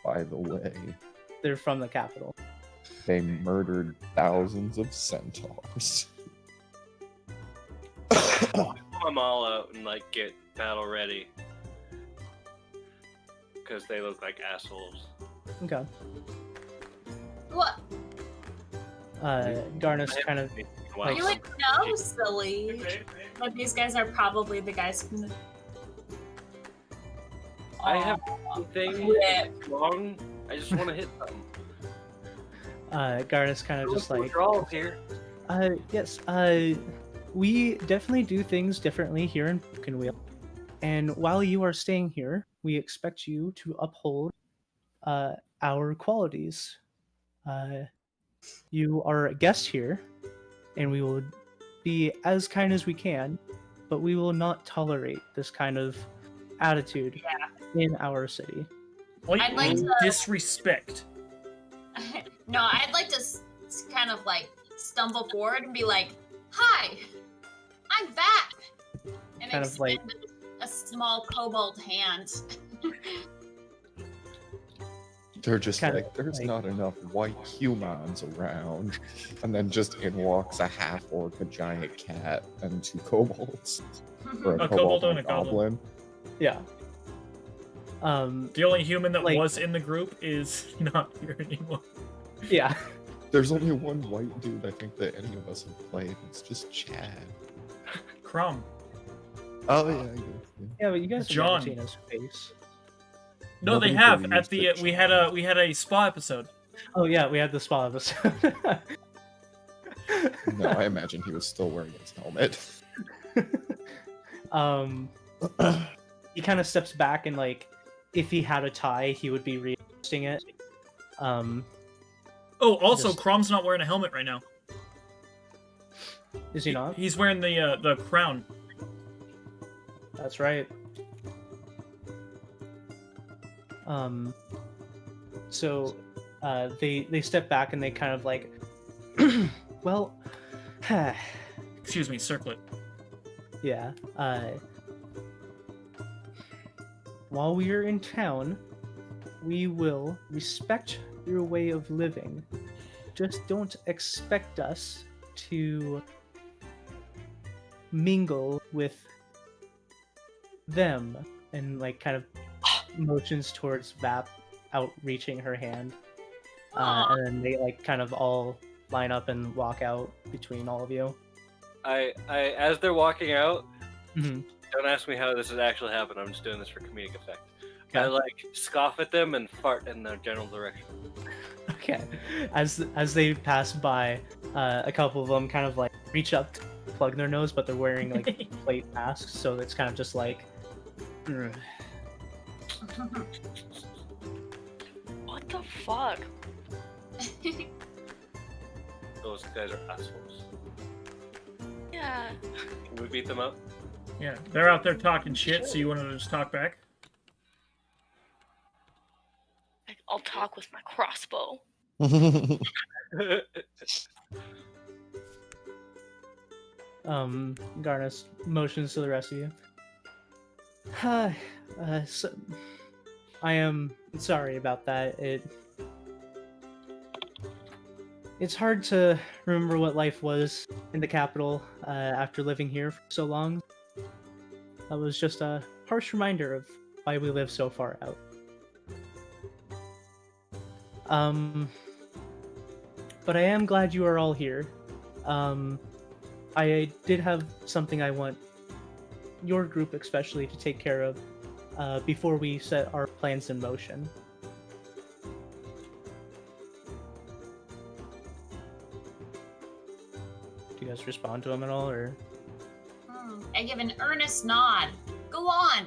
S4: by the way.
S1: They're from the capital.
S4: They murdered thousands of centaurs.
S7: pull them all out and like get battle ready because they look like assholes.
S1: Okay.
S5: What?
S1: Garnus kind of
S7: Wow.
S5: You would know, silly. But these guys are probably the guys from the.
S7: I have
S5: Aw,
S7: anything
S5: Rip.
S7: wrong. I just want to hit them.
S1: Garnus kind of just like,
S7: draws here.
S1: yes, we definitely do things differently here in Broken Wheel. And while you are staying here, we expect you to uphold our qualities. You are a guest here, and we will be as kind as we can, but we will not tolerate this kind of attitude in our city.
S5: I'd like to-
S3: disrespect.
S5: No, I'd like to kind of like stumble forward and be like, "Hi, I'm back," and
S1: Kind of like-
S5: extend a small kobold hand.
S4: They're just
S1: Kinda
S4: like, there's
S1: like-
S4: not enough white humans around. And then just in walks a half-orc, a giant cat, and 2 kobolds. Or
S3: A kobold and a
S4: goblin.
S1: Yeah.
S3: The only human that
S1: Like-
S3: was in the group is not here anymore.
S1: Yeah.
S4: There's only one white dude I think that any of us have played. It's just Chad.
S3: Crumb.
S4: Oh, yeah, I guess. Yeah.
S1: Yeah, but you guys have
S3: John.
S1: never seen his face.
S3: No,
S4: Nobody
S3: they have
S4: believes
S3: at the
S4: that
S3: we had a spa episode.
S1: Oh yeah, we had the spa episode.
S4: No, I imagine he was still wearing his helmet.
S1: He kind of steps back and like, if he had a tie, he would be readjusting it.
S3: Oh, also,
S1: Just-
S3: Crumb's not wearing a helmet right now.
S1: Is he not?
S3: He's wearing the crown.
S1: That's right. So, they step back and they kind of like, well,
S3: Excuse me, circlet.
S1: yeah. While we are in town, we will respect your way of living. Just don't expect us to mingle with them. And like kind of motions towards Vap, outreaching her hand. And then they like kind of all line up and walk out between all of you.
S7: I as they're walking out,
S1: Mhm.
S7: don't ask me how this has actually happened. I'm just doing this for comedic effect.
S1: Okay.
S7: I like scoff at them and fart in their general direction.
S1: Okay. As they pass by, a couple of them kind of like reach up to plug their nose, but they're wearing like plate masks, so it's kind of just like. "Ugh."
S6: What the fuck?
S7: Those guys are assholes.
S6: Yeah.
S7: Can we beat them up?
S3: Yeah, they're out there talking shit, so you want to just talk back?
S6: I'll talk with my crossbow.
S1: Garnus motions to the rest of you. So, I am sorry about that. It's hard to remember what life was in the capital after living here for so long. That was just a harsh reminder of why we live so far out. But I am glad you are all here. I did have something I want your group especially to take care of before we set our plans in motion. Do you guys respond to him at all, or?
S5: I give an earnest nod. Go on.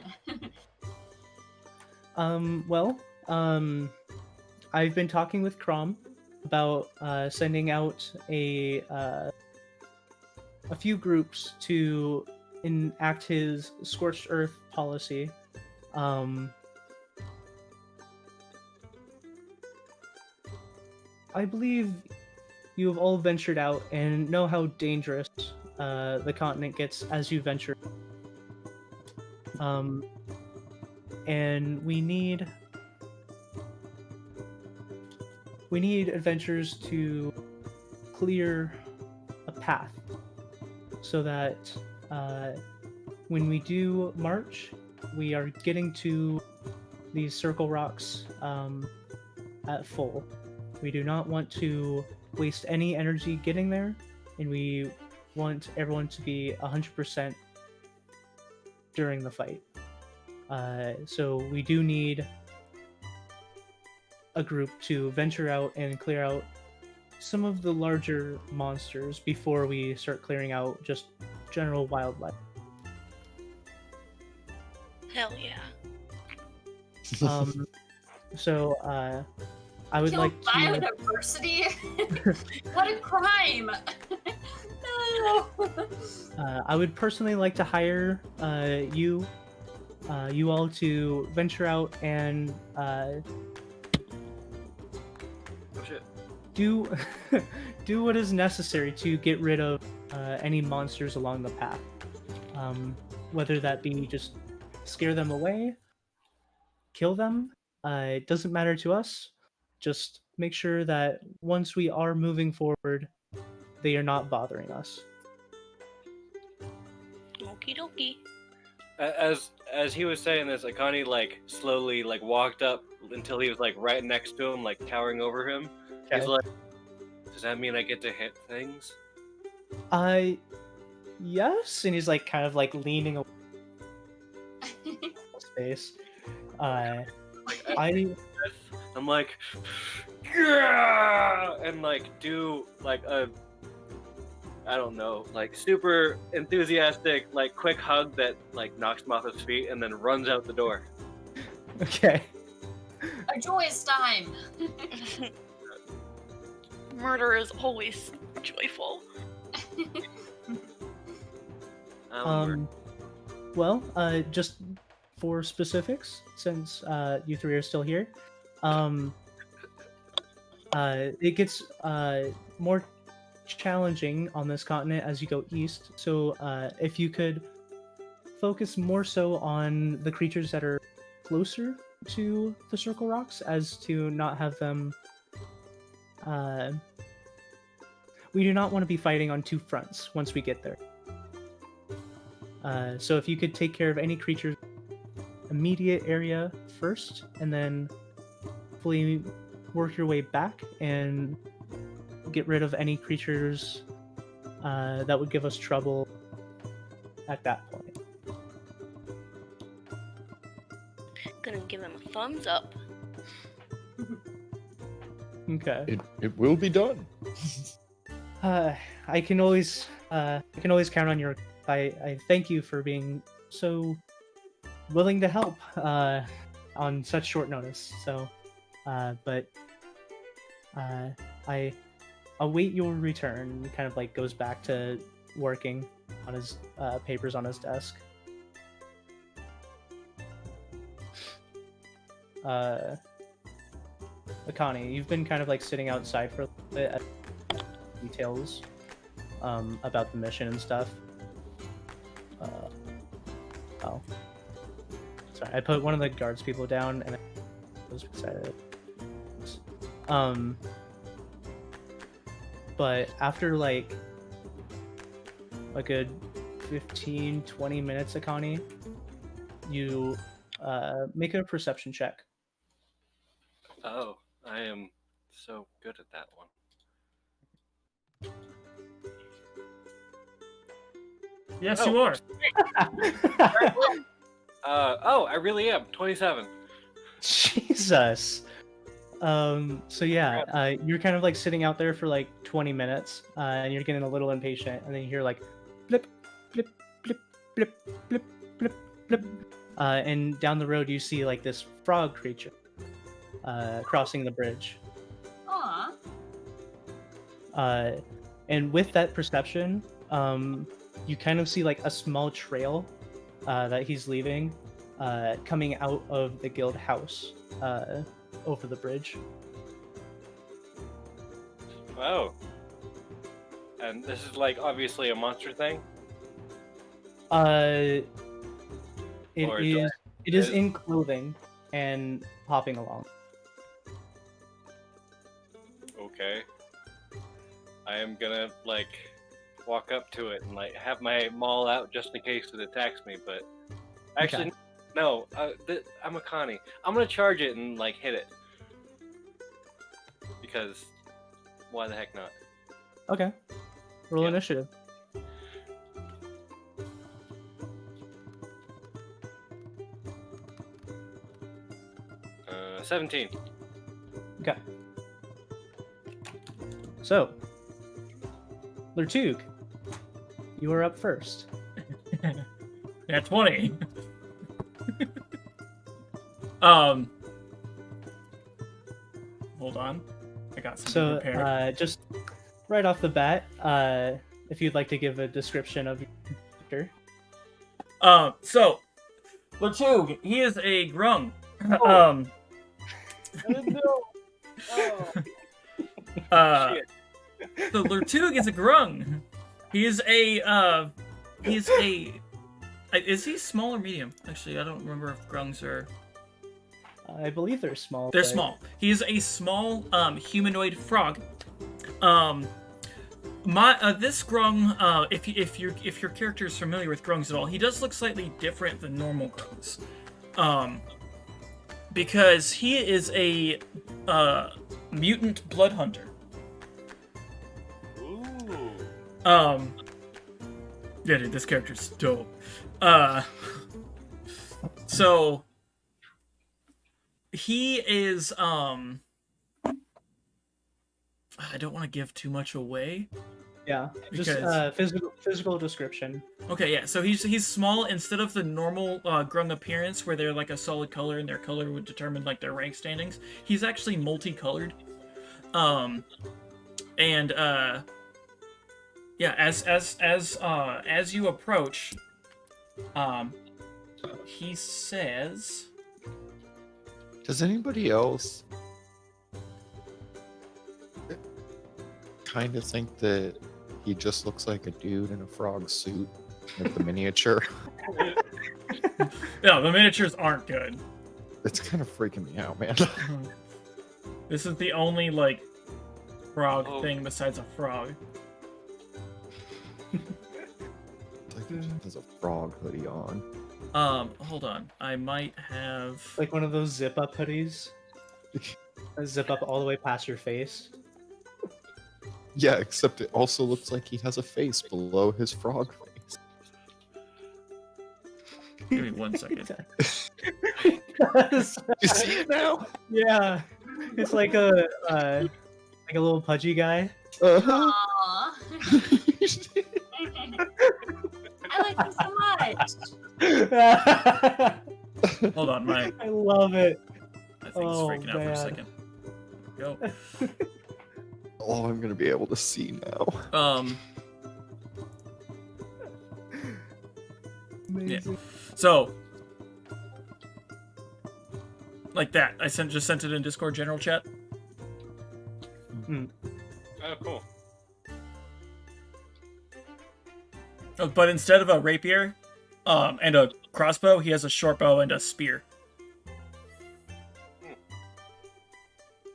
S1: I've been talking with Crom about sending out a few groups to enact his scorched earth policy. I believe you have all ventured out and know how dangerous the continent gets as you venture. And we need adventurers to clear a path so that when we do march, we are getting to these circle rocks at full. We do not want to waste any energy getting there, and we want everyone to be 100% during the fight. So we do need a group to venture out and clear out some of the larger monsters before we start clearing out just general wildlife.
S6: Hell yeah.
S1: So I would
S5: Kill
S1: like to.
S5: biodiversity? What a crime! No.
S1: I would personally like to hire you all to venture out and
S7: Oh shit.
S1: do do what is necessary to get rid of any monsters along the path. Whether that be just scare them away, kill them, it doesn't matter to us. Just make sure that once we are moving forward, they are not bothering us.
S6: Okie dokie.
S7: As he was saying this, Akani like slowly like walked up until he was like right next to him, like towering over him. He's
S1: Okay.
S7: like, "Does that mean I get to hit things?"
S1: Yes, and he's like kind of like leaning away from space. I
S7: I'm like, yeah, and like do like a, I don't know, like super enthusiastic, like quick hug that like knocks him off his feet and then runs out the door.
S1: okay.
S5: A joyous time.
S6: Murder is always joyful.
S1: Well, just for specifics, since you three are still here, it gets more challenging on this continent as you go east. So, if you could focus more so on the creatures that are closer to the circle rocks, as to not have them. We do not want to be fighting on two fronts once we get there. So if you could take care of any creatures immediate area first, and then hopefully work your way back and get rid of any creatures that would give us trouble at that point.
S6: Gonna give him a thumbs up.
S1: Okay.
S4: It will be done.
S1: I can always count on your. I thank you for being so willing to help on such short notice. So, but I await your return. He kind of like goes back to working on his papers on his desk. Akani, you've been kind of like sitting outside for a little bit at details about the mission and stuff. Oh, sorry, I put one of the guards people down and I was excited. But after like a good 15-20 minutes, Akani, you make a perception check.
S7: Oh, I am so good at that one.
S3: Yes,
S7: Oh.
S3: you are.
S7: I really am 27.
S1: Jesus. So yeah, you're kind of like sitting out there for like 20 minutes, and you're getting a little impatient, and then you hear like blip, blip, blip, blip, blip, blip, blip, and down the road you see like this frog creature crossing the bridge.
S5: Aw.
S1: And with that perception, you kind of see like a small trail that he's leaving, coming out of the guild house over the bridge.
S7: Oh. And this is like obviously a monster thing?
S1: It
S7: Or do
S1: is. It is
S7: is-
S1: in clothing and hopping along.
S7: Okay. I am gonna like walk up to it and like have my maul out just in case it attacks me, but actually
S1: Okay.
S7: no, I'm a Connie. I'm gonna charge it and like hit it. Because why the heck not?
S1: Okay. Roll
S7: Yeah.
S1: initiative.
S7: 17.
S1: Okay. So, Lertug, you are up first.
S3: Yeah, 20. Hold on. I got something
S1: So,
S3: prepared.
S1: just right off the bat, if you'd like to give a description of your character.
S3: So Lertug, he is a grung.
S7: I didn't know. Oh, shit.
S3: So Lertug is a grung. He's is he small or medium? Actually, I don't remember if grungs are.
S1: I believe they're small.
S3: They're
S1: but-
S3: small. He is a small humanoid frog. This grung, if your character is familiar with grungs at all, he does look slightly different than normal grungs. Because he is a mutant blood hunter.
S7: Ooh.
S3: Yeah, dude, this character's dope. So he is I don't want to give too much away.
S1: Yeah, just
S3: Because-
S1: physical description.
S3: Okay, yeah. So he's small. Instead of the normal grung appearance, where they're like a solid color and their color would determine like their rank standings, he's actually multicolored. Yeah. As you approach, he says,
S4: Does anybody else kind of think that he just looks like a dude in a frog suit, like the miniature?
S3: "No, the miniatures aren't good.
S4: It's kind of freaking me out, man.
S3: This is the only like frog
S7: Oh.
S3: thing besides a frog."
S4: It's like he just has a frog hoodie on.
S3: Hold on. I might have.
S1: Like one of those zip up hoodies. That zip up all the way past your face.
S4: Yeah, except it also looks like he has a face below his frog face.
S3: Give me 1 second.
S4: You see it now?
S1: Yeah, it's like a little pudgy guy.
S4: Uh-huh.
S5: Aw. I like him so much.
S3: Hold on, my
S1: I love it.
S3: I think it's
S1: Oh,
S3: freaking out for a
S1: man.
S3: second. Go.
S4: Oh, I'm gonna be able to see now.
S1: Amazing.
S3: So like that. I just sent it in Discord general chat.
S7: Oh, cool.
S3: Oh, but instead of a rapier, and a crossbow, he has a short bow and a spear.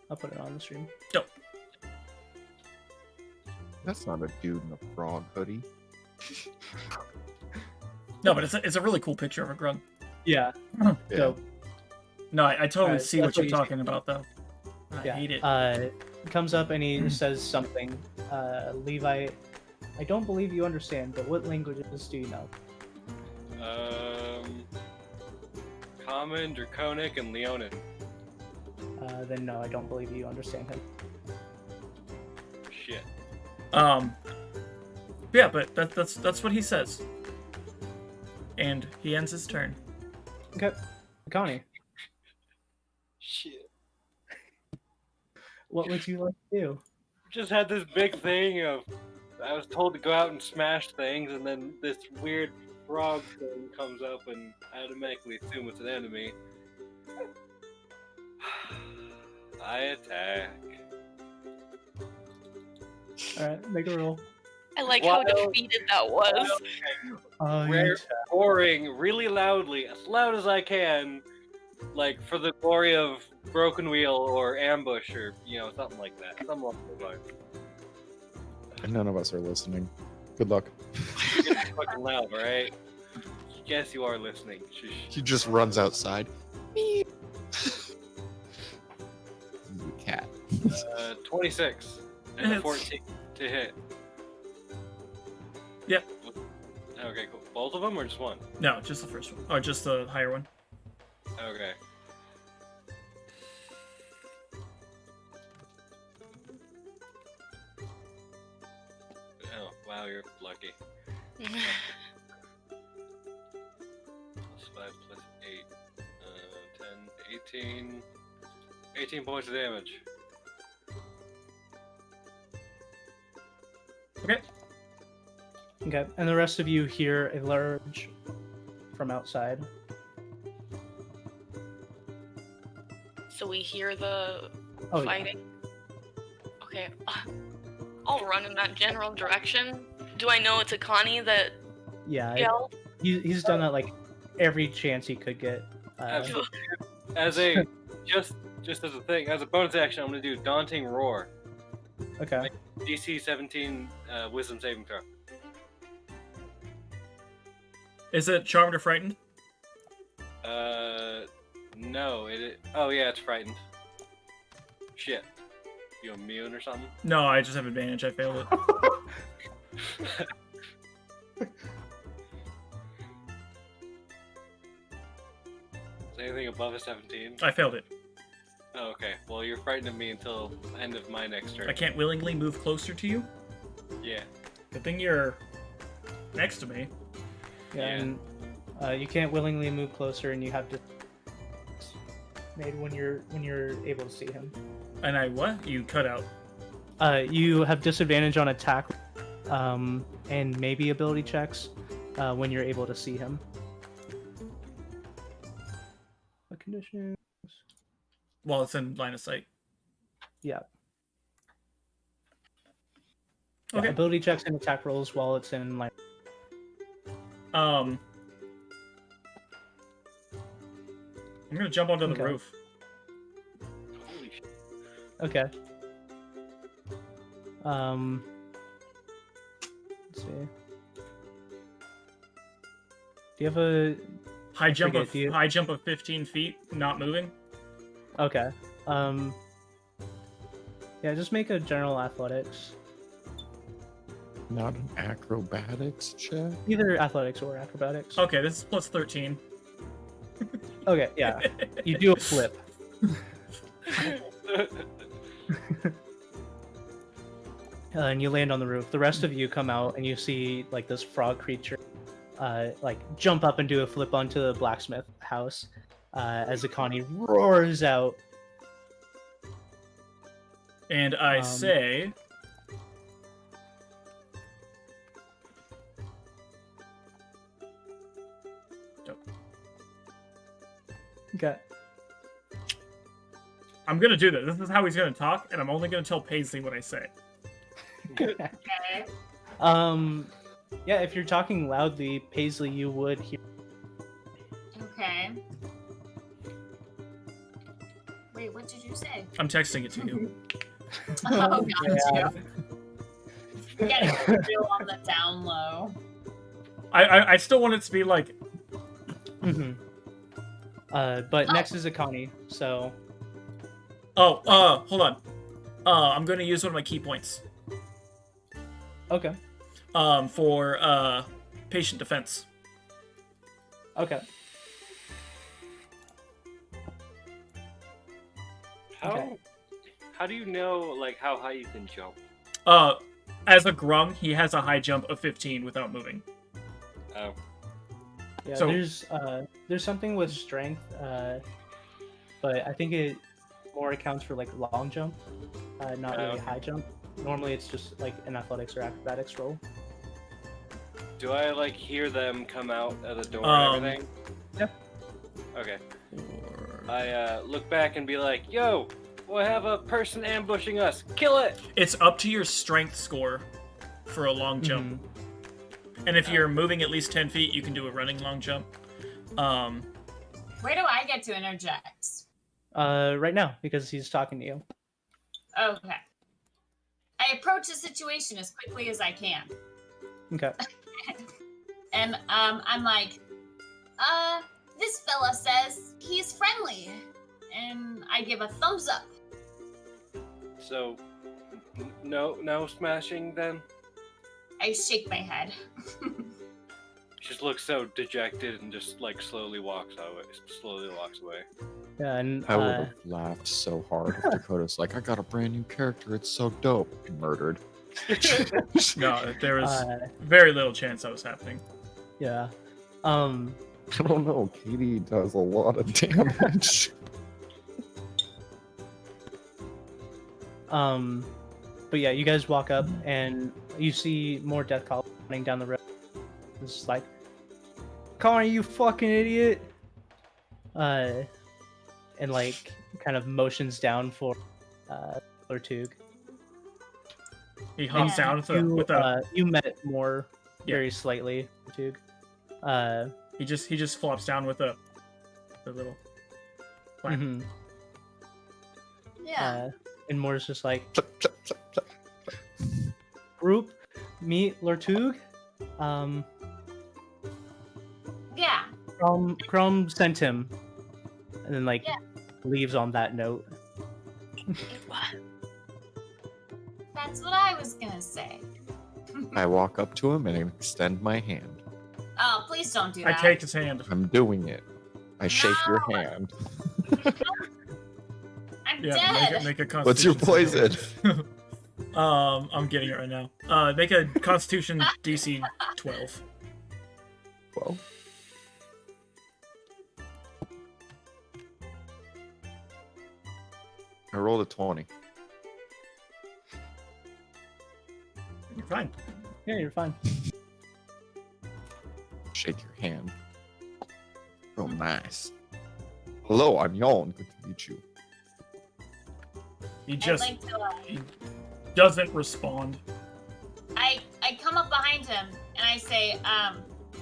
S1: I'll put it on the stream.
S4: That's not a dude in a frog hoodie.
S3: No, but it's a really cool picture of a grung.
S1: Yeah.
S4: Yeah.
S1: Dope.
S3: No, I totally
S1: Alright,
S3: see
S1: that's
S3: what you're
S1: what you
S3: talking about, though. I
S1: Yeah.
S3: hate it.
S1: Comes up and he says something. Levi, I don't believe you understand, but what languages do you know?
S7: Common, Draconic, and Leonin.
S1: Then no, I don't believe you understand him.
S7: Shit.
S3: Yeah, but that's what he says. And he ends his turn.
S1: Okay. Connie,
S7: Shit.
S1: what would you like to do?
S7: Just had this big thing of I was told to go out and smash things, and then this weird frog thing comes up, and I automatically assume it's an enemy. I attack.
S1: All right, make a roll.
S6: I like how
S2: Wild-
S6: defeated that was.
S2: Roaring really loudly, as loud as I can, like for the glory of Broken Wheel or Ambush or something like that. Something along those lines.
S4: And none of us are listening. Good luck.
S2: It's fucking loud, right? Yes, you are listening. Shush.
S4: He just runs outside. He's a cat.
S2: 26 and a 14 to hit.
S3: Yep.
S2: Okay, cool. Both of them or just one?
S3: No, just the first one. Or just the higher one.
S2: Okay. Oh, wow, you're lucky. Plus 5 plus 8. 10, 18. 18 points of damage.
S3: Okay.
S1: Okay, and the rest of you hear a lurch from outside.
S6: So we hear the
S1: Oh, yeah.
S6: fighting. Okay. I'll run in that general direction. Do I know it's a Connie that
S1: Yeah,
S6: yelled?
S1: he's done that like every chance he could get.
S2: Absolutely. As a just as a thing, as a bonus action, I'm gonna do Daunting Roar.
S1: Okay.
S2: DC 17 Wisdom saving throw.
S3: Is it charmed or frightened?
S2: No. Oh yeah, it's frightened. Shit. You immune or something?
S3: No, I just have advantage. I failed it.
S2: Is anything above a 17?
S3: I failed it.
S2: Oh, okay. Well, you're frightened of me until the end of my next turn.
S3: I can't willingly move closer to you.
S2: Yeah.
S3: Good thing you're next to me.
S1: Yeah, and you can't willingly move closer, and you have to made when you're able to see him.
S3: And I what? You cut out.
S1: You have disadvantage on attack, and maybe ability checks when you're able to see him. What conditions?
S3: While it's in line of sight.
S1: Yeah.
S3: Okay.
S1: Yeah, ability checks and attack rolls while it's in line.
S3: I'm gonna jump onto the
S1: Okay.
S3: roof.
S2: Holy shit.
S1: Okay. Let's see. Do you have a
S3: High jump
S1: forget,
S3: of
S1: do you-
S3: high jump of 15 feet, not moving.
S1: Okay. Yeah, just make a general athletics.
S4: Not an acrobatics check?
S1: Either athletics or acrobatics.
S3: Okay, this is plus 13.
S1: Okay, yeah. You do a flip. And you land on the roof. The rest of you come out and you see like this frog creature like jump up and do a flip onto the blacksmith house as Akani roars out.
S3: And I say,
S1: Okay.
S3: I'm gonna do this. This is how he's gonna talk, and I'm only gonna tell Paisley what I say.
S5: Okay.
S1: Yeah, if you're talking loudly, Paisley, you would hear.
S5: Okay. Wait, what did you say?
S3: I'm texting it to you.
S5: Oh, got
S1: Yeah.
S5: you. Getting real on the down low.
S3: I still want it to be like,
S1: Mm-hmm. But next is Akani, so
S3: hold on. I'm gonna use one of my key points.
S1: okay.
S3: For patient defense.
S1: Okay.
S2: How do you know like how high you can jump?
S3: As a Grum, he has a high jump of 15 without moving.
S2: Oh.
S1: Yeah,
S3: So-
S1: there's something with strength, but I think it more accounts for like long jump, not really
S2: Okay.
S1: high jump. Normally, it's just like an athletics or acrobatics roll.
S2: Do I like hear them come out of the door
S3: Um,
S2: and everything?
S1: Yep.
S2: Okay. I look back and be like, "Yo,
S7: We have a person ambushing us. Kill it.
S3: It's up to your strength score for a long jump. And if you're moving at least 10 feet, you can do a running long jump.
S5: Where do I get to interject?
S1: Right now, because he's talking to you.
S5: Okay. I approach the situation as quickly as I can.
S1: Okay.
S5: And I'm like, this fella says he's friendly. And I give a thumbs up.
S7: So, no smashing then?
S5: I shake my head.
S7: She just looks so dejected and just like slowly walks away.
S1: Yeah, and
S4: I would have laughed so hard if Dakota's like, I got a brand new character, it's so dope. Murdered.
S3: No, there was very little chance that was happening.
S1: yeah.
S4: I don't know, Katie does a lot of damage.
S1: But yeah, you guys walk up and you see more death call running down the road. It's just like, Connor, you fucking idiot! And like kind of motions down for Lortug.
S3: He hops down with a.
S1: You met more very slightly, Lortug.
S3: He just flops down with a little.
S1: Mm-hmm.
S5: Yeah.
S1: And Moore's just like, group, meet Lortug.
S5: Yeah.
S1: Chrome sent him, and then like leaves on that note.
S5: That's what I was gonna say.
S4: I walk up to him and extend my hand.
S5: Oh, please don't do
S3: I
S5: that.
S3: take his hand.
S4: I'm doing it. I shake your hand.
S5: I'm
S3: Yeah,
S5: dead.
S3: make a constitution.
S4: What's your poison?
S3: I'm getting it right now. Make a Constitution DC 12.
S4: Well, I rolled a 20.
S3: You're fine.
S1: Yeah, you're fine.
S4: Shake your hand. Real nice. Hello, I'm Yon. Good to meet you.
S3: He just
S5: I'd like to,
S3: he doesn't respond.
S5: I come up behind him and I say,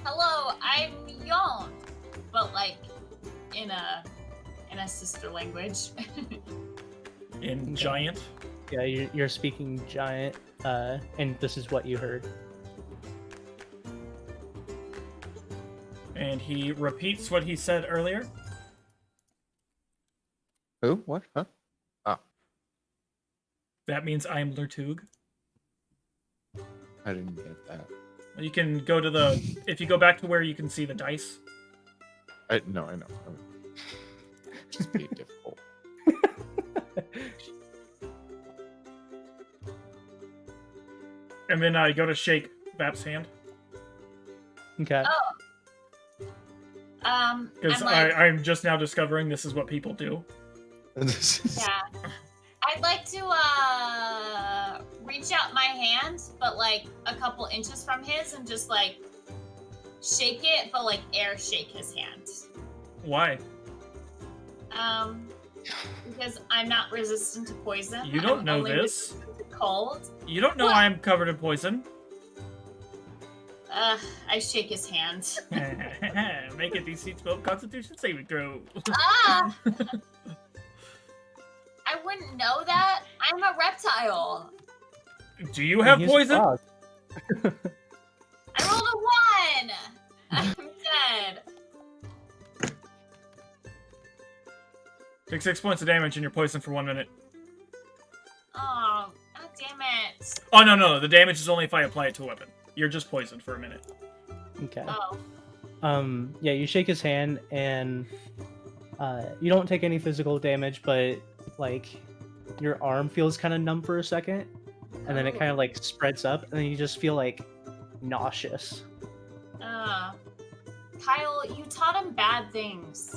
S5: hello, I'm Yon, but like in a sister language.
S3: In giant.
S1: Yeah, you're speaking giant, and this is what you heard.
S3: And he repeats what he said earlier.
S4: Who? What? Huh?
S3: That means I am Lortug.
S4: I didn't get that.
S3: You can go to the... If you go back to where you can see the dice.
S4: No, I know. Just being difficult.
S3: And then I go to shake Vap's hand.
S1: Okay.
S3: Because
S5: I'm like,
S3: I'm just now discovering this is what people do.
S5: yeah. I'd like to reach out my hand, but like a couple inches from his, and just like shake it, but like air shake his hand.
S3: Why?
S5: Because I'm not resistant to poison.
S3: You don't
S5: I'm
S3: know
S5: only
S3: this.
S5: resistant to cold.
S3: You don't know
S5: What?
S3: I'm covered in poison.
S5: I shake his hand.
S3: Make a DC 12 Constitution saving throw.
S5: Ah! I wouldn't know that. I'm a reptile.
S3: Do you have
S1: He's
S3: poison?
S1: frog.
S5: I rolled a 1. I'm dead.
S3: Take 6 points of damage and you're poisoned for 1 minute.
S5: Oh, god damn it.
S3: Oh, no. The damage is only if I apply it to a weapon. You're just poisoned for a minute.
S1: Okay.
S5: Oh.
S1: Yeah, you shake his hand, and you don't take any physical damage, but like your arm feels kind of numb for a second, and then it kind of like spreads up, and then you just feel like nauseous.
S5: Kyle, you taught him bad things.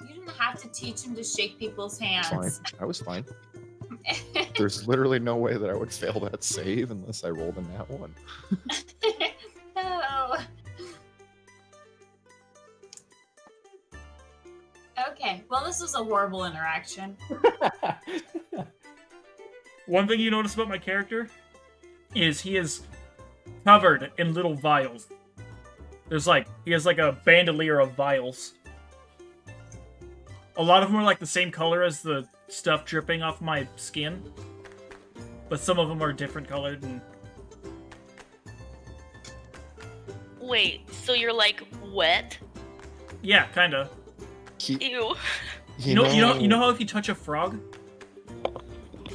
S5: You didn't have to teach him to shake people's hands.
S4: Fine. I was fine. There's literally no way that I would fail that save unless I rolled a nat 1.
S5: No. Okay. Well, this was a horrible interaction.
S3: One thing you notice about my character is he is covered in little vials. He has like a bandolier of vials. A lot of them are like the same color as the stuff dripping off my skin, but some of them are different colored. And
S6: Wait, so you're like wet?
S3: yeah, kinda.
S6: Ew.
S3: You know how if you touch a frog,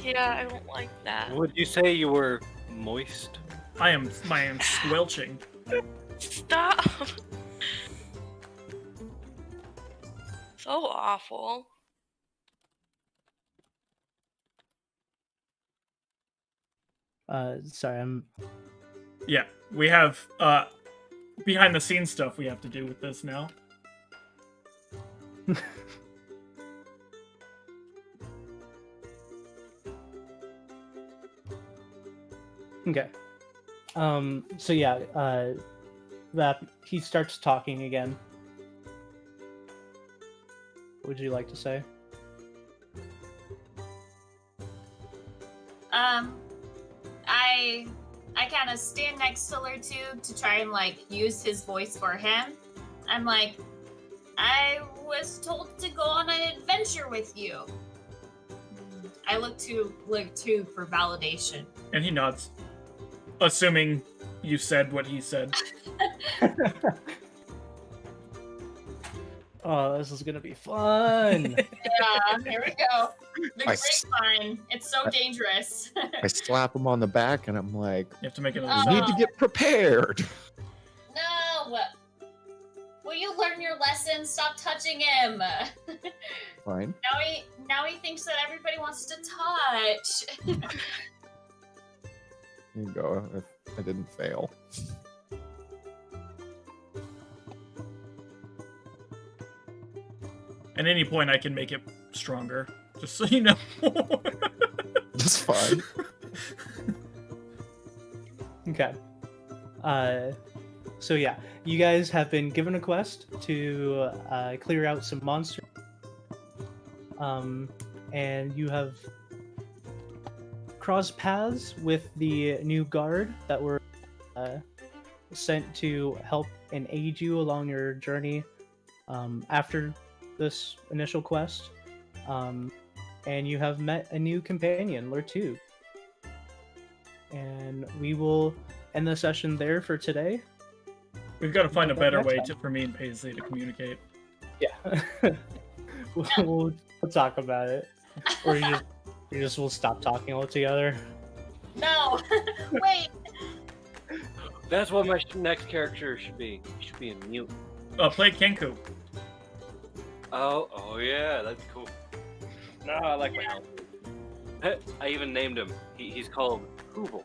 S6: Yeah, I don't like that.
S7: Would you say you were moist?
S3: I am squelching.
S6: Stop. So awful.
S1: Sorry, I'm.
S3: Yeah, we have behind the scenes stuff we have to do with this now.
S1: Okay. So yeah, that he starts talking again. What would you like to say?
S5: I kind of stand next to Lertube to try and like use his voice for him. I'm like, I was told to go on an adventure with you. I look to Lertube for validation.
S3: And he nods, assuming you said what he said.
S1: Oh, this is gonna be fun.
S5: Yeah, here we go. The
S4: I
S5: grapevine. It's so dangerous.
S4: I slap him on the back and I'm like,
S3: You have to make
S4: you
S3: another.
S4: need to get prepared.
S5: No! Will you learn your lesson? Stop touching him.
S4: Fine.
S5: Now he thinks that everybody wants to touch.
S4: Here you go. If I didn't fail.
S3: At any point, I can make it stronger, just so you know.
S4: That's fine.
S1: Okay. So yeah, you guys have been given a quest to clear out some monsters. And you have crossed paths with the new guard that were sent to help and aid you along your journey after this initial quest. And you have met a new companion, Lertube. And we will end the session there for today.
S3: We've got to find a
S1: But
S3: better
S1: next
S3: way
S1: time.
S3: for me and Paisley to communicate.
S1: Yeah. we'll talk about it. Or you just will stop talking altogether.
S5: No! Wait!
S7: That's what my next character should be. He should be a mute.
S3: Play Kenku.
S7: Oh yeah, that's cool. No, I like my elf. I even named him. He's called Hoovel.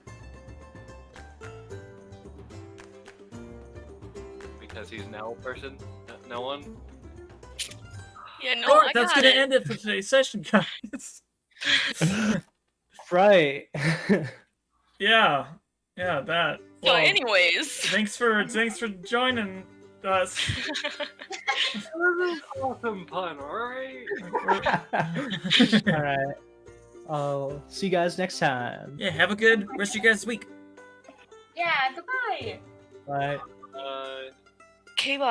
S7: Because he's an owl person. No one.
S6: Yeah, no,
S3: Alright,
S6: I
S3: that's
S6: got
S3: gonna
S6: it.
S3: end it for today's session, guys.
S1: Right.
S3: Yeah, that.
S6: So,
S3: Well,
S6: anyways.
S3: thanks for joining us.
S7: That was an awesome pun, alright?
S1: Alright. I'll see you guys next time.
S3: Yeah, have a good rest of your guys' week.
S5: Yeah, goodbye!
S1: Bye.
S7: Uh,
S6: Okay, bye.